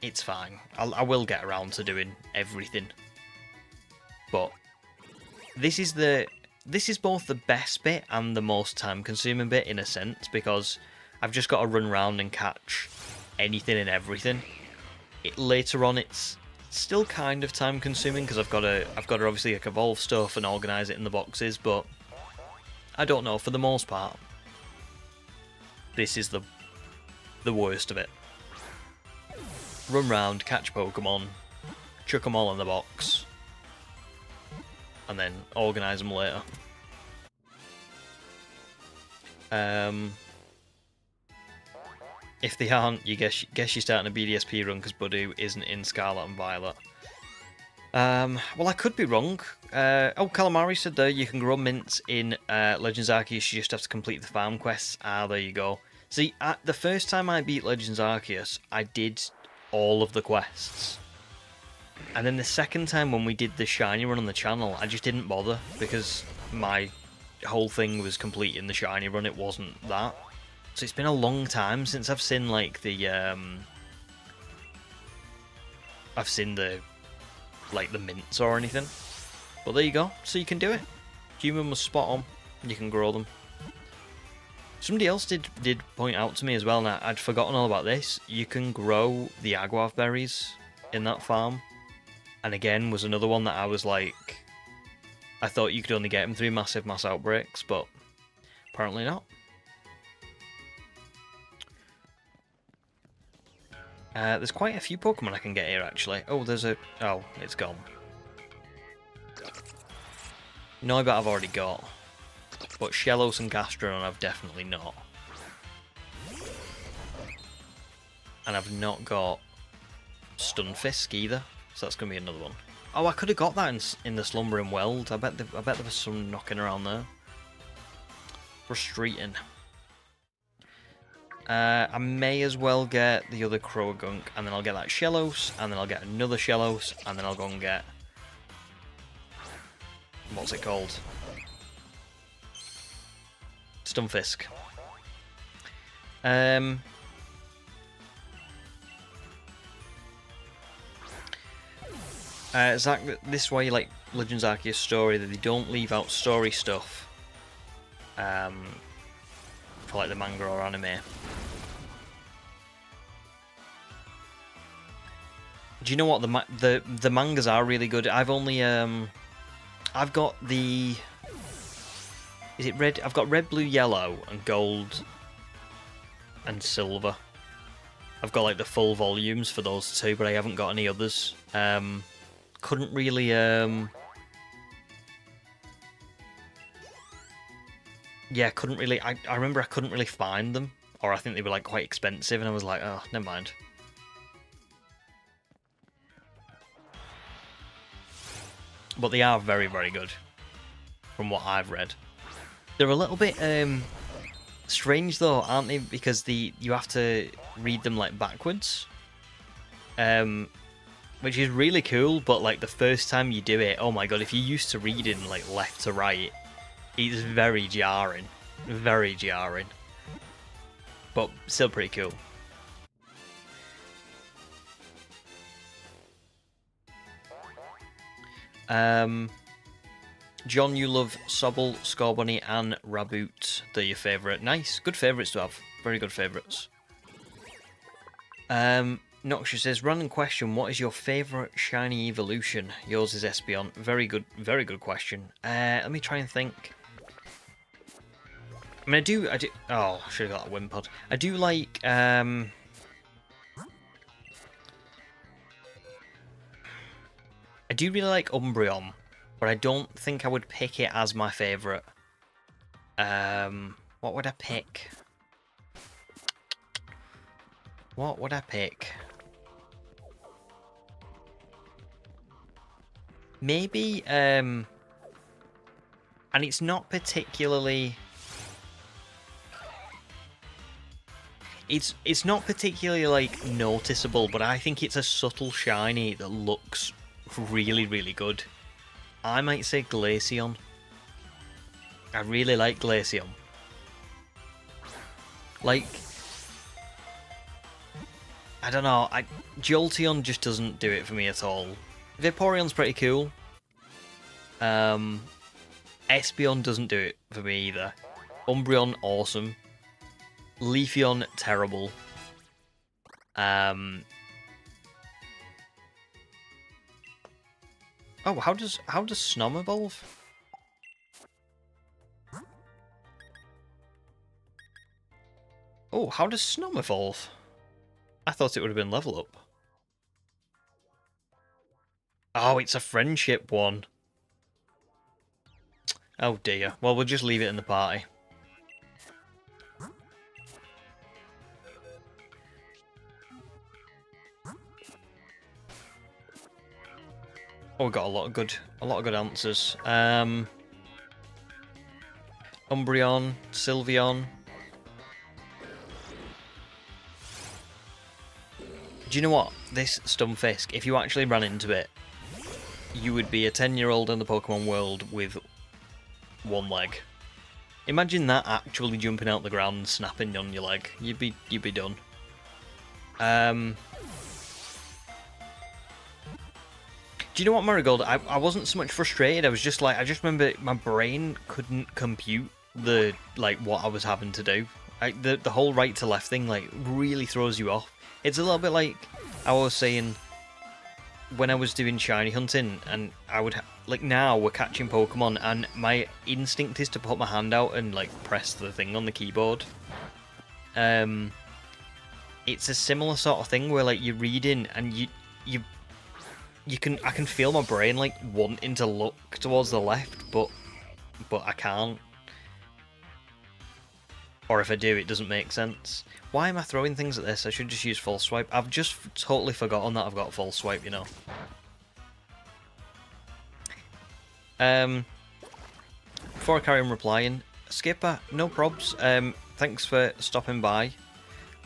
it's fine. I will get around to doing everything. But this is both the best bit and the most time-consuming bit in a sense, because I've just got to run around and catch anything and everything. Later on, it's still kind of time-consuming because I've got to obviously like evolve stuff and organise it in the boxes, but I don't know. For the most part, this is the worst of it. Run round, catch Pokemon, chuck them all in the box, and then organise them later. If they aren't, you guess you're starting a BDSP run because Budu isn't in Scarlet and Violet. Well, I could be wrong. Oh, Calamari said there you can grow mints in Legends Arceus, you just have to complete the farm quests. Ah, there you go. See, the first time I beat Legends Arceus, I did all of the quests. And then the second time when we did the shiny run on the channel, I just didn't bother because my whole thing was completing the shiny run, it wasn't that. So it's been a long time since I've seen like the the mints or anything. But there you go. So you can do it. Human was spot on. You can grow them. Somebody else did point out to me as well, and I'd forgotten all about this. You can grow the Aguav berries in that farm. And again, was another one that I was like, I thought you could only get them through massive mass outbreaks, but apparently not. There's quite a few Pokemon I can get here, actually. Oh, it's gone. Noibat I've already got. But Shellos and Gastrodon I've definitely not. And I've not got Stunfisk either, so that's going to be another one. Oh, I could have got that in the Slumbering Weld. I bet there was some knocking around there. Frustrating. I may as well get the other Croagunk, and then I'll get that Shellos, and then I'll get another Shellos, and then I'll go and get... what's it called? Stunfisk. Zach, this is why you like Legends Arceus story, that they don't leave out story stuff for like the manga or anime. Do you know what, the mangas are really good. I've only I've got the... is it red? I've got red, blue, yellow, and gold, and silver. I've got like the full volumes for those two, but I haven't got any others. Couldn't really yeah, couldn't really... I remember I couldn't really find them, or I think they were like quite expensive, and I was like, oh, never mind. But they are very, very good, from what I've read. They're a little bit strange though, aren't they? Because you have to read them like backwards, which is really cool. But like the first time you do it, oh my god! If you're used to reading like left to right, it's very jarring, but still pretty cool. John, you love Sobble, Scorbunny, and Raboot. They're your favourite. Nice, good favourites to have Very good favourites. Noxia says, random question, what is your favourite shiny evolution? Yours is Espeon. Very good question. Let me try and think. I mean, I do, oh, I should have got a Wimpod. I do like, I do really like Umbreon, but I don't think I would pick it as my favourite. What would I pick? What would I pick? Maybe, and it's not particularly... It's not particularly, like, noticeable, but I think it's a subtle shiny that looks really, really good. I might say Glaceon. I really like Glaceon. Like, I don't know, Jolteon just doesn't do it for me at all. Vaporeon's pretty cool. Espeon doesn't do it for me either. Umbreon, awesome. Leafeon, terrible. Oh, how does Snom evolve? Oh, how does Snom evolve? I thought it would have been level up. Oh, it's a friendship one. Oh dear. Well, we'll just leave it in the party. Oh, we got a lot of good answers. Umbreon, Sylveon. Do you know what? This Stunfisk, if you actually ran into it, you would be a 10-year-old in the Pokemon world with one leg. Imagine that actually jumping out the ground and snapping on your leg. You'd be done. Do you know what, Marigold? I wasn't so much frustrated. I was just like, I just remember my brain couldn't compute what I was having to do. The whole right to left thing like really throws you off. It's a little bit like I was saying when I was doing shiny hunting, and I would now we're catching Pokemon, and my instinct is to put my hand out and like press the thing on the keyboard. It's a similar sort of thing where like you're reading and I can feel my brain like wanting to look towards the left, but I can't. Or if I do, it doesn't make sense. Why am I throwing things at this? I should just use False Swipe. I've just totally forgotten that I've got False Swipe, you know. Before I carry on replying, Skipper, no probs. Thanks for stopping by.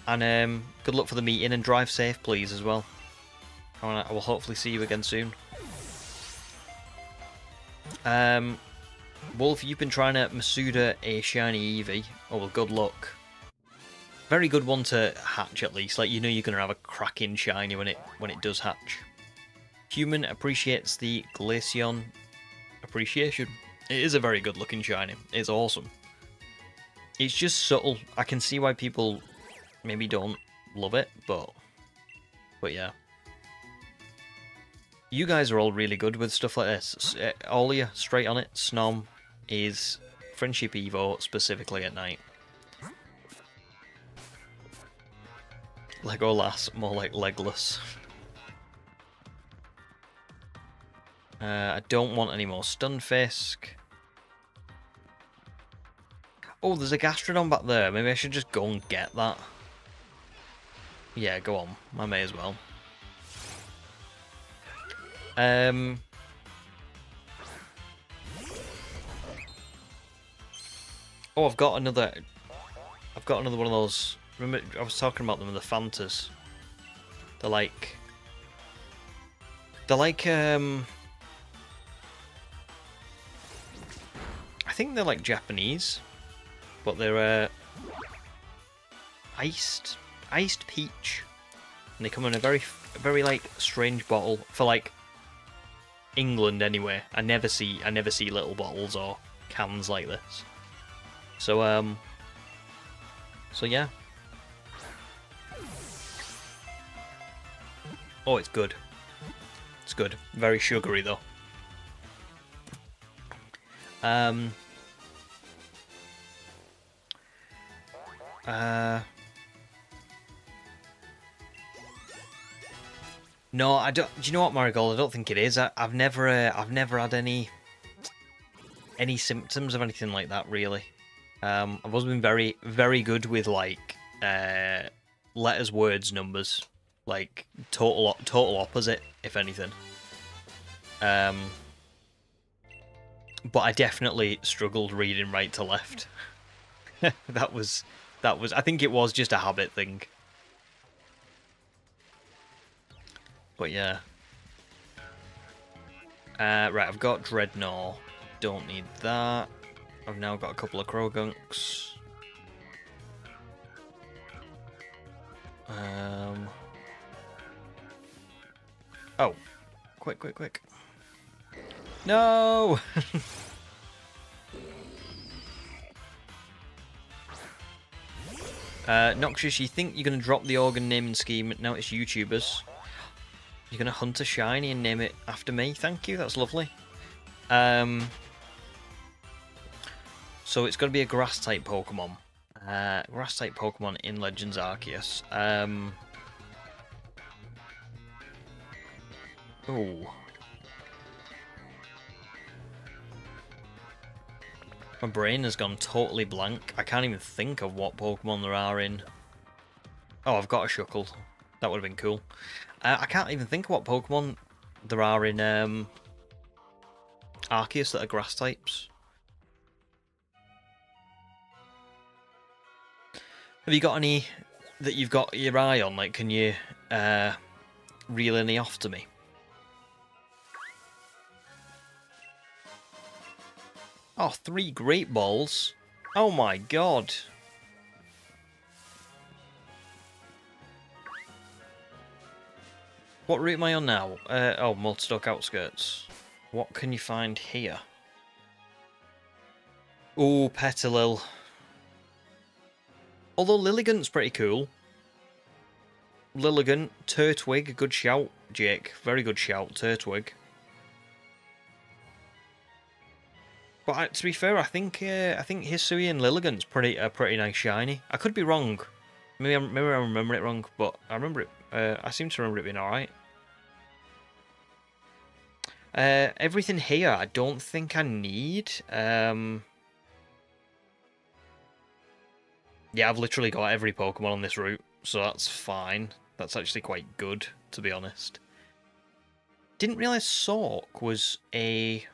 And good luck for the meeting, and drive safe, please, as well. I will hopefully see you again soon. Wolf, you've been trying to Masuda a shiny Eevee. Oh well, good luck. Very good one to hatch at least. Like, you know you're gonna have a cracking shiny when it does hatch. Human appreciates the Glaceon appreciation. It is a very good looking shiny. It's awesome. It's just subtle. I can see why people maybe don't love it, but yeah. You guys are all really good with stuff like this. All of you, straight on it. Snom is Friendship Evo, specifically at night. Legolas, more like Legless. I don't want any more Stunfisk. Oh, there's a Gastrodon back there. Maybe I should just go and get that. Yeah, go on. I may as well. Oh, I've got another one of those. Remember, I was talking about them, the Fantas. They're like, I think they're like Japanese, but they're iced peach, and they come in a very like strange bottle for like England anyway. I never see little bottles or cans like this. So yeah, Oh, it's good. It's good. Very sugary, though. No, I don't. Do you know what, Marigold? I don't think it is. I've never had any symptoms of anything like that, really. I've always been very, very good with like letters, words, numbers, like total opposite, if anything. But I definitely struggled reading right to left. that was. I think it was just a habit thing. But yeah. Right, I've got Dreadnought. Don't need that. I've now got a couple of Crogunks. Oh. Quick. No! Noxious, you think you're going to drop the organ naming scheme, now it's YouTubers. You're going to hunt a shiny and name it after me? Thank you, that's lovely. So it's going to be a grass-type Pokemon. Grass-type Pokemon in Legends Arceus. Oh. My brain has gone totally blank. I can't even think of what Pokemon there are in... Oh, I've got a Shuckle. That would have been cool. I can't even think of what Pokemon there are in Arceus that are grass types. Have you got any that you've got your eye on? Like, can you reel any off to me? Oh, 3 Great Balls. Oh my god. What route am I on now? Oh, Multistock Outskirts. What can you find here? Oh, Petalil. Although Lilligant's pretty cool. Lilligant, Turtwig, good shout, Jake. Very good shout, Turtwig. But to be fair, I think Hisui and Lilligant's pretty nice shiny. I could be wrong. Maybe I remember it wrong, but I remember it. I seem to remember it being alright. Everything here, I don't think I need. Yeah, I've literally got every Pokemon on this route, so that's fine. That's actually quite good, to be honest. Didn't realise Sork was a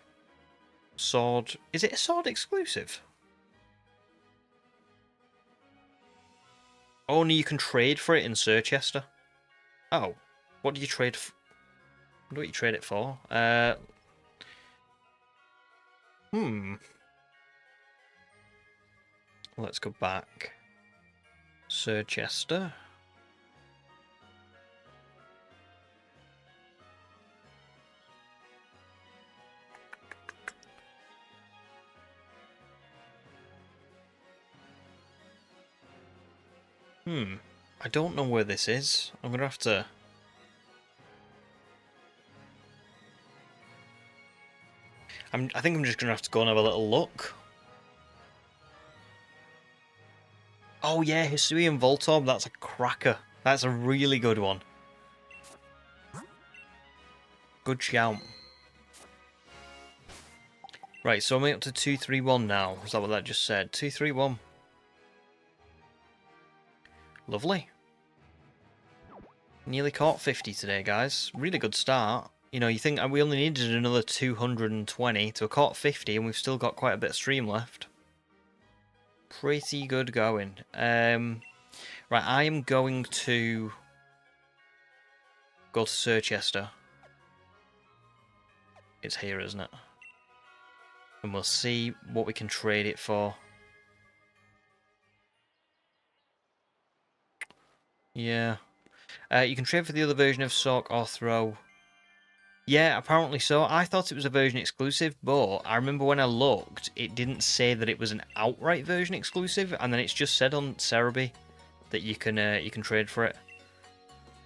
Sword. Is it a Sword exclusive? Only you can trade for it in Sirchester. Oh, what do you trade for? What do you trade it for? Let's go back. Sirchester. I don't know where this is. I'm gonna have to... I think I'm just gonna have to go and have a little look. Oh yeah, Hisui and Voltorb, that's a cracker. That's a really good one. Good shout. Right, so I'm up to 231 now. Is that what that just said? 231. Lovely. Nearly caught 50 today, guys. Really good start. You know, you think we only needed another 220 to have caught 50, and we've still got quite a bit of stream left. Pretty good going. Right, I am going to go to Sirchester. It's here, isn't it? And we'll see what we can trade it for. Yeah. You can trade for the other version of Sork or Throw. Yeah, apparently so. I thought it was a version exclusive, but I remember when I looked, it didn't say that it was an outright version exclusive, and then it's just said on Cerebi that you can trade for it.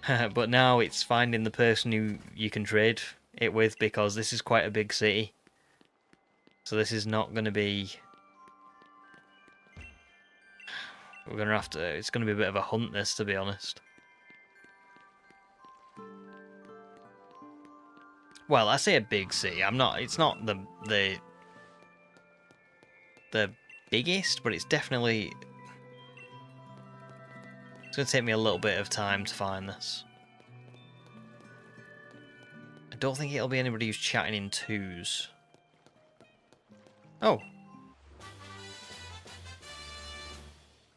But now it's finding the person who you can trade it with, because this is quite a big city. So this is not going to be... We're going to have to... It's going to be a bit of a hunt, this, to be honest. Well, I say a big city. I'm not... It's not the biggest, but it's definitely... It's going to take me a little bit of time to find this. I don't think it'll be anybody who's chatting in twos. Oh.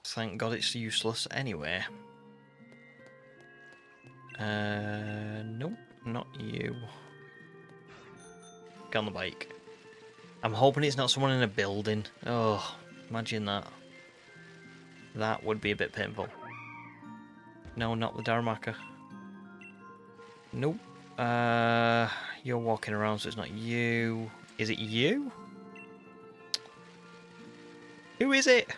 Thank God it's useless anyway. Nope, not you. Get on the bike. I'm hoping it's not someone in a building. Oh, imagine that. That would be a bit painful. No, not the Darumaka. Nope. You're walking around, so it's not you. Is it you? Who is it?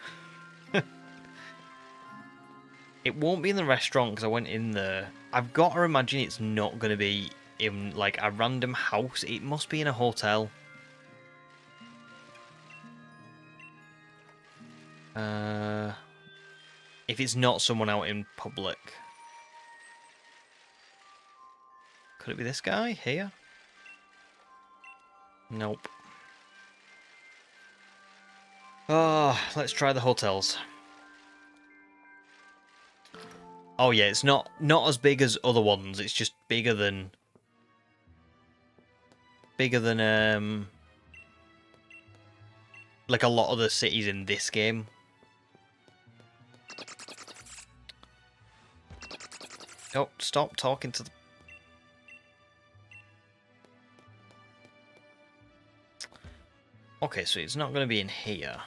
It won't be in the restaurant because I went in there. I've got to imagine it's not going to be in like a random house. It must be in a hotel. If it's not someone out in public. Could it be this guy here? Nope. Oh, let's try the hotels. Oh yeah, it's not as big as other ones. It's just bigger than like a lot of the cities in this game. Oh, stop talking to the... Okay, so it's not going to be in here.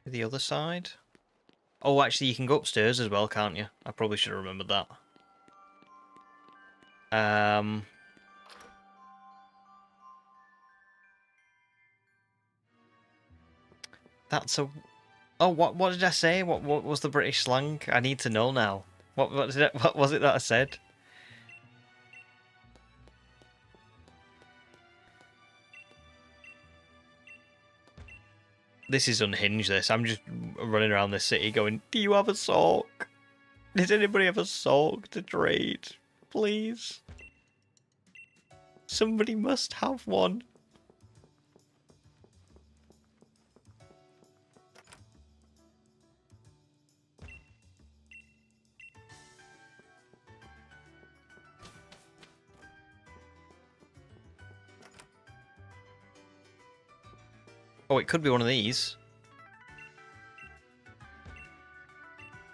The other side? Oh, actually, you can go upstairs as well, can't you? I probably should have remembered that. That's a... Oh, what did I say? What was the British slang? I need to know now. What was it that I said? This is unhinged, this. I'm just running around this city going, do you have a sock? Does anybody have a sock to trade? Please? Somebody must have one. Oh, it could be one of these.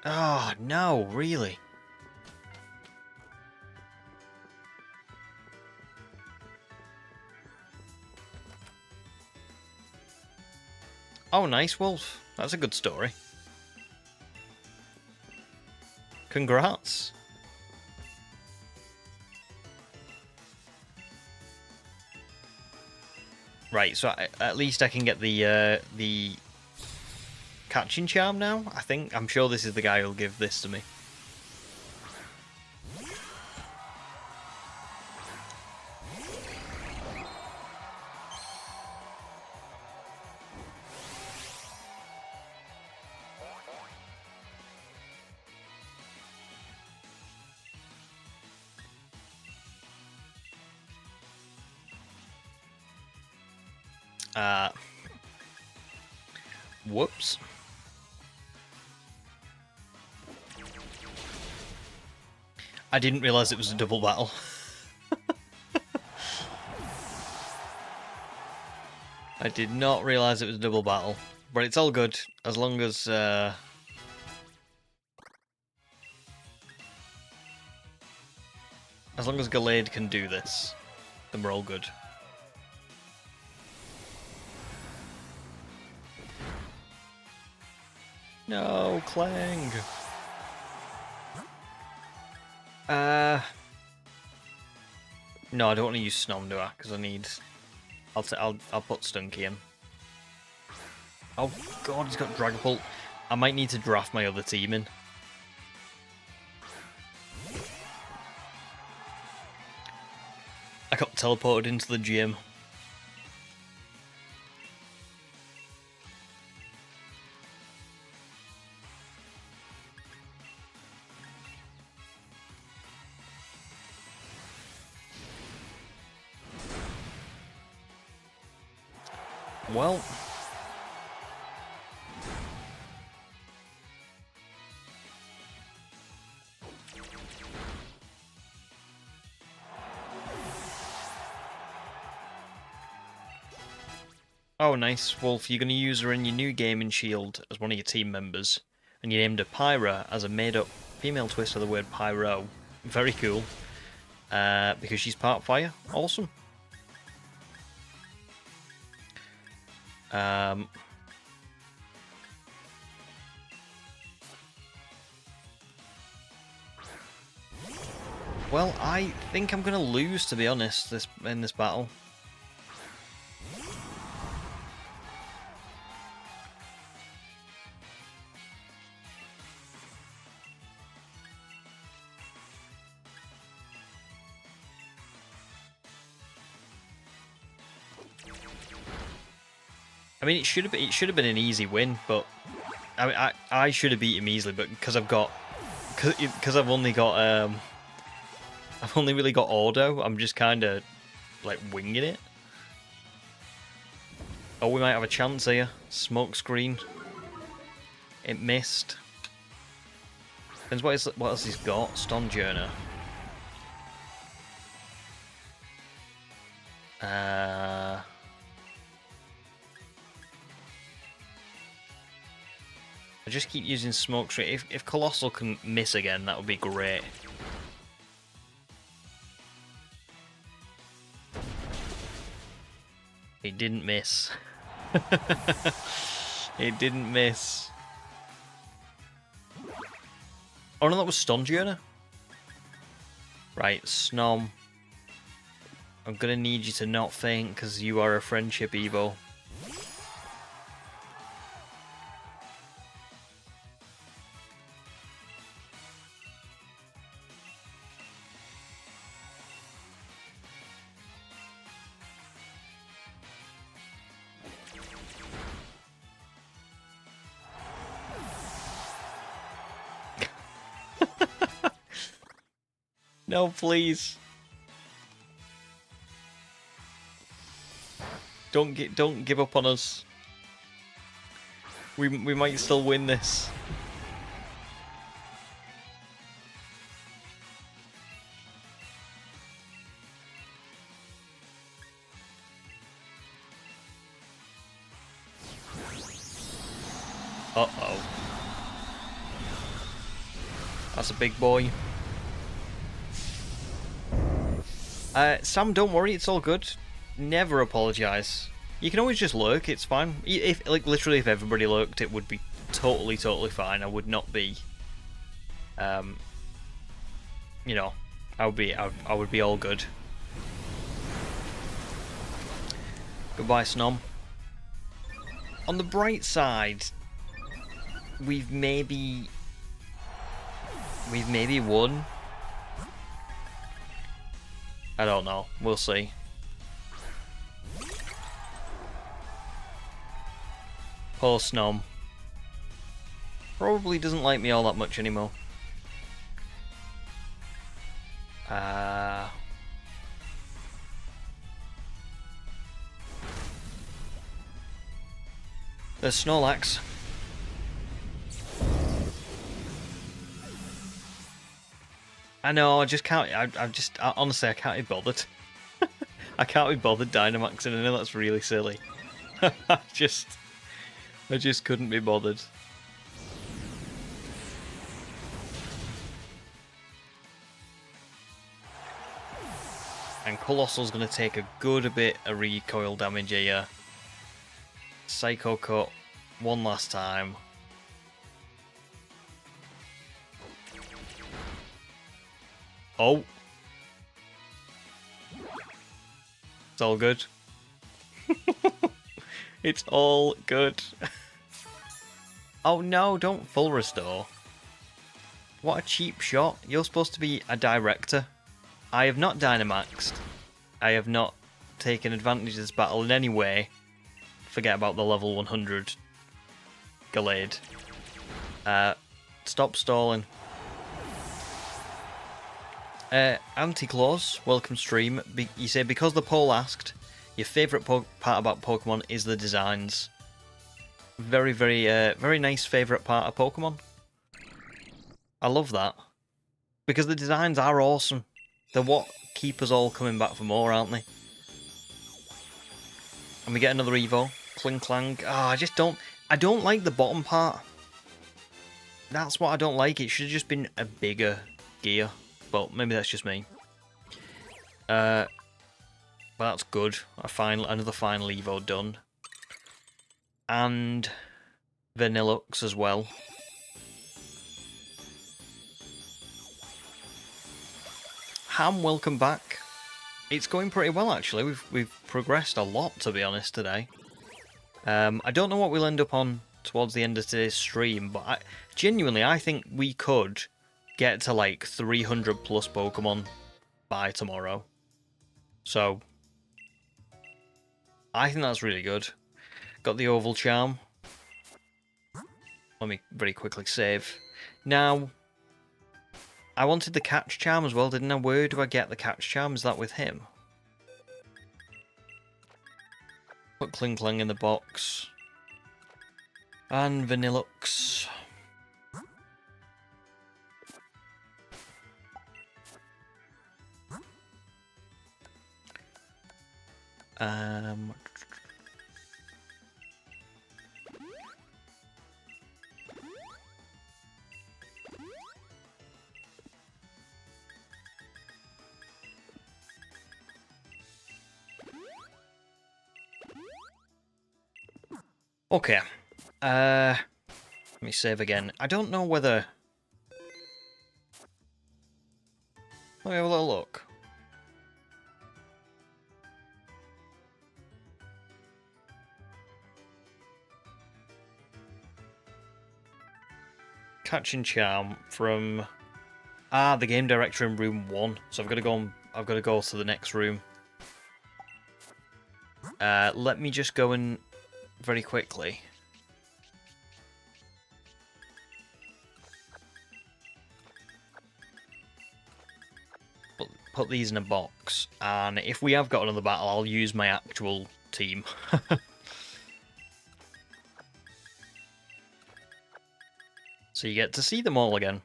Oh, no, really? Oh, nice, Wolf. That's a good story. Congrats. Right, so at least I can get the catching charm now, I think. I'm sure this is the guy who'll give this to me. Whoops. I didn't realise it was a double battle. I did not realise it was a double battle. But it's all good, as long as... As long as Galar can do this, then we're all good. No, Clang. No, I don't want to use Snom, do I? Because I need. I'll put Stunky in. Oh God, he's got Dragapult. I might need to draft my other team in. I got teleported into the gym. Well, oh nice, Wolf, you're going to use her in your new gaming shield as one of your team members, and you named her Pyra as a made-up female twist of the word pyro. Very cool, because she's part fire. Awesome. Well, I think I'm gonna lose, to be honest, in this battle. I mean, it should have been an easy win, but I mean, I should have beat him easily, but because I've only really got Ordo, I'm just kind of like winging it. Oh, we might have a chance here. Smoke screen. It missed. Depends what else he's got. Stun Journer. I just keep using Smoke Screen. If Colossal can miss again, that would be great. It didn't miss. It didn't miss. Oh no, that was Stun Journer. Right, Snom. I'm gonna need you to not faint because you are a friendship Evo. No, please. Don't give up on us. We might still win this. Uh-oh. That's a big boy. Sam, don't worry, it's all good. Never apologise. You can always just lurk, it's fine. If literally if everybody lurked, it would be totally fine. I would not be you know, I would be all good. Goodbye, Snom. On the bright side, we've maybe won. I don't know. We'll see. Poor Snom. Probably doesn't like me all that much anymore. There's Snorlax. I know, I just can't. Honestly, I can't be bothered. I can't be bothered Dynamaxing, I know that's really silly. I just couldn't be bothered. And Colossal's going to take a good bit of recoil damage here. Psycho Cut one last time. Oh. It's all good. It's all good. Oh no, don't full restore. What a cheap shot. You're supposed to be a director. I have not Dynamaxed. I have not taken advantage of this battle in any way. Forget about the level 100 Gallade. Stop stalling. Anti-Claus, welcome stream. You say, because the poll asked, your favourite part about Pokemon is the designs. Very, very nice favourite part of Pokemon. I love that. Because the designs are awesome. They're what keep us all coming back for more, aren't they? And we get another Evo. Cling Clang. I don't like the bottom part. That's what I don't like. It should have just been a bigger gear. But maybe that's just me. Well, that's good. Another final Evo done. And Vanillux as well. Ham, welcome back. It's going pretty well, actually. We've progressed a lot, to be honest, today. I don't know what we'll end up on towards the end of today's stream, but genuinely, I think we could get to like 300 plus Pokemon by tomorrow. So, I think that's really good. Got the Oval Charm. Let me very quickly save. Now, I wanted the Catch Charm as well, didn't I? Where do I get the Catch Charm? Is that with him? Put Kling Klang in the box. And Vanillux. Okay. Let me save again. I don't know whether... Let me have a little look. Catching Charm from... the game director in room 1. So I've got to go to the next room. Let me just go in very quickly. Put these in a box, and if we have got another battle, I'll use my actual team. So you get to see them all again.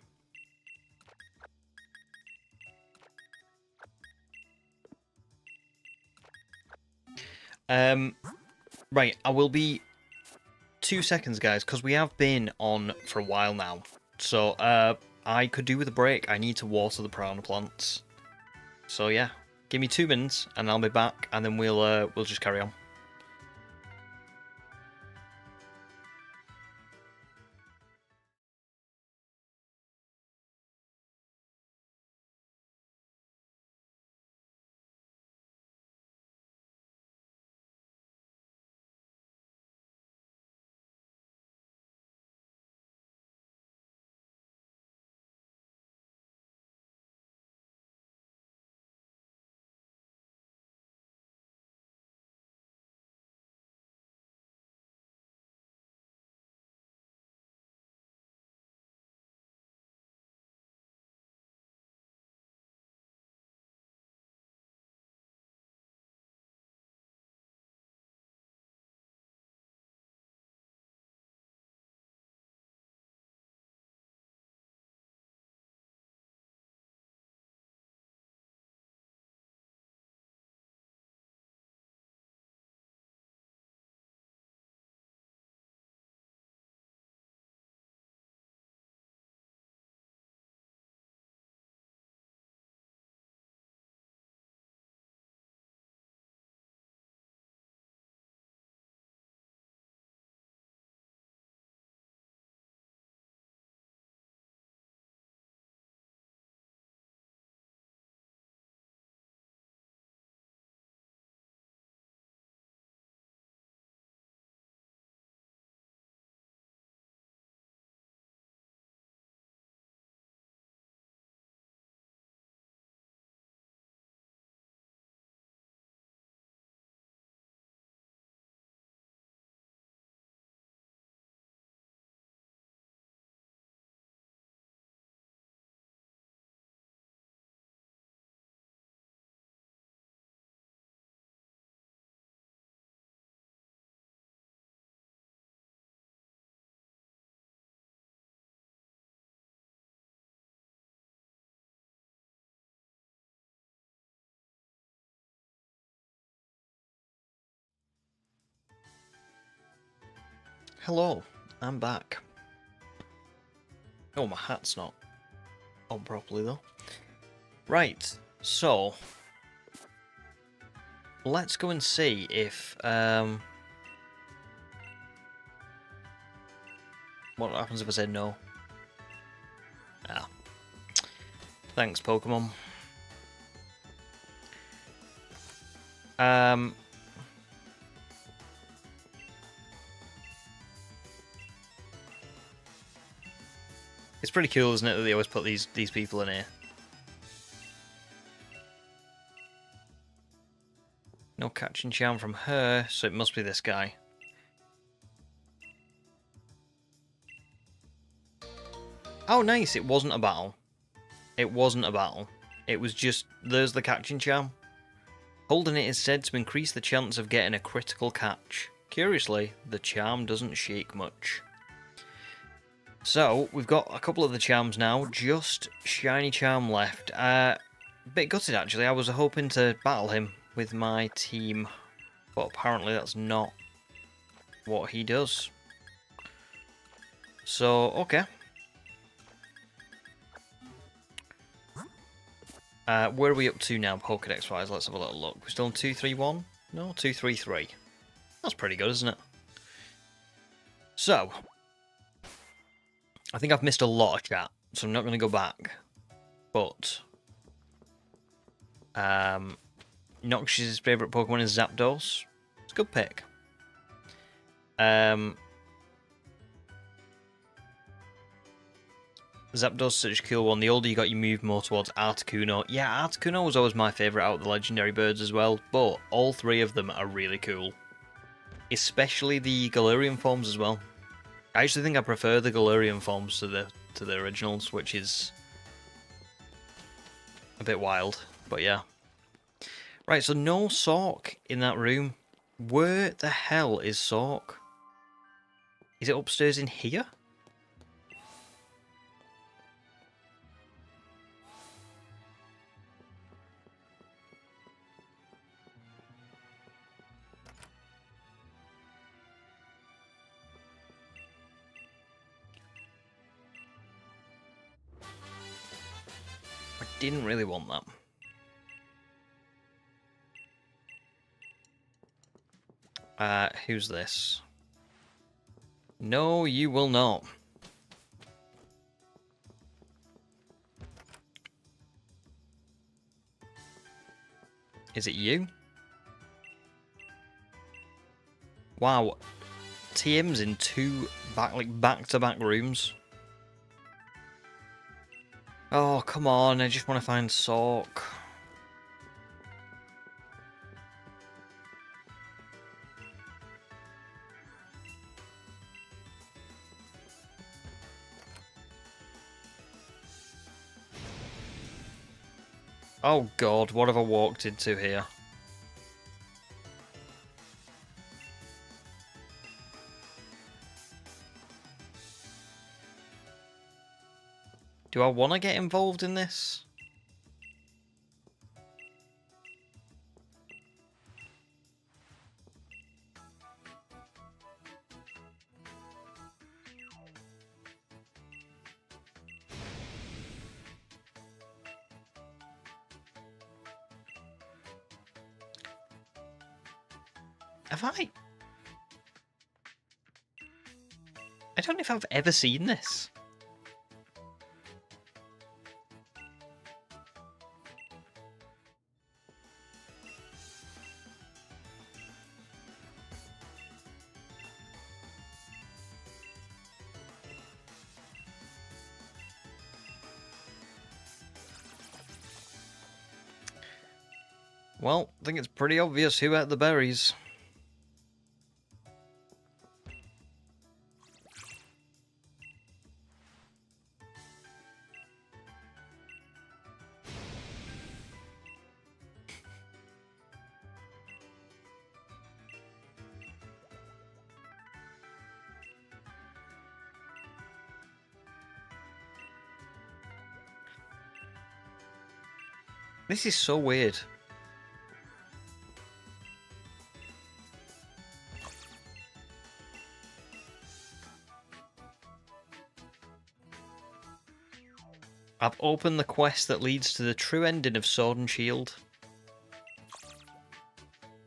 Right, I will be 2 seconds, guys, because we have been on for a while now. So, I could do with a break. I need to water the piranha plants. So yeah, give me 2 minutes, and I'll be back, and then we'll just carry on. Hello, I'm back. Oh, my hat's not on properly though. Right, so let's go and see if what happens if I say no. Ah, thanks, Pokemon. It's pretty cool, isn't it, that they always put these people in here. No catching charm from her, so it must be this guy. Oh, nice! It wasn't a battle. It wasn't a battle. It was just, there's the catching charm. Holding it is said to increase the chance of getting a critical catch. Curiously, the charm doesn't shake much. So, we've got a couple of the charms now, just shiny charm left. Bit gutted actually, I was hoping to battle him with my team, but apparently that's not what he does. So, okay. Where are we up to now, Pokedex wise? Let's have a little look. We're still on 231? No, 233. That's pretty good, isn't it? So, I think I've missed a lot of chat, so I'm not going to go back. But, Nox's favourite Pokemon is Zapdos. It's a good pick. Zapdos is such a cool one. The older you got, you move more towards Articuno. Yeah, Articuno was always my favourite out of the legendary birds as well, but all three of them are really cool. Especially the Galarian forms as well. I actually think I prefer the Galarian forms to the originals, which is a bit wild, but yeah. Right, so no Sork in that room. Where the hell is Sork? Is it upstairs in here? I didn't really want that. Who's this? No, you will not. Is it you? Wow. TM's in two back-to-back rooms. Oh, come on, I just want to find Sork. Oh god, what have I walked into here? Do I want to get involved in this? Have I? I don't know if I've ever seen this. Well, I think it's pretty obvious who ate the berries. This is so weird. I've opened the quest that leads to the true ending of Sword and Shield.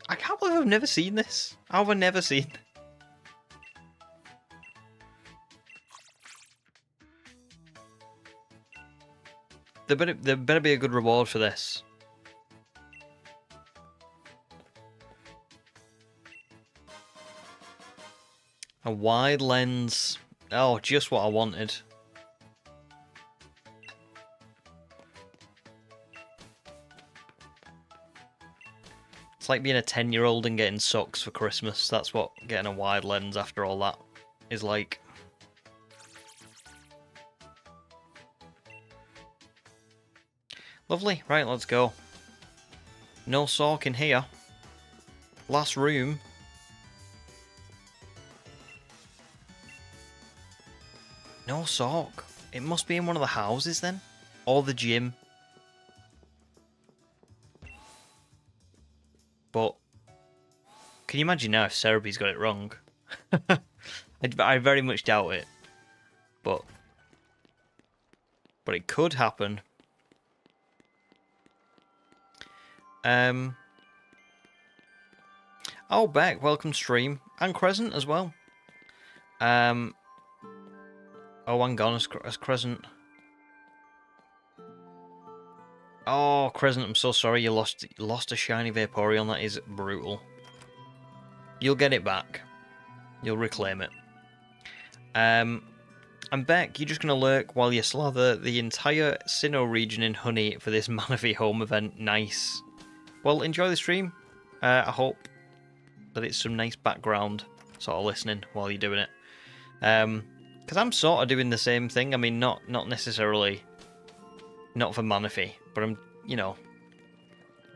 I can't believe I've never seen this. How have I never seen? There better be a good reward for this. A wide lens. Oh, just what I wanted. It's like being a 10-year-old and getting socks for Christmas. That's what getting a wide lens after all that is like. Lovely. Right, let's go. No sock in here. Last room. No sock. It must be in one of the houses then. Or the gym. But can you imagine now if Cereby's got it wrong? I very much doubt it. But it could happen. Oh, Beck, welcome stream. And Crescent as well. Oh, hang on, as Crescent. Oh, Crescent, I'm so sorry you lost a shiny Vaporeon. That is brutal. You'll get it back. You'll reclaim it. And Beck, you're just going to lurk while you slather the entire Sinnoh region in honey for this Manaphy home event. Nice. Well, enjoy the stream. I hope that it's some nice background sort of listening while you're doing it. Because I'm sort of doing the same thing. I mean, not necessarily... Not for Manaphy, but I'm, you know,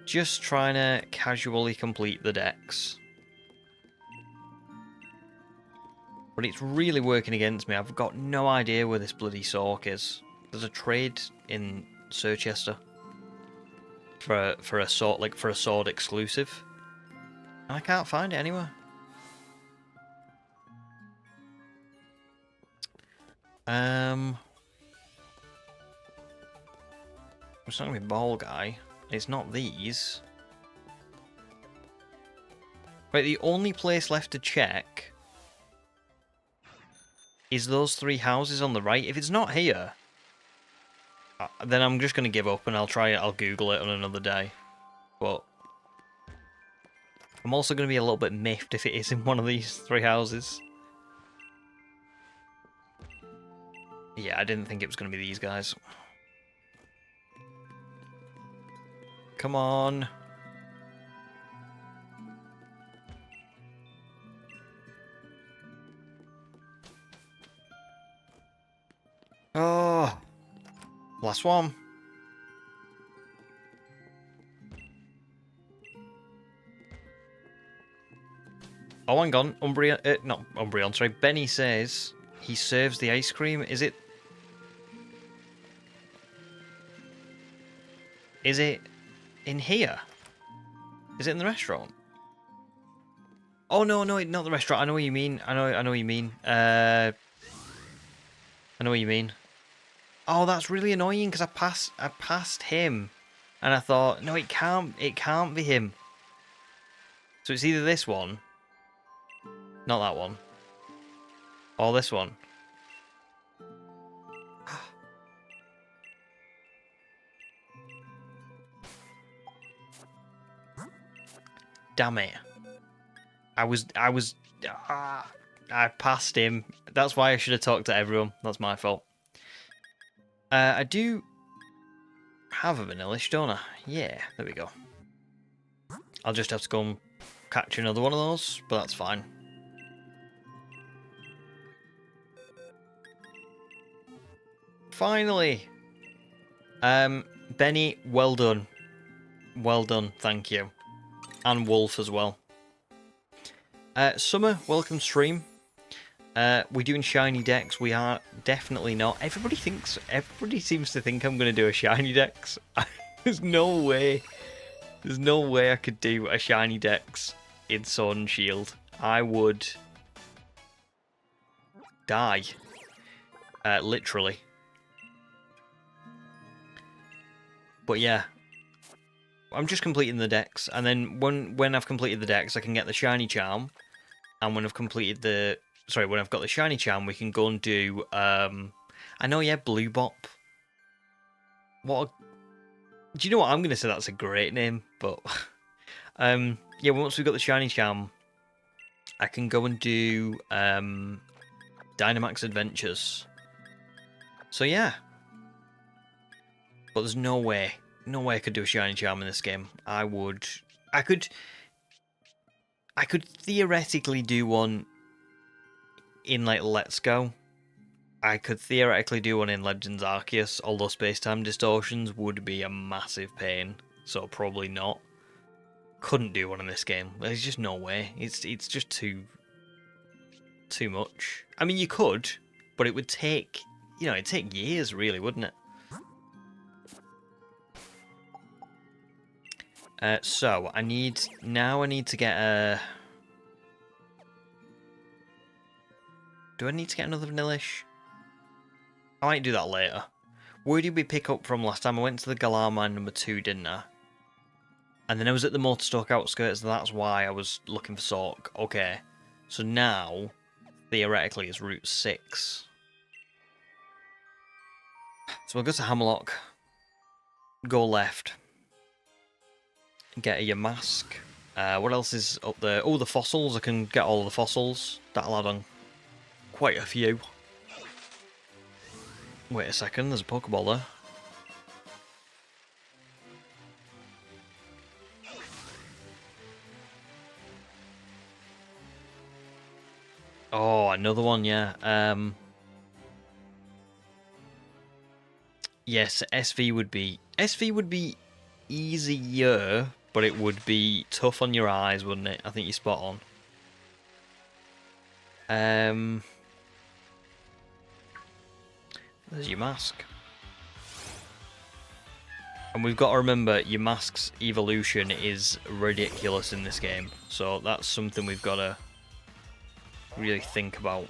just trying to casually complete the decks. But it's really working against me. I've got no idea where this bloody Sork is. There's a trade in Sirchester for a sword, like for a sword exclusive, and I can't find it anywhere. It's not gonna be Ball Guy. It's not these. Right, the only place left to check is those three houses on the right. If it's not here, then I'm just gonna give up and I'll try it. I'll Google it on another day. But I'm also gonna be a little bit miffed if it is in one of these three houses. Yeah, I didn't think it was gonna be these guys. Come on. Oh. Last one. Oh, hang on. Umbreon, not Umbreon, sorry. Benny says he serves the ice cream. Is it in here? Is it in the restaurant? Oh no, not the restaurant. I know what you mean. I know what you mean. I know what you mean. Oh, that's really annoying because I passed him, and I thought, no, it can't be him. So it's either this one, not that one, or this one. Damn it. I passed him. That's why I should have talked to everyone. That's my fault. I do have a Vanillish, don't I? Yeah, there we go. I'll just have to go and catch another one of those, but that's fine. Finally! Benny, well done. Well done, thank you. And Wolf as well. Summer, welcome stream. We're doing shiny decks. We are definitely not. Everybody seems to think I'm going to do a shiny decks. There's no way. There's no way I could do a shiny decks in Sword and Shield. I would die. Literally. But yeah, I'm just completing the dex, and then when I've completed the dex, I can get the shiny charm, and when I've completed the when I've got the shiny charm, we can go and do I know, yeah, Blue Bop. Do you know what? I'm gonna say that's a great name, but yeah, once we've got the shiny charm, I can go and do Dynamax Adventures. So yeah, but there's no way I could do a shiny charm in this game. I could theoretically do one in like Let's Go. I could theoretically do one in Legends Arceus, although space-time distortions would be a massive pain, so probably not. Couldn't do one in this game. There's just no way. It's just too much. I mean, you could, but it would take, it'd take years, really, wouldn't it? So I need to get a. Do I need to get another Vanillish? I might do that later. Where did we pick up from last time? I went to the Galar mine number 2, didn't I? And then I was at the Motorstock outskirts, and that's why I was looking for Sork. Okay. So now, theoretically, is Route 6. So we'll go to Hammerlock. Go left. Get a Yamask. What else is up there? Oh, the fossils. I can get all the fossils. That'll add on quite a few. Wait a second, there's a Pokeball there. Oh, another one, yeah. Yes, SV would be easier, but it would be tough on your eyes, wouldn't it? I think you're spot on. There's your mask. And we've got to remember, your mask's evolution is ridiculous in this game. So that's something we've got to really think about.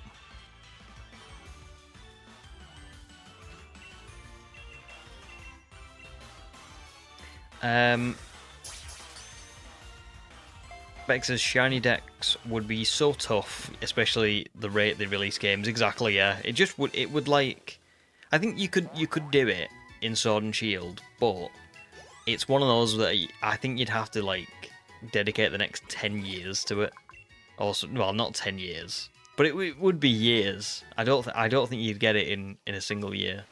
Vex's shiny decks would be so tough, especially the rate they release games. Exactly, yeah. It would like... I think you could do it in Sword and Shield, but it's one of those that I think you'd have to like dedicate the next 10 years to it. Also, well, not 10 years, but it would be years. I don't think you'd get it in a single year.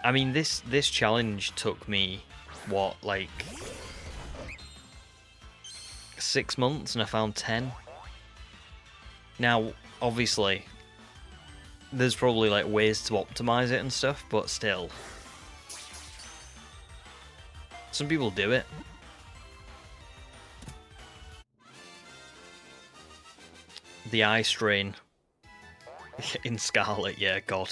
I mean, this challenge took me what, like 6 months, and I found 10. Now, obviously, there's probably like ways to optimize it and stuff, but still, some people do it. The eye strain in Scarlet, yeah, God.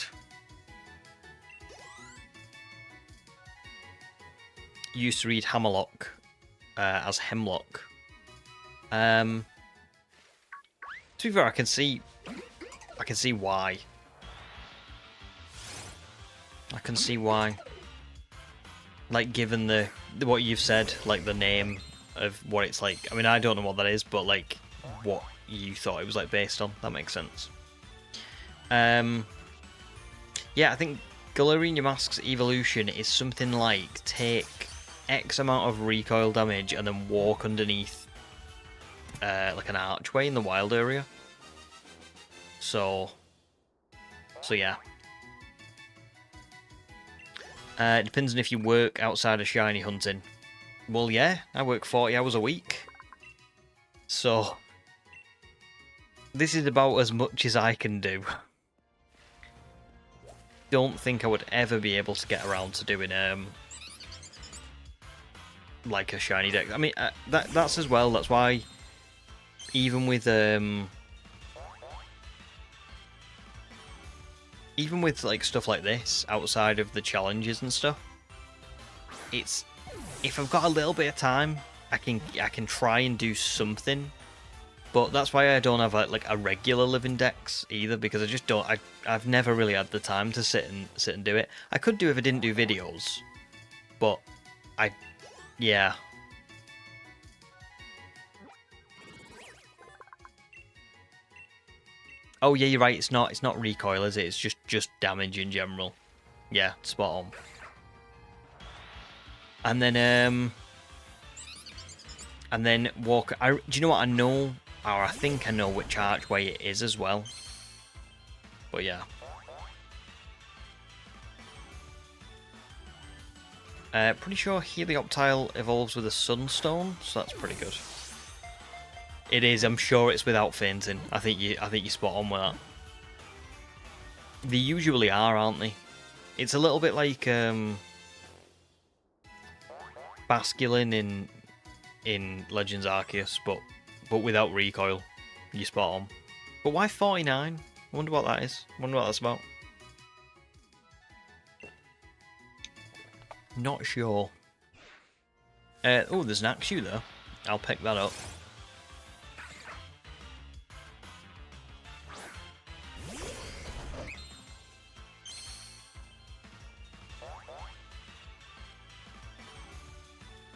Used to read Hammerlock as Hemlock. To be fair, I can see why. I can see why. Like, given what you've said, like the name of what it's like. I mean, I don't know what that is, but like what you thought it was like based on. That makes sense. Yeah, I think Galarian Yamask's evolution is something like take X amount of recoil damage and then walk underneath like an archway in the wild area. So yeah. It depends on if you work outside of shiny hunting. Well, yeah, I work 40 hours a week. So this is about as much as I can do. Don't think I would ever be able to get around to doing like a shiny deck. I mean, that's as well. That's why even with like stuff like this outside of the challenges and stuff, it's, if I've got a little bit of time, I can try and do something But that's why I don't have like a regular living dex either, because I just don't. I've never really had the time to sit and do it. I could do if I didn't do videos, but yeah. Oh yeah, you're right. It's not recoil, is it? It's just damage in general. Yeah, spot on. And then walk. Do you know what I know? Or I think I know which archway it is as well. But yeah. Pretty sure Helioptile evolves with a Sunstone, so that's pretty good. It is. I'm sure it's without fainting. I think you spot on with that. They usually are, aren't they? It's a little bit like Basculin in Legends Arceus, but without recoil. You spot on. But why 49? I wonder what that is. I wonder what that's about. Not sure. Oh, there's an Axew there. I'll pick that up.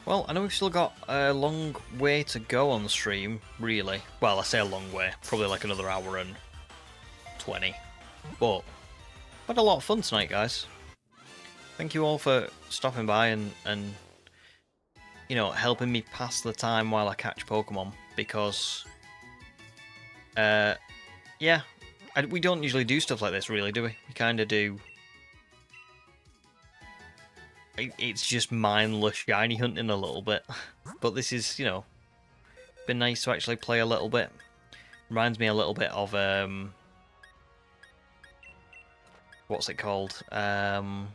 Well, I know we've still got a long way to go on the stream, really. Well, I say a long way. Probably like another hour and 20. But we had a lot of fun tonight, guys. Thank you all for stopping by and you know, helping me pass the time while I catch Pokemon, because yeah, we don't usually do stuff like this, really, do we? We kind of do. It's just mindless shiny hunting a little bit, but this is, you know, been nice to actually play a little bit. Reminds me a little bit of what's it called? The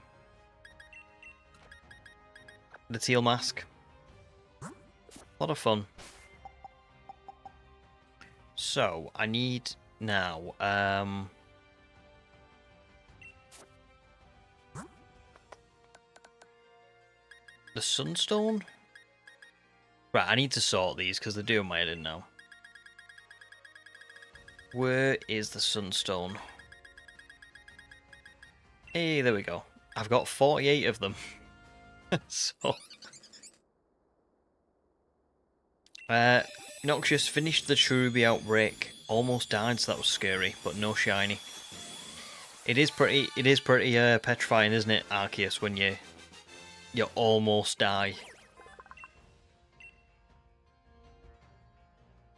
Teal Mask. A lot of fun. So I need now the Sunstone? Right, I need to sort these because they're doing my head in now. Where is the Sunstone? Hey, there we go. I've got 48 of them. So... Noxious finished the Cherubi outbreak. Almost died, so that was scary, but no shiny. It is pretty petrifying, isn't it, Arceus, when you almost die.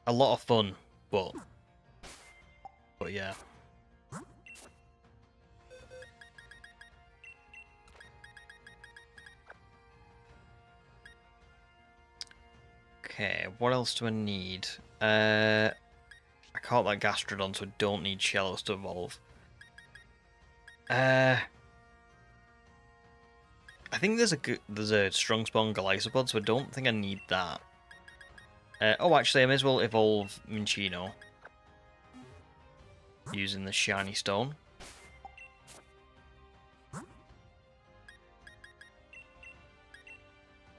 A lot of fun, but yeah. Okay, what else do I need? I caught that Gastrodon, so I don't need Shellos to evolve. I think there's a strong spawn Golisopod, so I don't think I need that. Oh, actually, I may as well evolve Minccino using the shiny stone.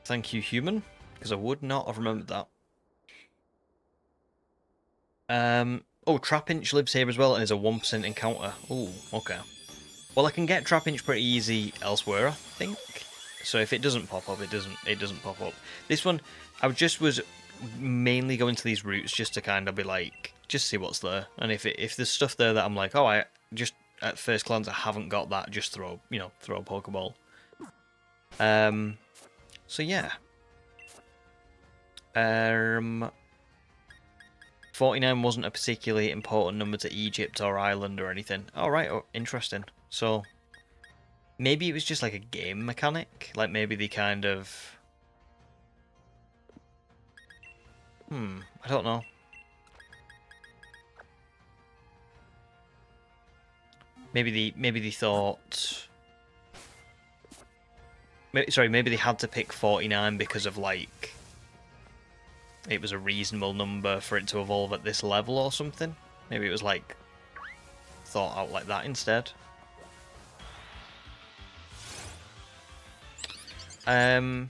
Thank you, human, because I would not have remembered that. Oh, Trapinch lives here as well and is a 1% encounter. Oh, okay. Well, I can get Trapinch pretty easy elsewhere, I think. So if it doesn't pop up, it doesn't pop up. This one, I was mainly going to these routes just to kind of be like, just see what's there. And if there's stuff there that I'm like, oh, I just at first glance I haven't got that, just throw a Pokeball. So yeah. 49 wasn't a particularly important number to Egypt or Ireland or anything. Oh, right, oh, interesting. So, maybe it was just like a game mechanic? Like maybe they kind of... I don't know. Maybe they thought... Maybe they had to pick 49 because of like... It was a reasonable number for it to evolve at this level or something. Maybe it was like thought out like that instead. Oh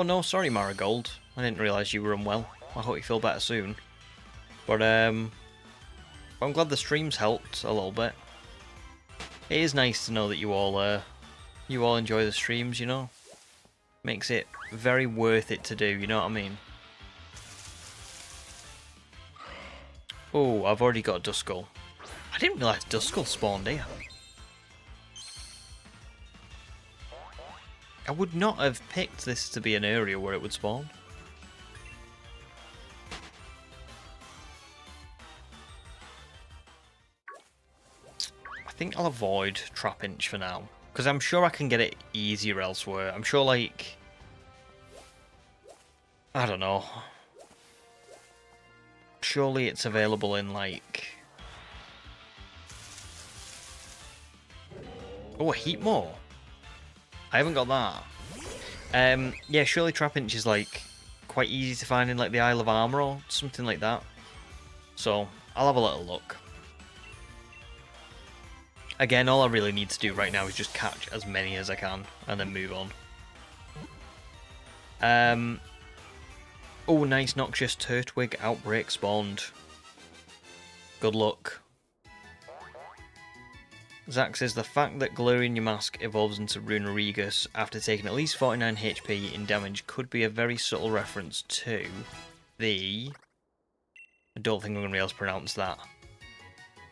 no, sorry Marigold. I didn't realise you were unwell. I hope you feel better soon. But I'm glad the streams helped a little bit. It is nice to know that you all enjoy the streams, you know? Makes it very worth it to do, you know what I mean? Oh, I've already got a Duskull. I didn't realise Duskull spawned here. I would not have picked this to be an area where it would spawn. I think I'll avoid Trapinch for now. Because I'm sure I can get it easier elsewhere. I'm sure, like... I don't know. Surely it's available in, like... Oh, a Heatmore. I haven't got that. Yeah, surely Trapinch is, like, quite easy to find in, like, the Isle of Armor or something like that. So, I'll have a little look. Again, all I really need to do right now is just catch as many as I can and then move on. Oh, nice Noxious Turtwig Outbreak spawned. Good luck. Zach says the fact that Galarian Yamask evolves into Runerigus after taking at least 49 HP in damage could be a very subtle reference to the... I don't think I'm going to be able to pronounce that.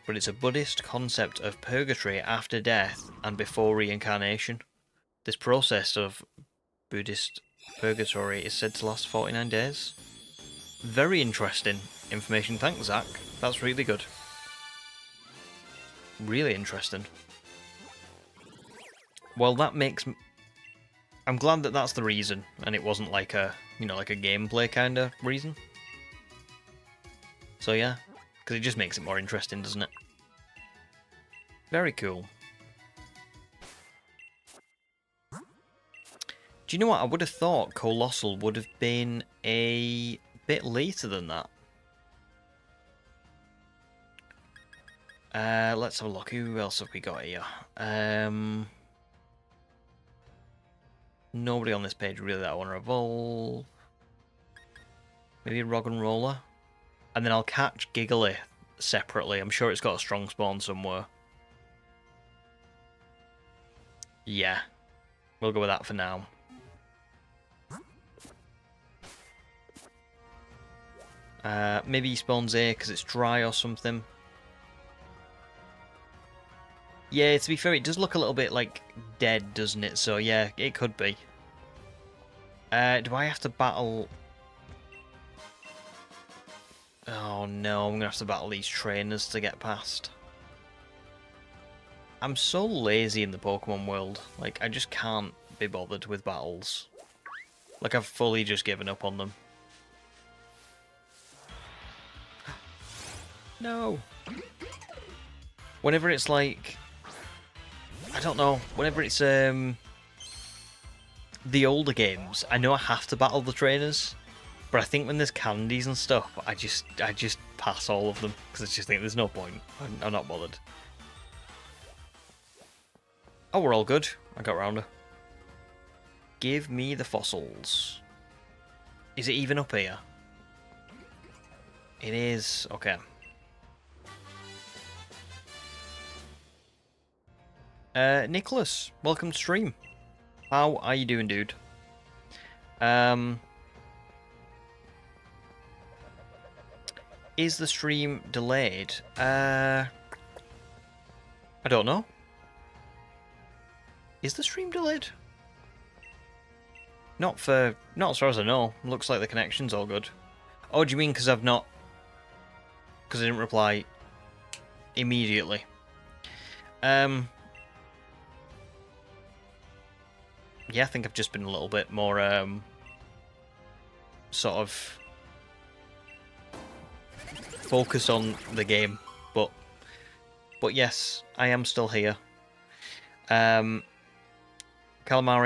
But it's a Buddhist concept of purgatory after death and before reincarnation. This process of Buddhist purgatory is said to last 49 days. Very interesting information. Thanks, Zach. That's really good. Really interesting. Well, that makes... I'm glad that that's the reason, and it wasn't like a, you know, like a gameplay kind of reason. So yeah, because it just makes it more interesting, doesn't it? Very cool. Do you know what? I would have thought Colossal would have been a bit later than that. Let's have a look. Who else have we got here? Nobody on this page really that I want to evolve. Maybe a Roggenrola. And then I'll catch Giggly separately. I'm sure it's got a strong spawn somewhere. Yeah. We'll go with that for now. Maybe he spawns here because it's dry or something. Yeah, to be fair, it does look a little bit like dead, doesn't it? So yeah, it could be. Do I have to battle... Oh no, I'm going to have to battle these trainers to get past. I'm so lazy in the Pokemon world. Like, I just can't be bothered with battles. Like, I've fully just given up on them. No! Whenever it's like... I don't know. Whenever it's the older games, I know I have to battle the trainers. But I think when there's candies and stuff, I just pass all of them. Because I just think there's no point. I'm not bothered. Oh, we're all good. I got round her. Give me the fossils. Is it even up here? It is. Okay. Nicholas, welcome to stream. How are you doing, dude? Is the stream delayed? I don't know. Is the stream delayed? Not as far as I know. Looks like the connection's all good. Oh, do you mean because I've not... Because I didn't reply immediately. Yeah, I think I've just been a little bit more, sort of focused on the game, but yes, I am still here. Calamari,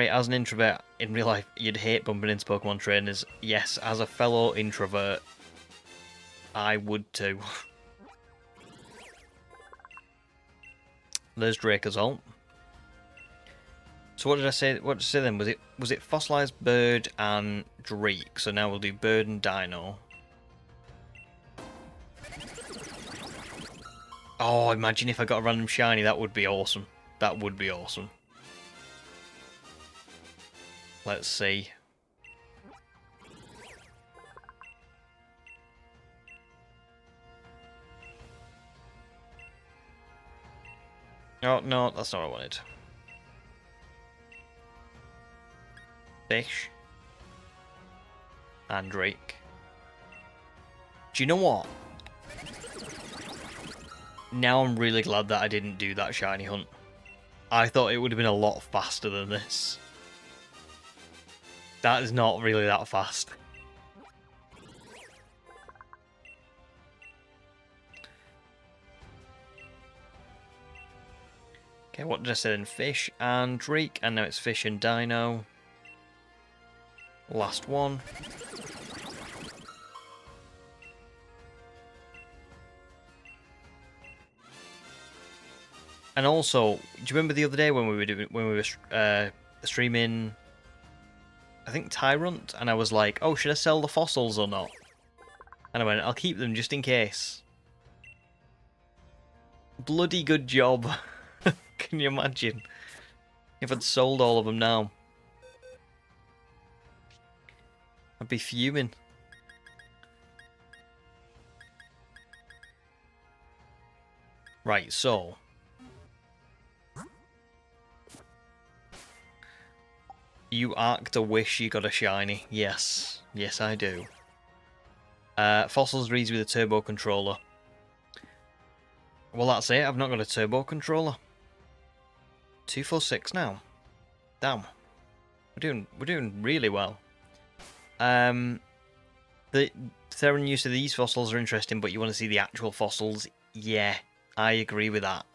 as an introvert in real life, you'd hate bumping into Pokemon trainers. Yes, as a fellow introvert, I would too. There's Dracozolt. So what did I say? What did I say then? Was it fossilized bird and Drake? So now we'll do bird and dino. Oh, imagine if I got a random shiny. That would be awesome. That would be awesome. Let's see. Oh, no, that's not what I wanted. Fish. And Drake. Do you know what? Now I'm really glad that I didn't do that shiny hunt. I thought it would have been a lot faster than this. That is not really that fast. Okay, what did I say then? Fish and Drake, and now it's fish and dino. Last one. And also, do you remember the other day when we were streaming? I think Tyrant, and I was like, "Oh, should I sell the fossils or not?" And I went, "I'll keep them just in case." Bloody good job! Can you imagine if I'd sold all of them now? I'd be fuming. Right, so you arced a wish you got a shiny. Yes. Yes, I do. Fossils reads with a turbo controller. Well, that's it. I've not got a turbo controller. 246 now. Damn. We're doing really well. The Theron use of these fossils are interesting, but you want to see the actual fossils? Yeah, I agree with that.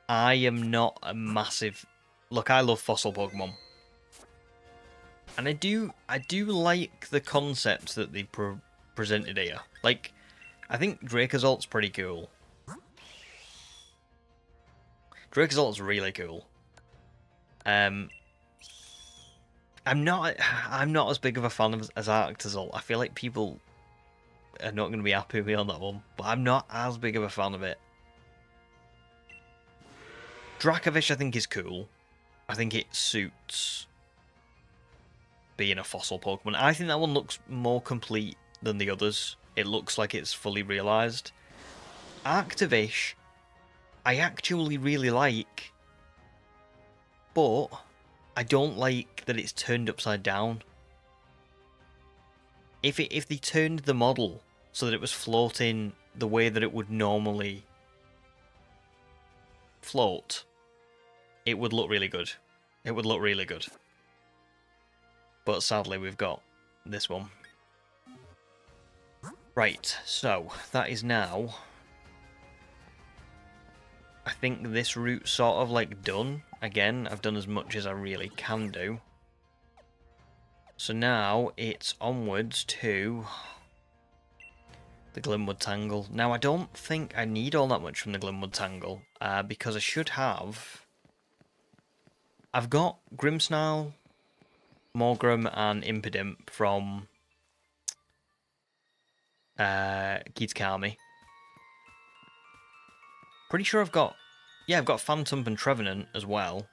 I am not a massive... Look, I love fossil Pokemon. And I do like the concept that they presented here. Like, I think Dracozold's pretty cool. Dracozold's really cool. I'm not as big of a fan as Arctozolt. I feel like people are not going to be happy with me on that one, but I'm not as big of a fan of it. Dracovish, I think, is cool. I think it suits being a fossil Pokemon. I think that one looks more complete than the others. It looks like it's fully realised. Arctovish, I actually really like, but I don't like that it's turned upside down. If they turned the model so that it was floating the way that it would normally float, it would look really good. It would look really good. But sadly, we've got this one. Right, so that is now... I think this route's sort of like done. Again, I've done as much as I really can do. So now it's onwards to the Glimwood Tangle. Now, I don't think I need all that much from the Glimwood Tangle, because I should have... I've got Grimmsnarl, Morgrem, and Impidimp from Kizkami. Pretty sure I've got... Yeah, I've got Phantom and Trevenant as well.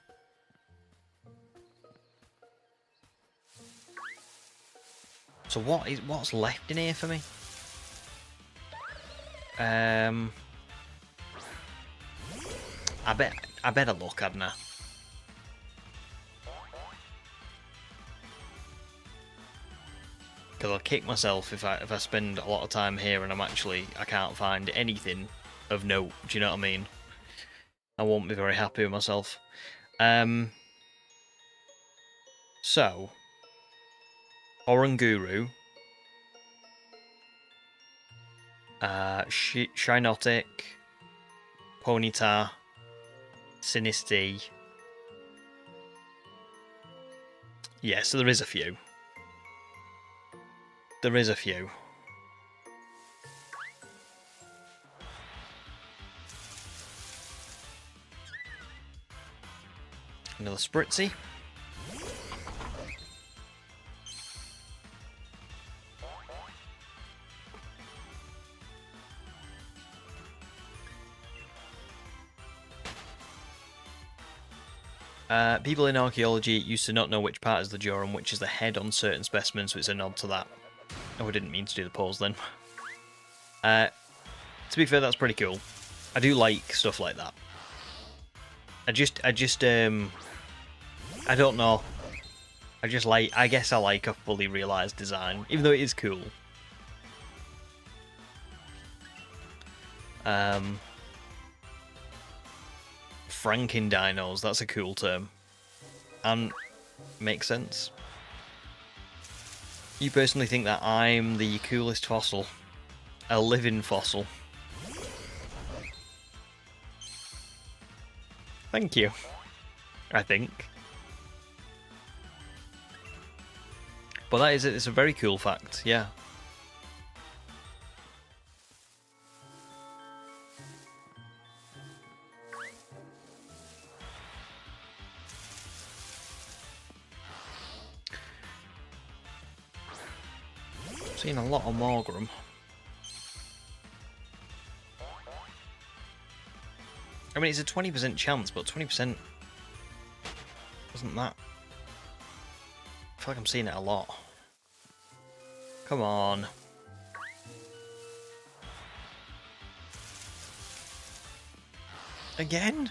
So what's left in here for me? I better look, hadn't I? Because I'll kick myself if I spend a lot of time here and I can't find anything of note. Do you know what I mean? I won't be very happy with myself. So Oranguru, Shinotic, Ponyta, Sinistea. Yeah, so there is a few. There is a few. Another Spritzy. People in archaeology used to not know which part is the jaw and which is the head on certain specimens, so it's a nod to that. Oh, I didn't mean to do the pause then. To be fair, that's pretty cool. I do like stuff like that. I don't know. I guess I like a fully realised design, even though it is cool. Frankendinos, that's a cool term. And makes sense. You personally think that I'm the coolest fossil? A living fossil. Thank you. I think. But that is it's a very cool fact, yeah. Seen a lot of Morgrim. I mean, it's a 20% chance, but 20% wasn't that. I feel like I'm seeing it a lot. Come on. Again?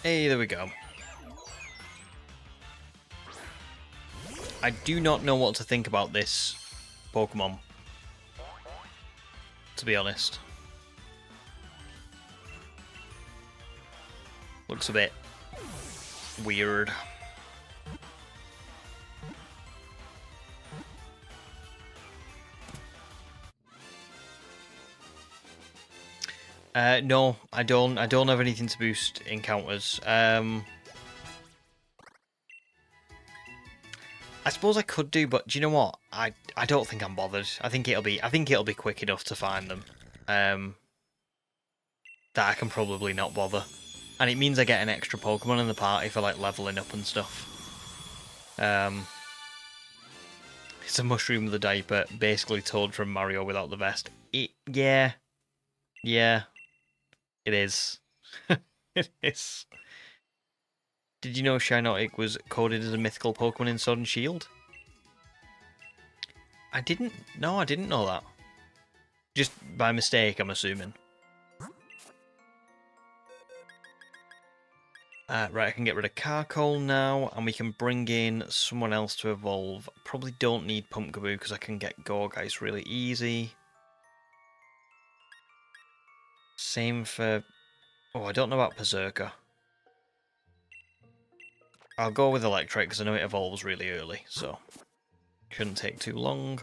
Hey, there we go. I do not know what to think about this Pokemon, to be honest. Looks a bit weird. No, I don't have anything to boost encounters. I suppose I could do, but do you know what? I don't think I'm bothered. I think it'll be quick enough to find them. That I can probably not bother. And it means I get an extra Pokemon in the party for like leveling up and stuff. It's a mushroom with a diaper, basically Toad from Mario without the vest. Yeah. It is. It is. Did you know Shiinotic was coded as a mythical Pokemon in Sword and Shield? I didn't know that. Just by mistake, I'm assuming. Right, I can get rid of Carkol now, and we can bring in someone else to evolve. Probably don't need Pumpkaboo because I can get Gorgeist really easy. Same for... Oh, I don't know about Berserker. I'll go with Electrike because I know it evolves really early, so shouldn't take too long.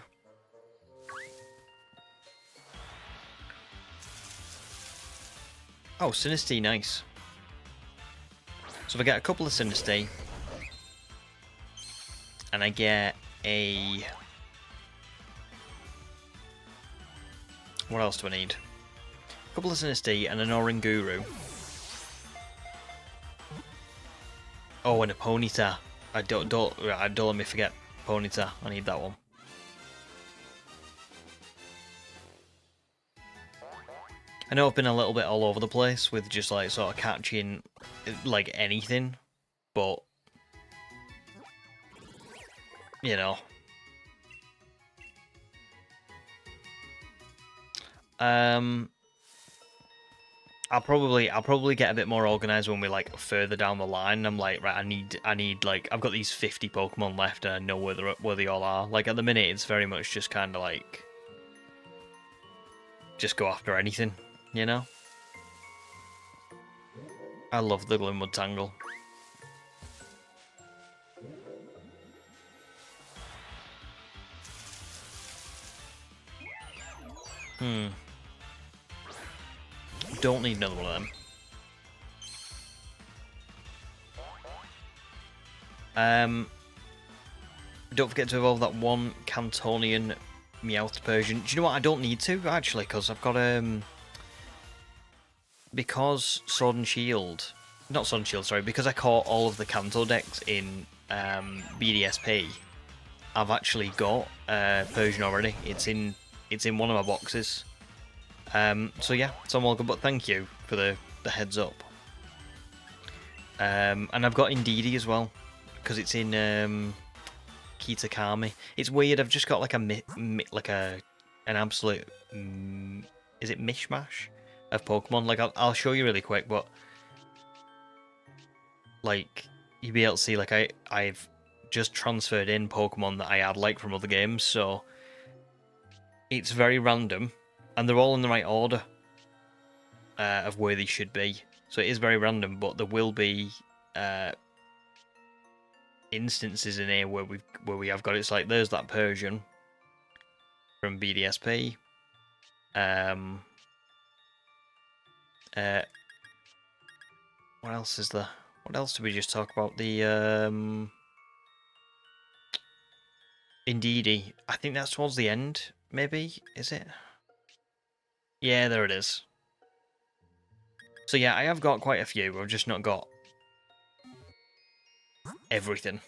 Oh, Sinistea, nice. So if I get a couple of Sinistea, and I get a... What else do I need? A couple of Sinistea and an Oranguru. Oh, and a Ponyta. Don't let me forget Ponyta. I need that one. I know I've been a little bit all over the place with just like sort of catching like anything, but you know. I'll probably get a bit more organized when we're like further down the line. I'm like, right, I need like I've got these 50 Pokemon left and I know where they all are. Like at the minute it's very much just kind of like just go after anything, you know? I love the Glimwood Tangle. don't need another one of them. Don't forget to evolve that one Cantonian Meowth Persian. Do you know what? I don't need to, actually, because I've got, because Sword and Shield... Not Sword and Shield, sorry. Because I caught all of the Kanto decks in BDSP, I've actually got Persian already. It's in one of my boxes. So yeah, it's all good, but thank you for the heads up. And I've got Indeedee as well, because it's in... Kitakami. It's weird. I've just got like an absolute is it mishmash of Pokemon? Like I'll show you really quick, but like you'll be able to see like I've just transferred in Pokemon that I had like from other games, so it's very random, and they're all in the right order of where they should be. So it is very random, but there will be instances in here where we have got it. It's like there's that Persian from BDSP. What else is there? What else did we just talk about? The Indeedee. I think that's towards the end. Maybe is it? Yeah, there it is. So yeah, I have got quite a few. I've just not got everything.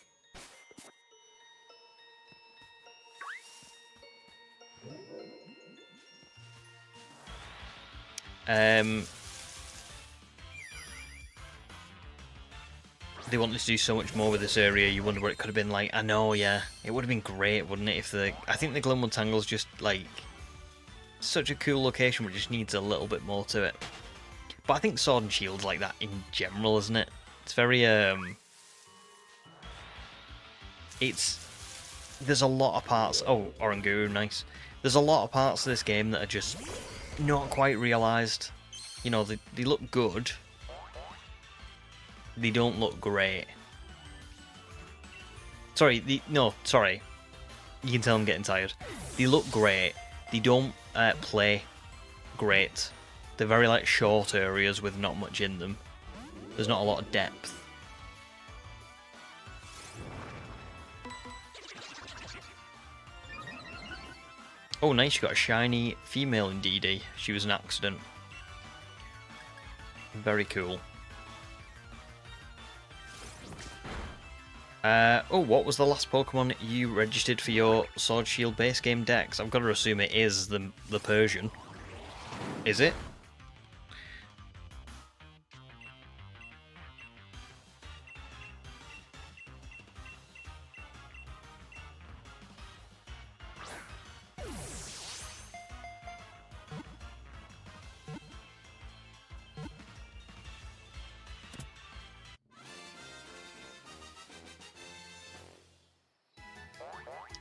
They wanted to do so much more with this area. You wonder what it could have been like. I know, yeah, it would have been great, wouldn't it? If the I think the Glenwood Tangle's just like such a cool location, but just needs a little bit more to it. But I think Sword and Shield's like that in general, isn't it? It's very there's a lot of parts. Oh, Oranguru, nice. There's a lot of parts of this game that are just not quite realised. You know, they look good. They don't look great. Sorry, sorry. You can tell I'm getting tired. They look great. They don't play great. They're very like short areas with not much in them. There's not a lot of depth. Oh, nice, you got a shiny female Indeedee. She was an accident. Very cool. Oh, what was the last Pokemon you registered for your Sword Shield base game decks? I've got to assume it is the Persian. Is it?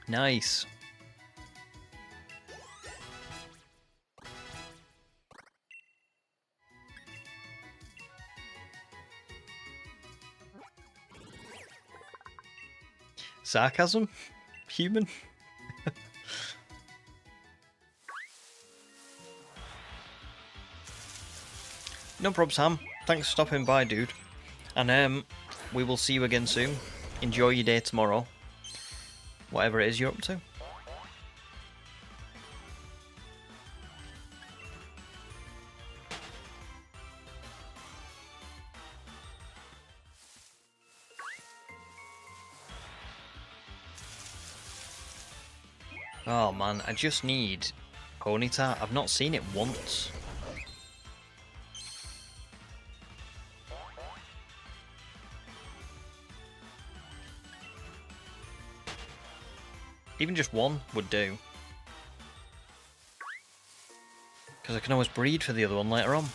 Nice. Sarcasm? Human? No probs, Sam. Thanks for stopping by, dude. And we will see you again soon. Enjoy your day tomorrow. Whatever it is you're up to. Oh man, I just need Ponyta. I've not seen it once. Even just one would do. Because I can always breed for the other one later on.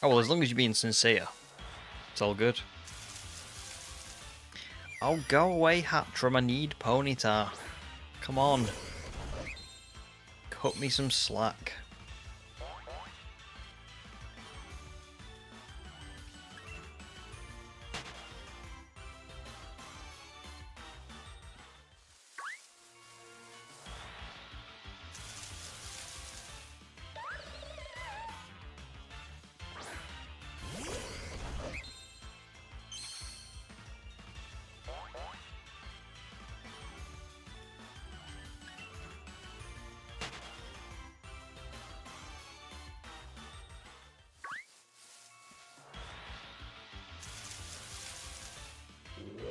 Oh well, as long as you're being sincere, it's all good. Oh, go away, Hatchram. I need Ponyta. Come on. cut me some slack.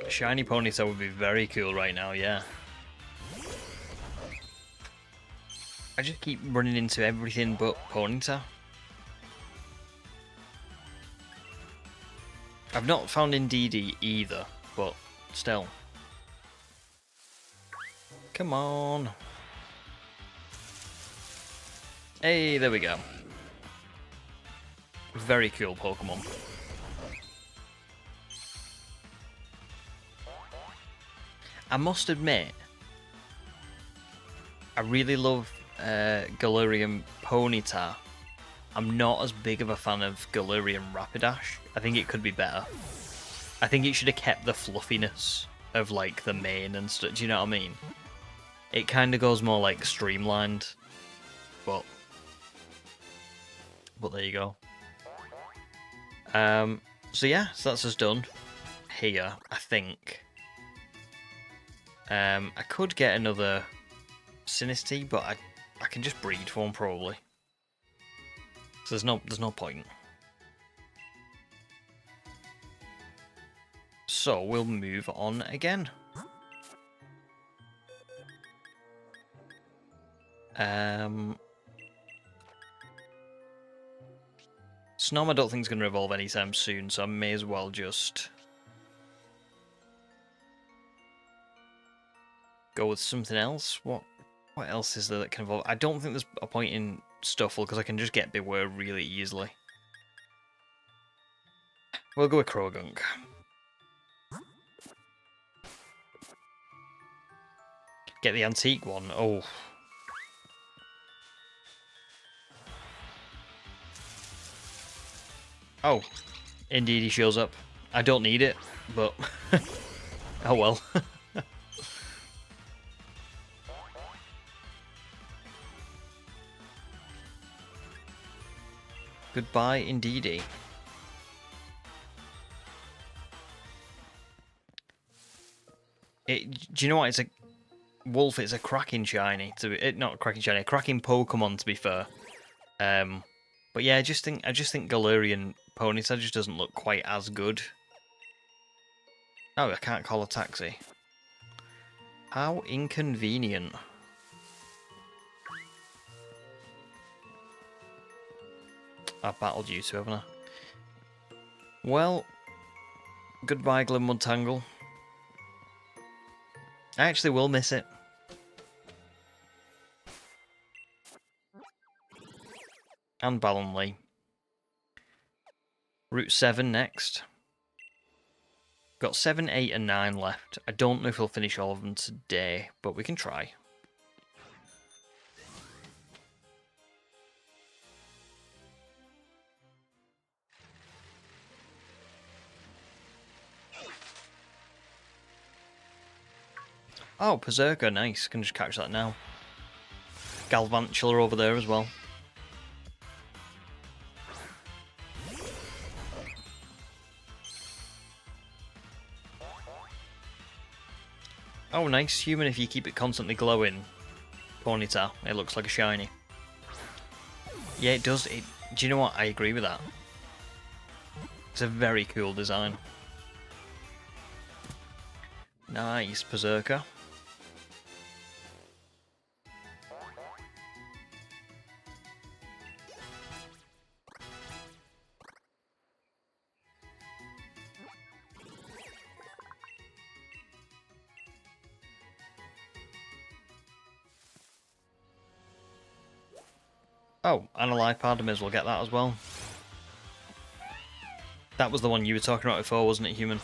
Shiny Ponyta would be very cool right now, yeah. I just keep running into everything but Ponyta. I've not found Indeedee either, but still. Come on. Hey, there we go. Very cool Pokemon. I must admit, I really love Galarian Ponyta. I'm not as big of a fan of Galarian Rapidash. I think it could be better. I think it should have kept the fluffiness of like the mane and stuff. Do you know what I mean? It kind of goes more like streamlined, but there you go. So yeah, so that's us done here, I think. I could get another Sinistea, but I can just breed for one probably. So there's no point. So we'll move on again. Snom I don't think is going to evolve anytime soon, so I may as well just go with something else. What else is there that can evolve? I don't think there's a point in Stuffle because I can just get Beware really easily. We'll go with Krogunk. Get the antique one. Oh. Oh. Indeed he shows up. I don't need it, but oh well. Goodbye, Indeedee. Do you know what? It's a Wolf. It's a cracking shiny. Not a cracking shiny. A cracking Pokemon, to be fair. But yeah, I just think Galarian Ponyta just doesn't look quite as good. Oh, I can't call a taxi. How inconvenient. I've battled you two, haven't I? Well, goodbye, Glimwood Tangle. I actually will miss it. And Ballonlea. Route 7 next. Got 7, 8 and 9 left. I don't know if we'll finish all of them today, but we can try. Oh, Berserker, nice. Can just catch that now. Galvantula over there as well. Oh, nice. Human, if you keep it constantly glowing. Ponyta, it looks like a shiny. Yeah, it does. Do you know what? I agree with that. It's a very cool design. Nice, Berserker. Oh, and a life pad, I may as well get that as well. That was the one you were talking about before, wasn't it, Human?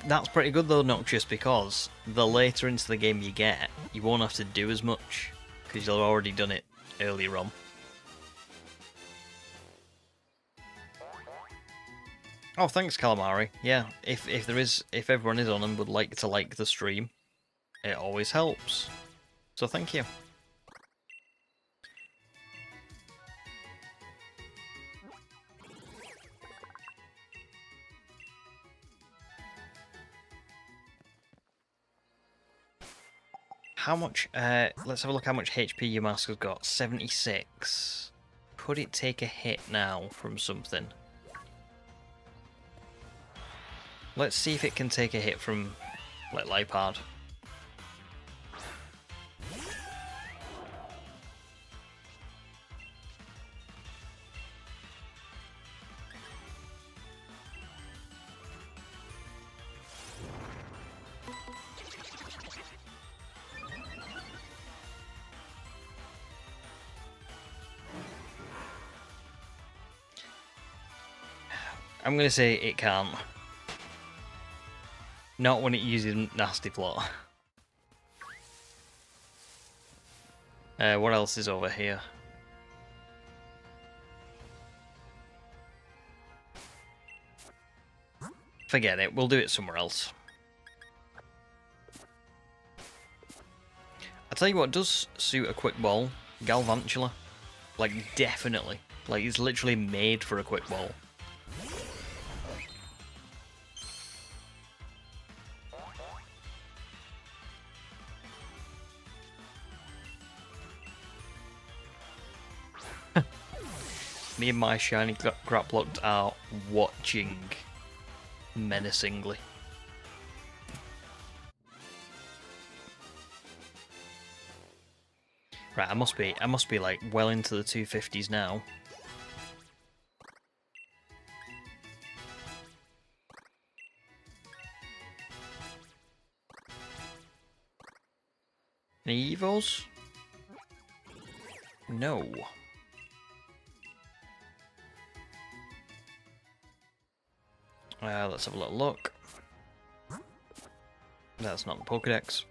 That's pretty good though, Noxious, because the later into the game you get, you won't have to do as much, because you've already done it earlier on. Oh, thanks, Calamari. Yeah, if everyone is on and would like to like the stream, it always helps. So thank you. How much, let's have a look how much HP your mask has got. 76. Could it take a hit now from something? Let's see if it can take a hit from, like, Lipard. I'm going to say it can't. Not when it uses Nasty Plot. What else is over here? Forget it, we'll do it somewhere else. I tell you what does suit a quick ball, Galvantula. Like, definitely. Like, it's literally made for a quick ball. Me and my shiny Graploct are watching menacingly. Right, I must be like well into the 250s now. Any evos? No. Let's have a little look. That's not the Pokedex.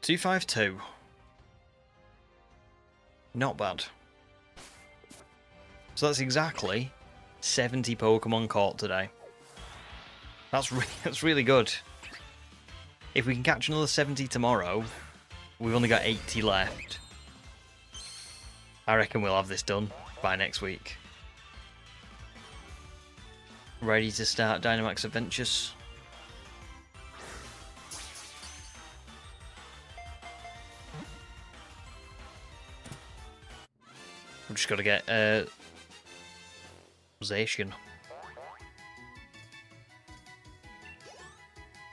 252. Not bad. So that's exactly 70 Pokemon caught today. That's really good. If we can catch another 70 tomorrow, we've only got 80 left. I reckon we'll have this done by next week. Ready to start Dynamax Adventures? We've just got to get Zacian.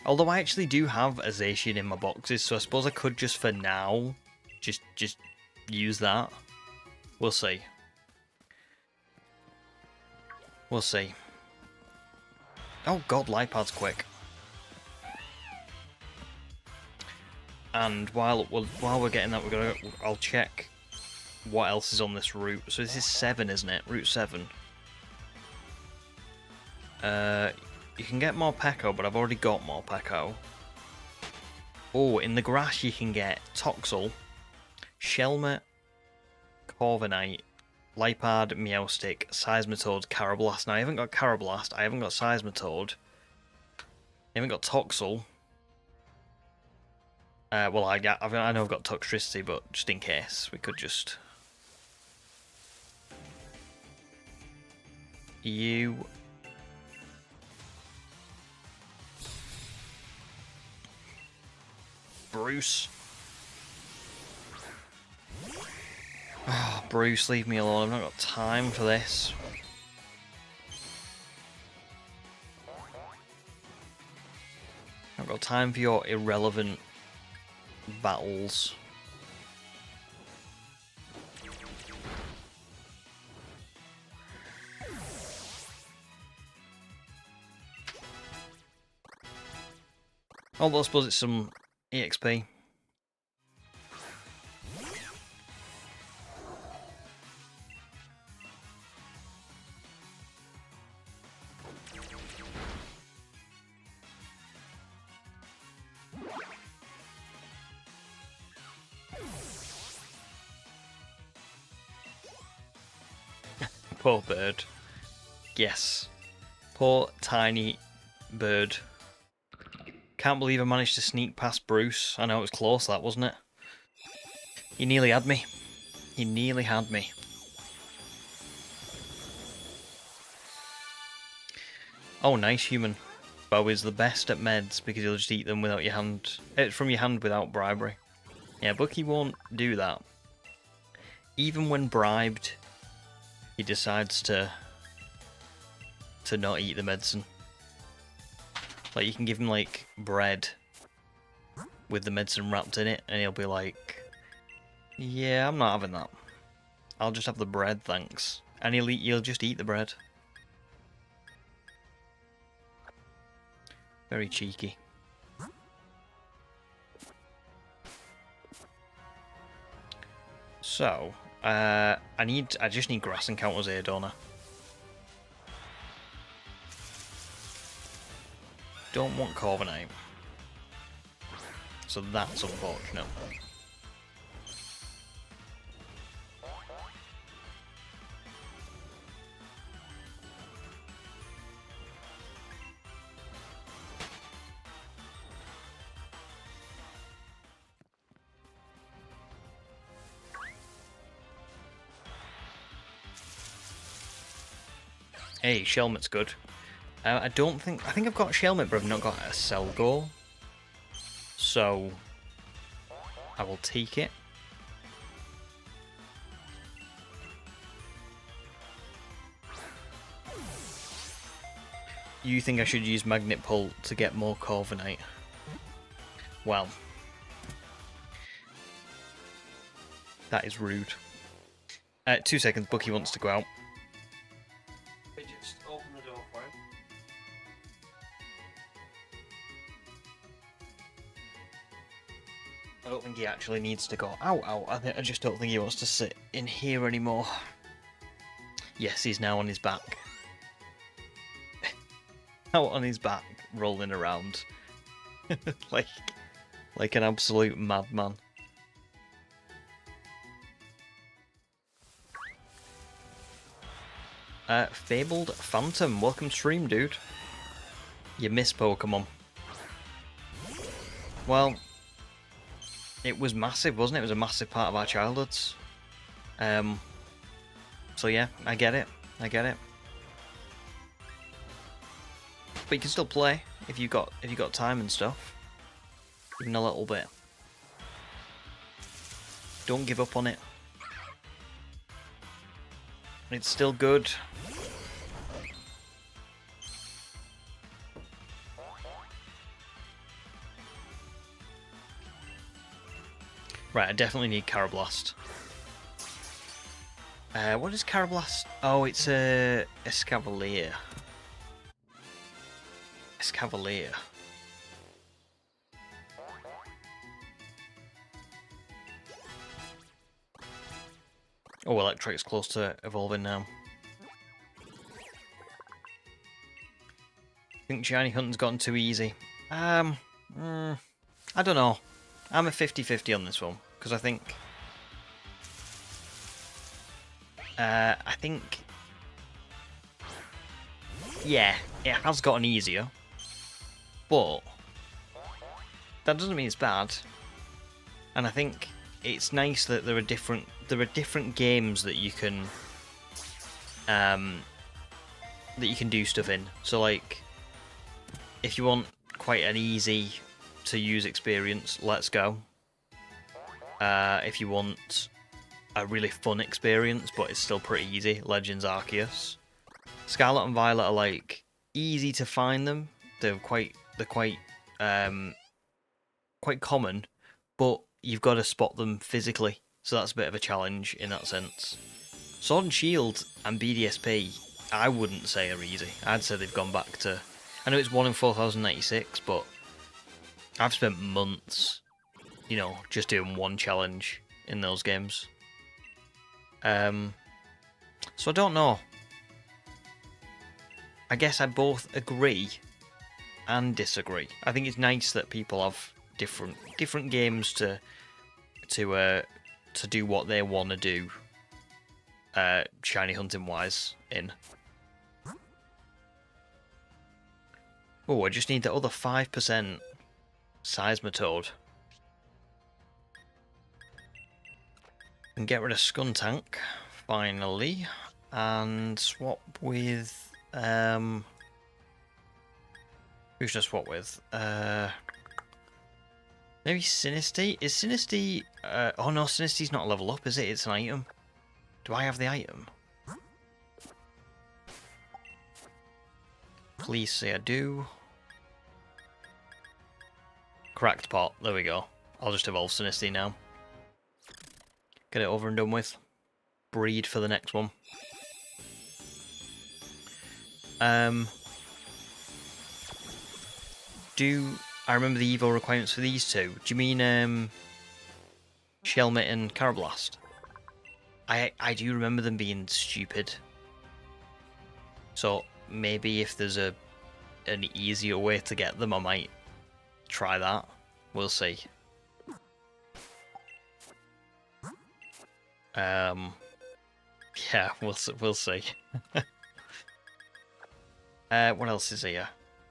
Although I actually do have a Zacian in my boxes, so I suppose I could just for now just use that. We'll see. We'll see. Oh god, Lipard's quick. And while we're getting that, I'll check what else is on this route. So this is 7, isn't it? Route 7. You can get Morpeko, but I've already got Morpeko. Oh, in the grass you can get Toxel, Shelmet, Corviknight, Lipard, Meowstic, Seismitoad, Carablast. Now I haven't got Carablast, I haven't got Seismitoad, I haven't got Toxel. Well, I know I've got Toxtricity, but just in case, we could just... You... Bruce. Oh, Bruce, leave me alone. I've not got time for this. I've got time for your irrelevant battles. Although I suppose it's some EXP. Poor bird. Yes. Poor tiny bird. Can't believe I managed to sneak past Bruce. I know it was close, that, wasn't it? He nearly had me. He nearly had me. Oh, nice human. Bo is the best at meds because he'll just eat them without your hand. From your hand without bribery. Yeah, Bucky won't do that. Even when bribed, he decides to not eat the medicine. Like, you can give him, like, bread with the medicine wrapped in it, and he'll be like, yeah, I'm not having that. I'll just have the bread, thanks. And he'll just eat the bread. Very cheeky. So, I just need grass encounters here, don't I? Don't want Corviknight. So that's unfortunate. Hey, Shelmet's good. I think I've got Shelmet, but I've not got a Selgor. So I will take it. You think I should use Magnet Pull to get more Corviknight? Well, that is rude. 2 seconds, Bucky wants to go out. Just open the door for him. I don't think he actually needs to go out. I just don't think he wants to sit in here anymore. Yes, he's now on his back. Out on his back, rolling around. like an absolute madman. Fabled Phantom, welcome stream, dude. You miss Pokemon. Well, it was massive, wasn't it? It was a massive part of our childhoods. So yeah, I get it. But you can still play if you got time and stuff. Even a little bit. Don't give up on it. It's still good. Right, I definitely need Carablast. What is Carablast? Oh, it's a Escavalier. Escavalier. Oh, Electric's close to evolving now. I think shiny hunting's gotten too easy. I don't know. I'm a 50-50 on this one, because I think... yeah, it has gotten easier, but that doesn't mean it's bad. And I think it's nice that there are different games that you can do stuff in. So like, if you want quite an easy to use experience, Let's Go. If you want a really fun experience but it's still pretty easy, Legends Arceus. Scarlet and Violet are like easy to find them. They're quite common, but you've got to spot them physically, so that's a bit of a challenge in that sense. Sword and Shield and BDSP, I wouldn't say are easy. I'd say they've gone back to... I know it's 1 in 4,096, but I've spent months, you know, just doing one challenge in those games. So I don't know. I guess I both agree and disagree. I think it's nice that people have different games to do what they want to do. shiny hunting wise in. Oh, I just need the other 5% Seismitoad. And get rid of Skuntank, finally. And swap with... who should I swap with? Maybe Sinistea? Is Sinistea... oh no, Sinestea's not a level up, is it? It's an item. Do I have the item? Please say I do. Cracked pot. There we go. I'll just evolve Sinistea now. Get it over and done with. Breed for the next one. Do I remember the evo requirements for these two? Do you mean Shelmet and Carablast? I do remember them being stupid. So maybe if there's an easier way to get them, I might try that. We'll see. Yeah, we'll see. What else is here?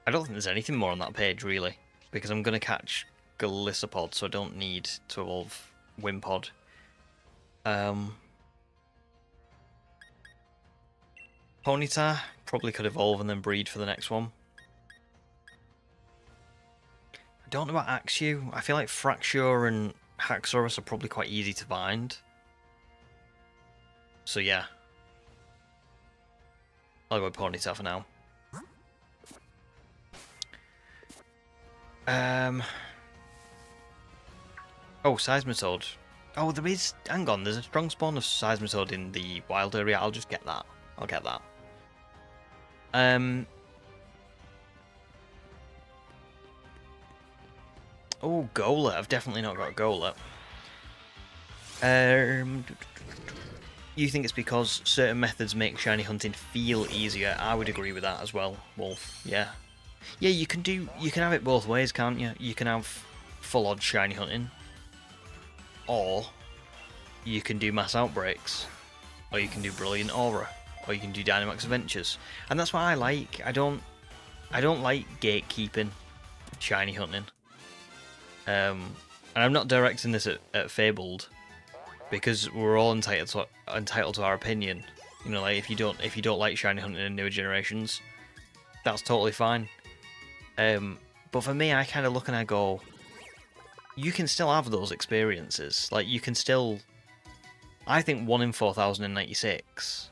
I don't think there's anything more on that page really, because I'm gonna catch Galissapod, so I don't need to evolve Wimpod. Ponyta probably could evolve and then breed for the next one. I don't know about Axew. I feel like Fraxure and Haxorus are probably quite easy to find. So yeah. I'll go with Ponyta for now. Oh, Seismitoad. Oh, there is... Hang on, there's a strong spawn of Seismitoad in the wild area. I'll just get that. I'll get that. Oh, Galar. I've definitely not got Galar. You think it's because certain methods make shiny hunting feel easier? I would agree with that as well, Wolf. Yeah. Yeah, you can have it both ways, can't you? You can have full-on shiny hunting. Or you can do mass outbreaks. Or you can do brilliant aura. Or you can do Dynamax Adventures. And that's what I like. I don't like gatekeeping shiny hunting. And I'm not directing this at Fabled, because we're all entitled to our opinion. You know, like if you don't like shiny hunting in newer generations, that's totally fine. But for me, I kind of look and I go, you can still have those experiences. Like you can still, I think 1 in 4096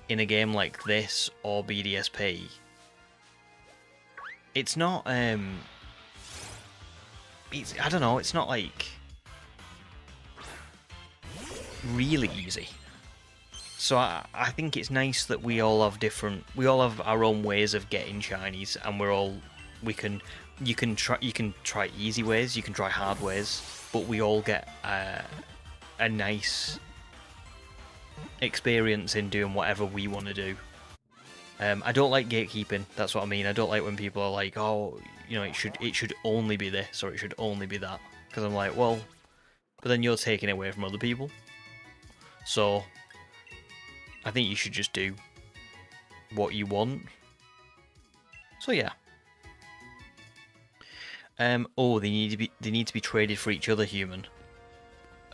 in a game like this or BDSP, it's not I don't know, it's not like really easy. So I think it's nice that we all have our own ways of getting shinies, and you can try easy ways, you can try hard ways, but we all get a nice experience in doing whatever we want to do. I don't like gatekeeping. That's what I mean. I don't like when people are like, oh, you know, it should only be this or it should only be that, because I'm like, well, but then you're taking away from other people. So I think you should just do what you want. So yeah. Oh, they need to be traded for each other, human.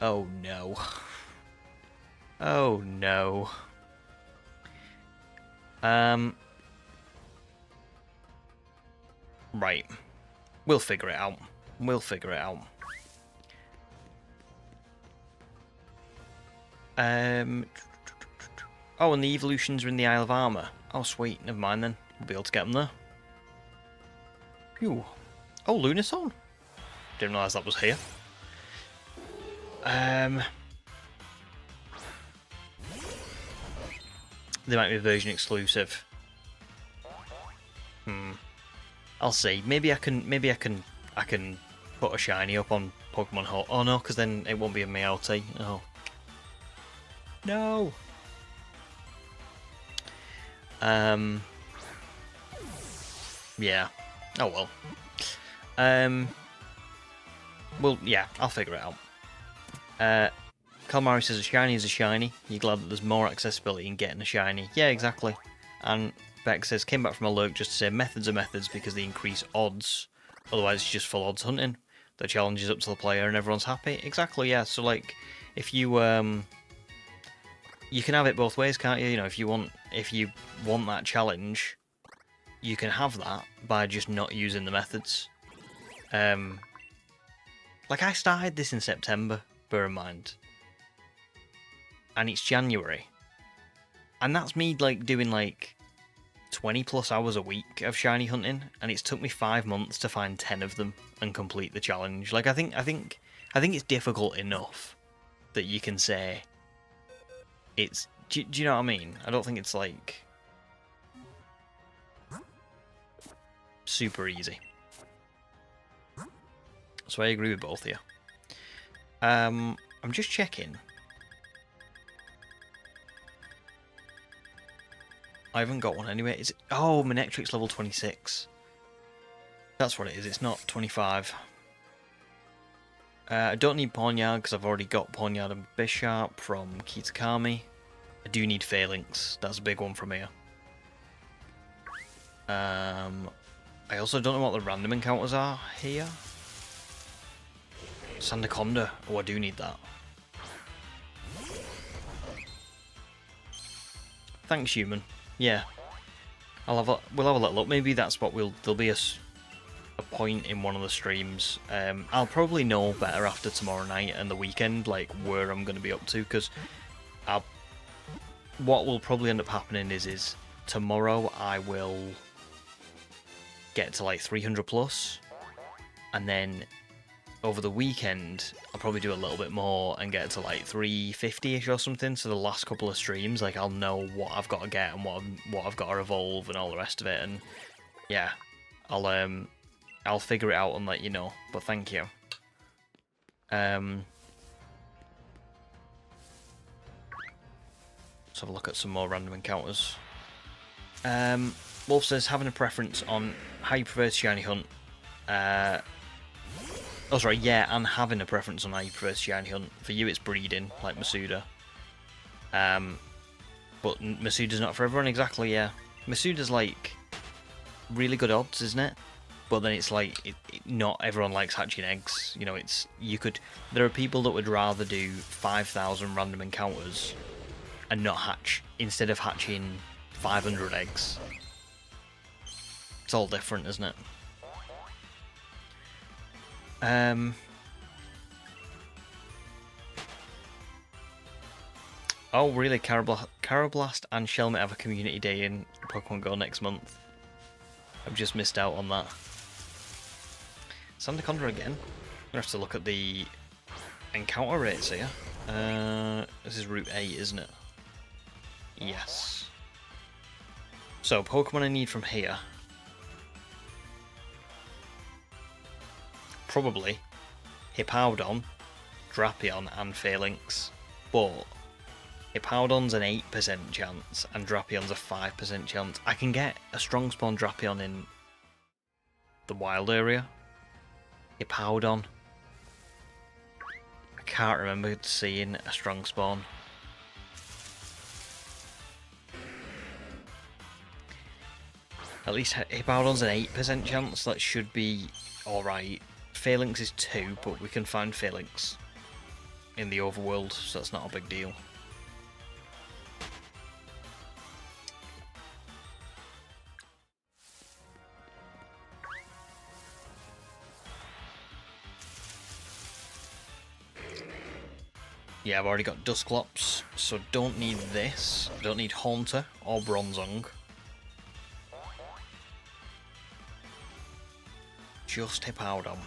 Oh no. Oh no. Right. We'll figure it out. We'll figure it out. Oh, and the evolutions are in the Isle of Armor. Oh, sweet. Never mind then. We'll be able to get them there. Phew. Oh, Lunatone. Didn't realise that was here. They might be version exclusive. I'll see. Maybe I can put a shiny up on Pokemon Hot. Oh no, because then it won't be a Meowth. Oh. No. Yeah. Oh well. Well, yeah, I'll figure it out. Calamari says a shiny is a shiny. You're glad that there's more accessibility in getting a shiny. Yeah, exactly. And Beck says, came back from a lurk just to say methods are methods because they increase odds. Otherwise, it's just full odds hunting. The challenge is up to the player and everyone's happy. Exactly, yeah. So, like, if you you can have it both ways, can't you? You know, if you want that challenge, you can have that by just not using the methods. Like, I started this in September, bear in mind. And it's January. And that's me, like, doing, like, 20 plus hours a week of shiny hunting, and it's took me 5 months to find 10 of them and complete the challenge. Like, I think it's difficult enough that you can say it's... Do you know what I mean? I don't think it's, like, super easy. So I agree with both of you. I'm just checking. I haven't got one anyway. Is it? Oh, Manectric's level 26. That's what it is. It's not 25. I don't need Pawnyard because I've already got Pawnyard and Bisharp from Kitakami. I do need Phalanx. That's a big one from here. I also don't know what the random encounters are here. Sandaconda. Oh, I do need that. Thanks, human. Yeah. We'll have a little look. Maybe that's what there'll be a point in one of the streams. I'll probably know better after tomorrow night and the weekend, like, where I'm going to be up to, because what will probably end up happening is tomorrow I will get to, like, 300 plus, and then over the weekend, I'll probably do a little bit more and get to like 350-ish or something. So the last couple of streams, like, I'll know what I've got to get and what I've got to evolve and all the rest of it. And yeah, I'll figure it out and let you know. But thank you. Let's have a look at some more random encounters. Wolf says, having a preference on how you prefer to shiny hunt. Oh, sorry, yeah, and having a preference on how you prefer to shiny hunt. For you, it's breeding, like Masuda. But Masuda's not for everyone, exactly, yeah. Masuda's, like, really good odds, isn't it? But then it's like, not everyone likes hatching eggs. You know, there are people that would rather do 5,000 random encounters and not hatch, instead of hatching 500 eggs. It's all different, isn't it? Oh, really? Carablast and Shelmet have a community day in Pokemon Go next month. I've just missed out on that. Sandaconda again. I'm gonna have to look at the encounter rates here. This is Route 8, isn't it? Yes. So, Pokemon I need from here. Probably Hippowdon, Drapion and Phalanx, but Hippowdon's an 8% chance and Drapion's a 5% chance. I can get a strong spawn Drapion in the wild area. Hippowdon, I can't remember seeing a strong spawn. At least Hippowdon's an 8% chance, that should be alright. Phalanx is 2, but we can find Phalanx in the overworld, so that's not a big deal. Yeah, I've already got Dusclops, so don't need this. Don't need Haunter or Bronzong. Just Hippowdon.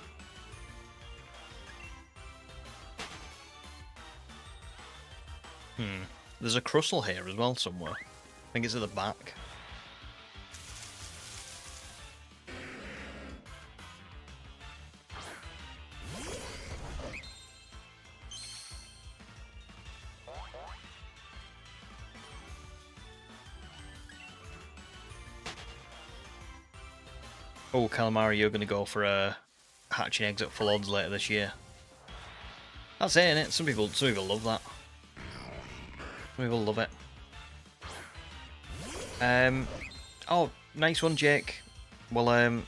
There's a Crustle here as well somewhere. I think it's at the back. Oh, Calamari, you're going to go for hatching eggs at full odds later this year. That's it, innit? Some people love that. Some people love it. Oh, nice one, Jake. Well,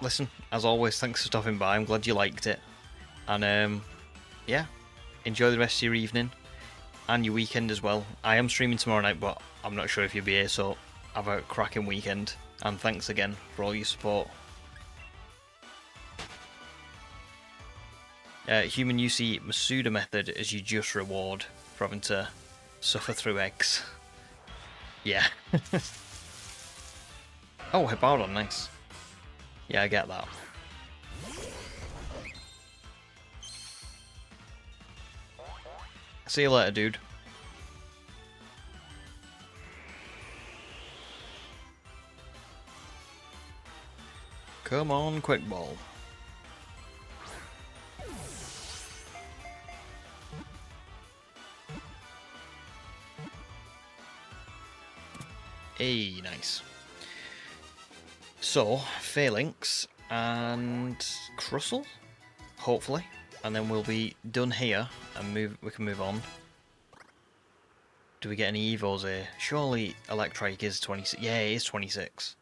listen, as always, thanks for stopping by. I'm glad you liked it. And, yeah, enjoy the rest of your evening and your weekend as well. I am streaming tomorrow night, but I'm not sure if you'll be here, so have a cracking weekend. And thanks again for all your support. Human UC Masuda method as your just reward for having to suffer through eggs. Yeah. Oh, Hippowdon, nice. Yeah, I get that. See you later, dude. Come on, quick ball. Hey, nice. So, Phalanx and Crustle, hopefully, and then we'll be done here and we can move on. Do we get any evos here? Surely Electrike is 26. Yeah, it is 26.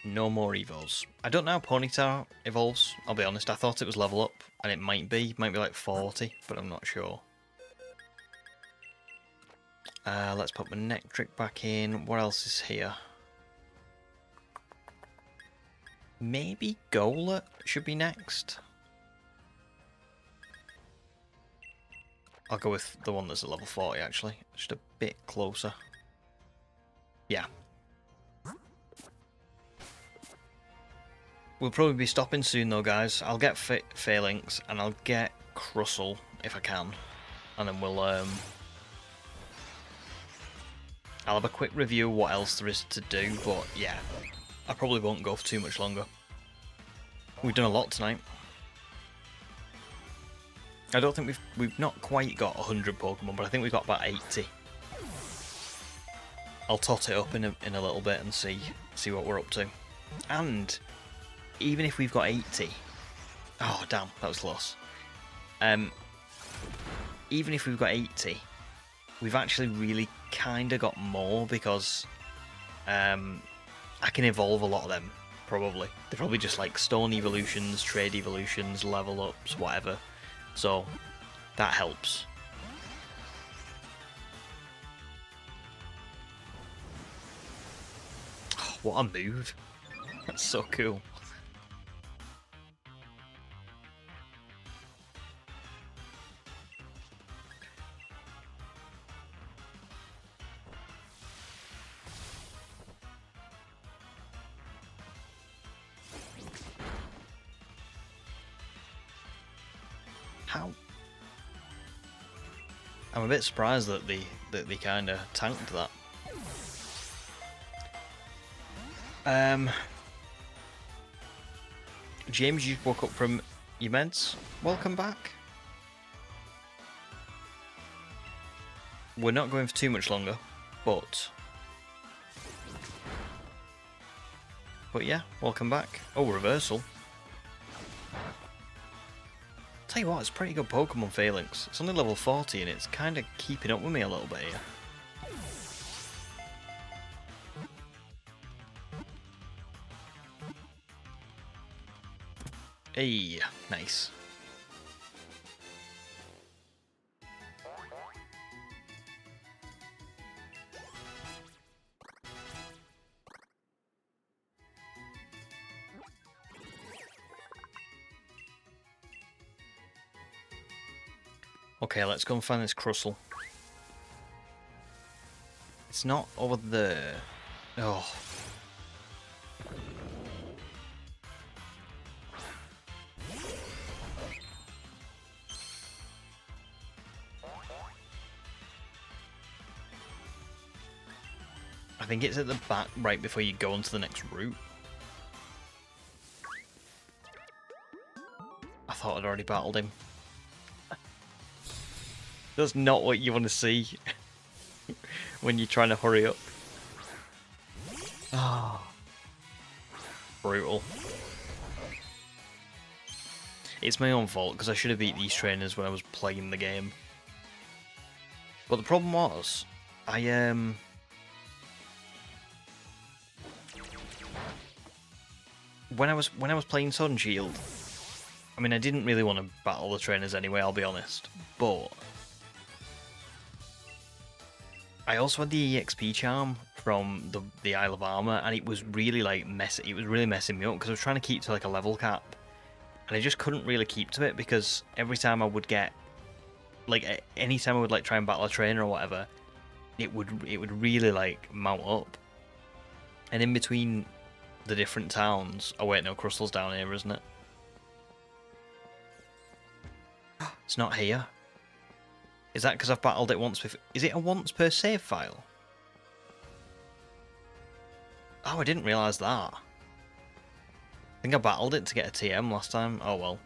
No more evos. I don't know how Ponyta evolves, I'll be honest. I thought it was level up, and it might be like 40, but I'm not sure. Let's put Manectric back in. What else is here? Maybe Galar should be next. I'll go with the one that's at level 40 actually, just a bit closer. Yeah. We'll probably be stopping soon though, guys. I'll get Phalanx and I'll get Crustle if I can. And then we'll I'll have a quick review of what else there is to do, but yeah, I probably won't go for too much longer. We've done a lot tonight. I don't think we've not quite got 100 Pokemon, but I think we've got about 80. I'll tot it up in a little bit and see what we're up to. And even if we've got 80, oh damn, that was close. Even if we've got 80, we've actually really kind of got more because I can evolve a lot of them, probably. They're probably just like stone evolutions, trade evolutions, level ups, whatever. So that helps. Oh, what a move. That's so cool. How? I'm a bit surprised that they kind of tanked that. James, you woke up from your meds. Welcome back. We're not going for too much longer, but yeah, welcome back. Oh, reversal. Tell you what, it's pretty good Pokemon Phalanx. It's only level 40 and it's kind of keeping up with me a little bit here. Hey, nice. Okay, let's go and find this Crustle. It's not over there. Oh. I think it's at the back right before you go onto the next route. I thought I'd already battled him. That's not what you want to see when you're trying to hurry up. Oh. Brutal. It's my own fault, because I should have beat these trainers when I was playing the game. But the problem was, when I was playing Sword and Shield, I mean, I didn't really want to battle the trainers anyway, I'll be honest. But I also had the EXP charm from the Isle of Armor, and it was really like it was really messing me up because I was trying to keep to like a level cap, and I just couldn't really keep to it because every time I would get like any time I would like try and battle a trainer or whatever, it would really like mount up. And in between the different towns, oh wait, no, Crystal's down here, isn't it? It's not here. Is that because I've battled it once before? Is it a once per save file? Oh, I didn't realise that. I think I battled it to get a TM last time. Oh well.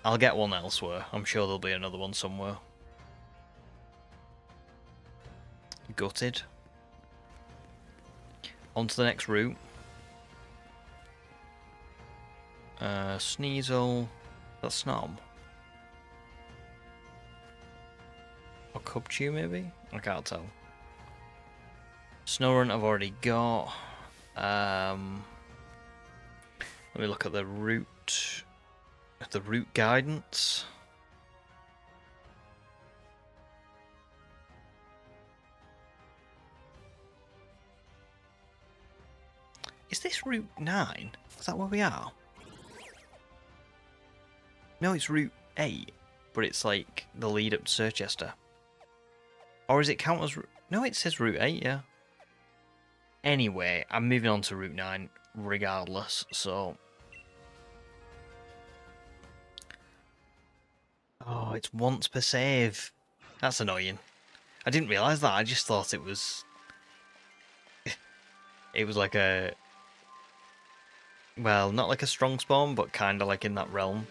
I'll get one elsewhere. I'm sure there'll be another one somewhere. Gutted. On to the next route. Sneasel. That's Snom. Or Cubchew, maybe? I can't tell. Snorunt I've already got. Let me look at the route. The route guidance. Is this Route 9? Is that where we are? No, it's Route 8, but it's like the lead up to Circhester. Or is it count as... No, it says Route 8, yeah. Anyway, I'm moving on to Route 9 regardless, so... Oh, it's once per save. That's annoying. I didn't realise that, I just thought it was... It was like a... Well, not like a strong spawn, but kind of like in that realm.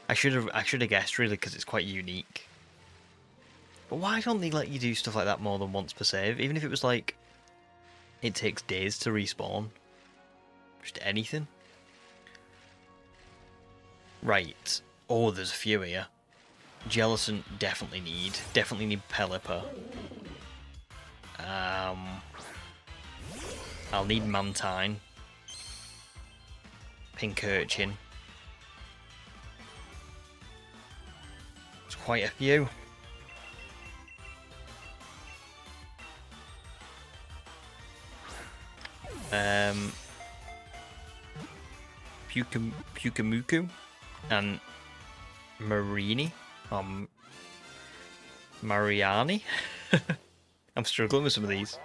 I should have guessed really because it's quite unique. But why don't they let you do stuff like that more than once per save? Even if it was like it takes days to respawn. Just anything. Right. Oh, there's a few here. Jellicent definitely need. Definitely need Pelipper. I'll need Mantine. Pink Urchin. There's quite a few. Pukamuku and Marini. Mariani. I'm struggling with some of these.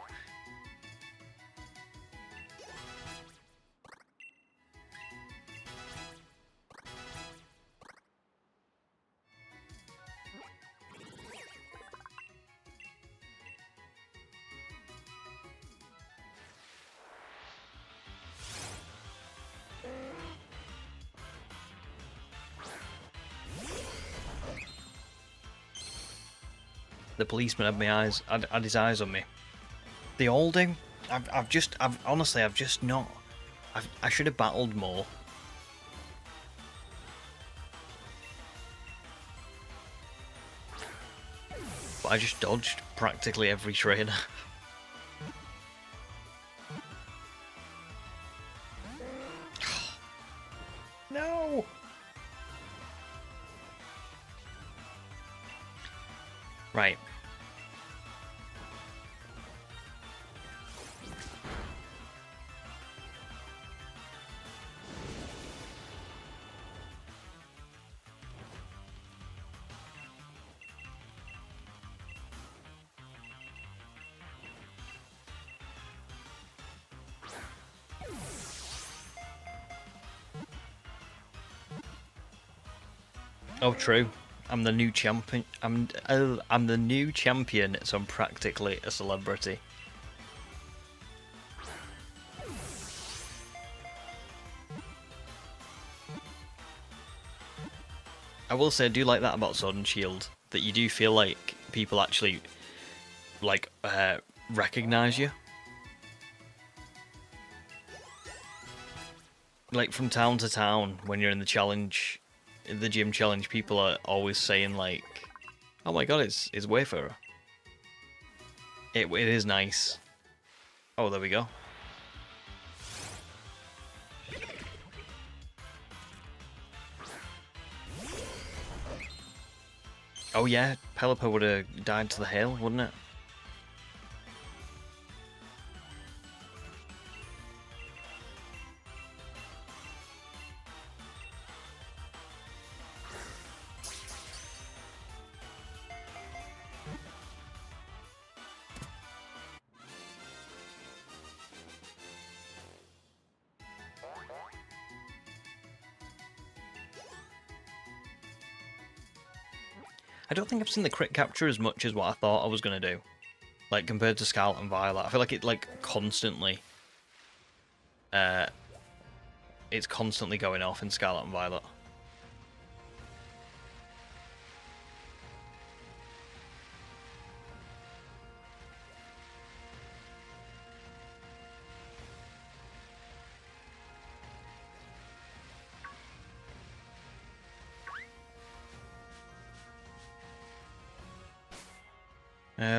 The policeman had my eyes, had his eyes on me. They all do. I've honestly just not. I should have battled more. But I just dodged practically every trainer. No. Right. Oh, true. I'm the new champion. I'm the new champion, so I'm practically a celebrity. I will say I do like that about Sword and Shield, that you do feel like people actually like recognize you. Like from town to town, when you're in the challenge, in the gym challenge, people are always saying like, "Oh my god, it's Wayfarer." It is nice. Oh, there we go. Oh yeah, Pelipper would have died to the hail, wouldn't it? I don't think I've seen the crit capture as much as what I thought I was going to do. Like, compared to Scarlet and Violet. I feel like it, like, constantly... it's constantly going off in Scarlet and Violet.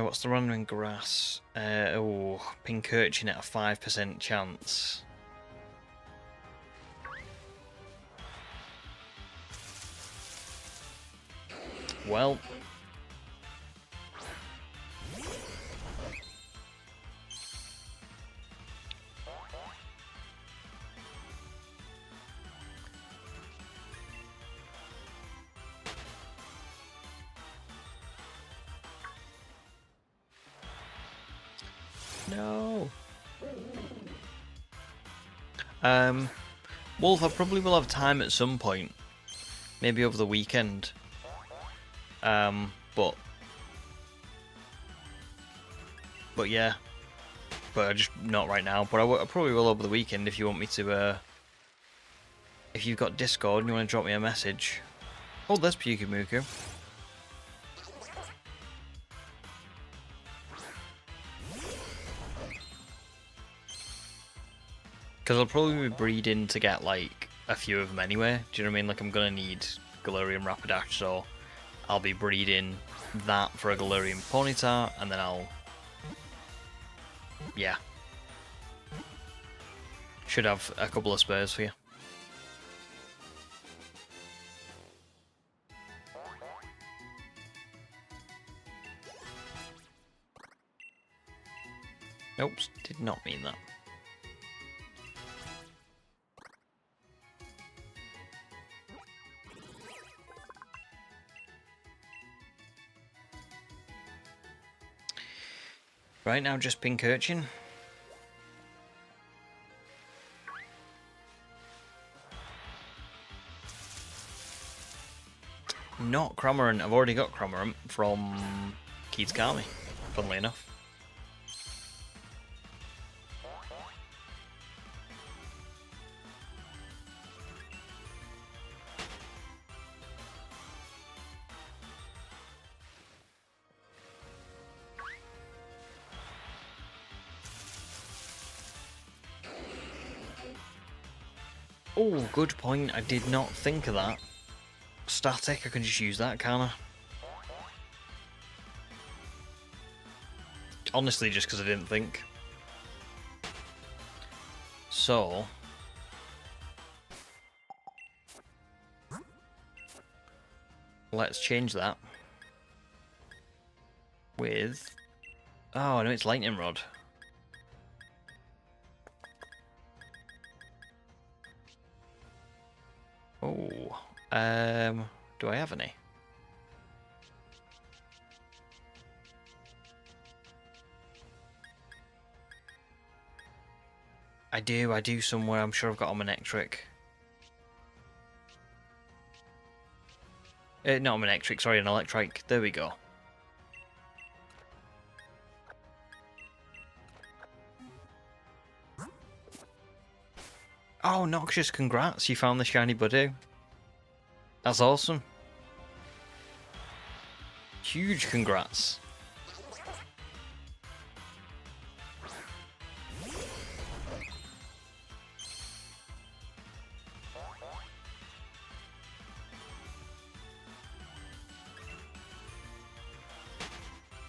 What's the random grass? Oh, Pink Urchin at a 5% chance. Well. No. Wolf, I probably will have time at some point. Maybe over the weekend. But yeah. But just not right now. But I probably will over the weekend if you want me to, if you've got Discord and you want to drop me a message. Oh, there's Pyukumuku. Because I'll probably be breeding to get, like, a few of them anyway. Do you know what I mean? Like, I'm going to need Galarian Rapidash, so I'll be breeding that for a Galarian Ponyta, and then I'll... yeah. Should have a couple of spares for you. Oops, did not mean that. Right now, just Pink Urchin. Not Cramorant. I've already got Cramorant from Kami, funnily enough. Oh, good point. I did not think of that. Static, I can just use that, can't I? Honestly, just because I didn't think. So... let's change that. With... oh, no, it's Lightning Rod. Oh, do I have any? I do somewhere. I'm sure I've got Omnitric. Not Omnitric, sorry, an Electric. There we go. Oh, Noxious, congrats, you found the shiny Budew. That's awesome. Huge congrats.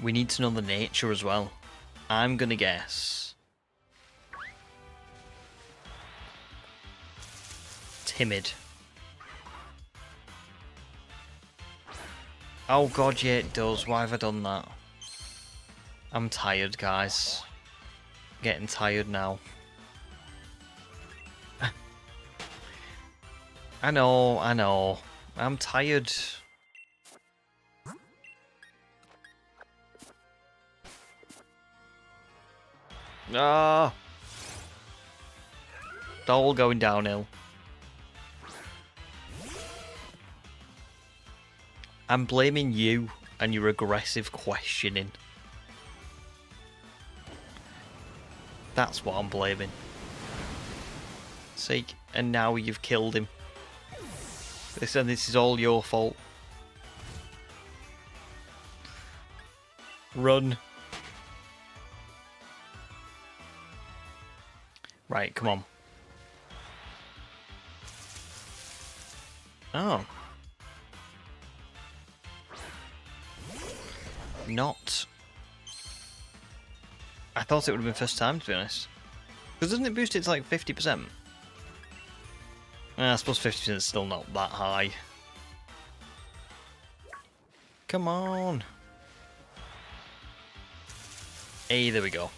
We need to know the nature as well. I'm gonna guess timid. Oh god, yeah it does. Why have I done that? I'm tired, guys. Getting tired now. I know. I'm tired. Ah! It's all going downhill. I'm blaming you and your aggressive questioning. That's what I'm blaming. See, and now you've killed him. This is all your fault. Run. Right, come on. Oh. Not. I thought it would have been first time, to be honest. Because doesn't it boost it to like 50%? I suppose 50% is still not that high. Come on. Hey, there we go.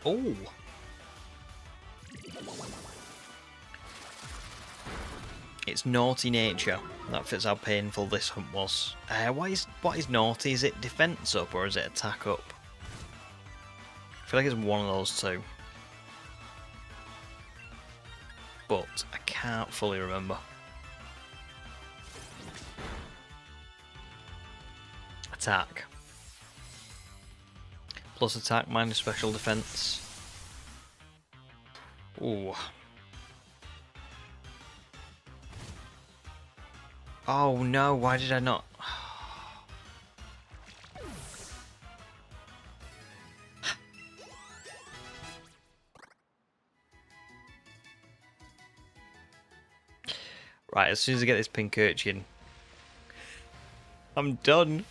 Oh. It's naughty nature. That fits how painful this hunt was. What is naughty? Is it defense up or is it attack up? I feel like it's one of those two. But I can't fully remember. Attack. Plus attack minus special defense. Ooh. Oh no, why did I not? Right, as soon as I get this pink urchin, I'm done.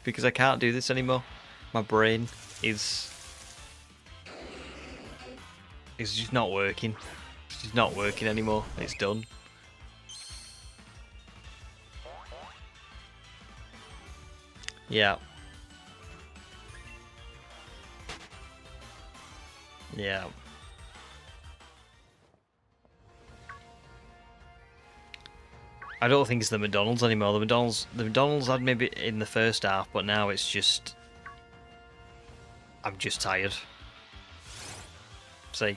Because I can't do this anymore. My brain is just not working. It's just not working anymore. It's done. Yeah. Yeah. I don't think it's the McDonald's anymore. The McDonald's had maybe in the first half, but now it's just I'm just tired. See.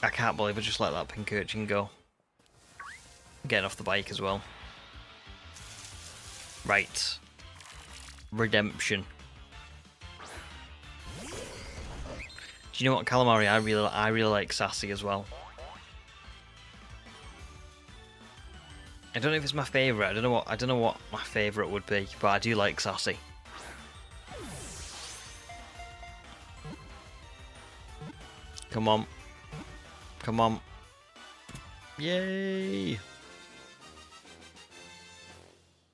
I can't believe I just let that pink urchin go. Getting off the bike as well. Right. Redemption. Do you know what, calamari? I really like sassy as well. I don't know if it's my favourite. I don't know what my favourite would be, but I do like sassy. Come on. Come on. Yay!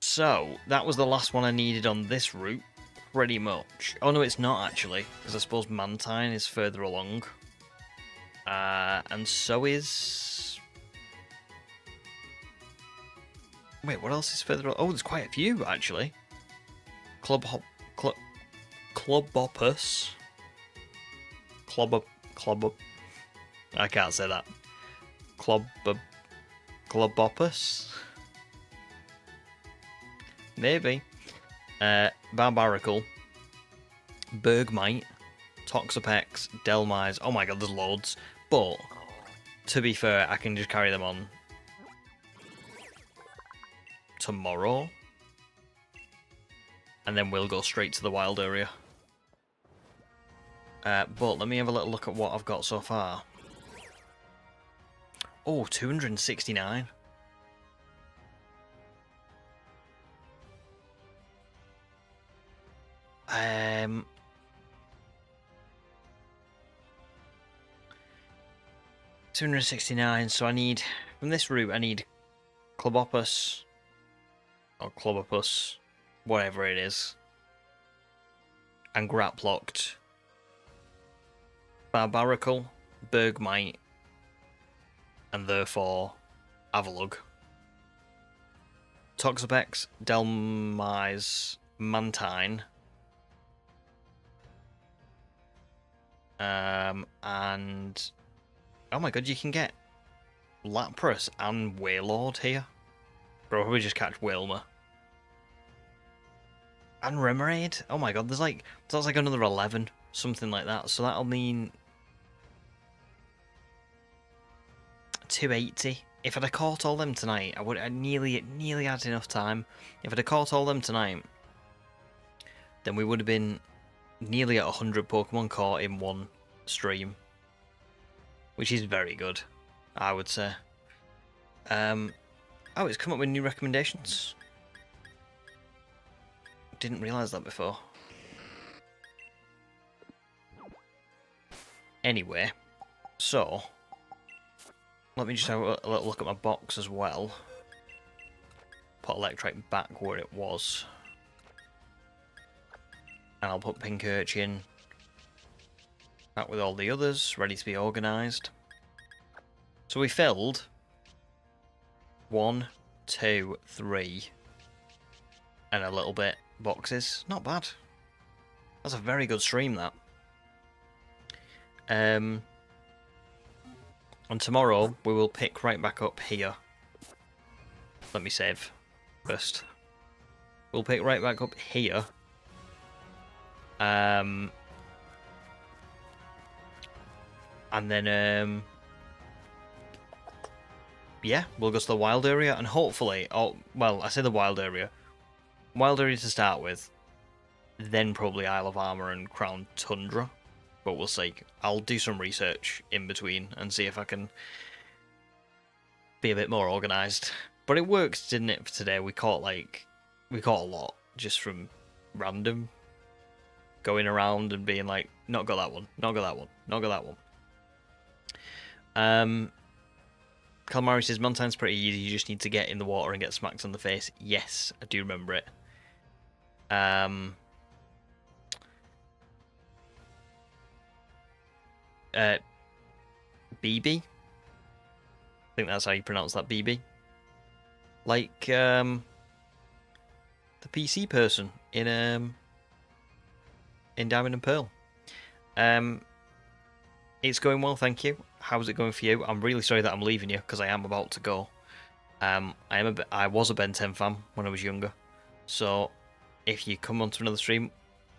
So, that was the last one I needed on this route, pretty much. Oh no, it's not actually, because I suppose Mantine is further along. And so is... Wait, what else is further along? Oh, there's quite a few, actually. Clubopus. I can't say that. Globopus? Maybe. Barbaracle, Bergmite, Toxapex, Delmise. Oh my god, there's loads. But, to be fair, I can just carry them on tomorrow. And then we'll go straight to the wild area. But let me have a little look at what I've got so far. Oh, 269. 269, so I need, from this route, I need Clobopus, or Clobopus, whatever it is, and Graplocked, Barbaracle, Bergmite, and therefore Avalugg. Toxapex, Delmise, Mantine, and oh my god, you can get Lapras and Wailord here. Probably just catch Wilma. And Remoraid. Oh my god, that's like another 11, something like that. So that'll mean 280. If I'd have caught all them tonight, I nearly had enough time. If I'd have caught all them tonight, then we would have been nearly at 100 Pokemon caught in one stream, which is very good, I would say. Oh, it's come up with new recommendations. Didn't realise that before. Anyway, so let me just have a little look at my box as well. Put Electrike back where it was. And I'll put Pink Urchin back with all the others, ready to be organised. So we filled 1, 2, 3, and a little bit boxes. Not bad. That's a very good stream, that. And tomorrow we will pick right back up here. Let me save first. We'll pick right back up here. And then yeah, we'll go to the wild area and hopefully, well, I say the wild area to start with, then probably Isle of Armor and Crown Tundra, but we'll see. I'll do some research in between and see if I can be a bit more organised. But it worked, didn't it, for today? We caught a lot just from random going around and being like, not got that one, not got that one, not got that one. Calamari says, Mantine's pretty easy, you just need to get in the water and get smacked on the face. Yes, I do remember it. BB? I think that's how you pronounce that, BB. Like, the PC person in Diamond and Pearl. It's going well, thank you. How's it going for you? I'm really sorry that I'm leaving you, because I am about to go. I was a Ben 10 fan when I was younger, so if you come onto another stream,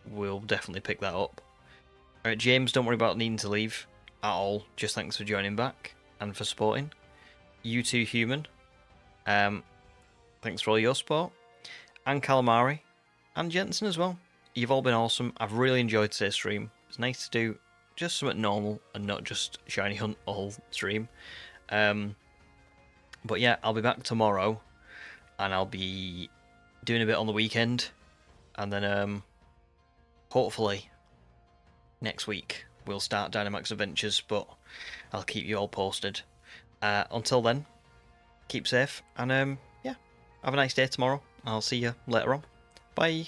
we'll definitely pick that up. Alright, James, don't worry about needing to leave at all. Just thanks for joining back and for supporting. You too, Human. Thanks for all your support. And Calamari. And Jensen as well. You've all been awesome. I've really enjoyed today's stream. It's nice to do just something normal and not just Shiny Hunt all stream. But yeah, I'll be back tomorrow. And I'll be doing a bit on the weekend. And then hopefully next week we'll start Dynamax Adventures, but I'll keep you all posted. Until then, keep safe, and yeah, have a nice day tomorrow. I'll see you later on. Bye.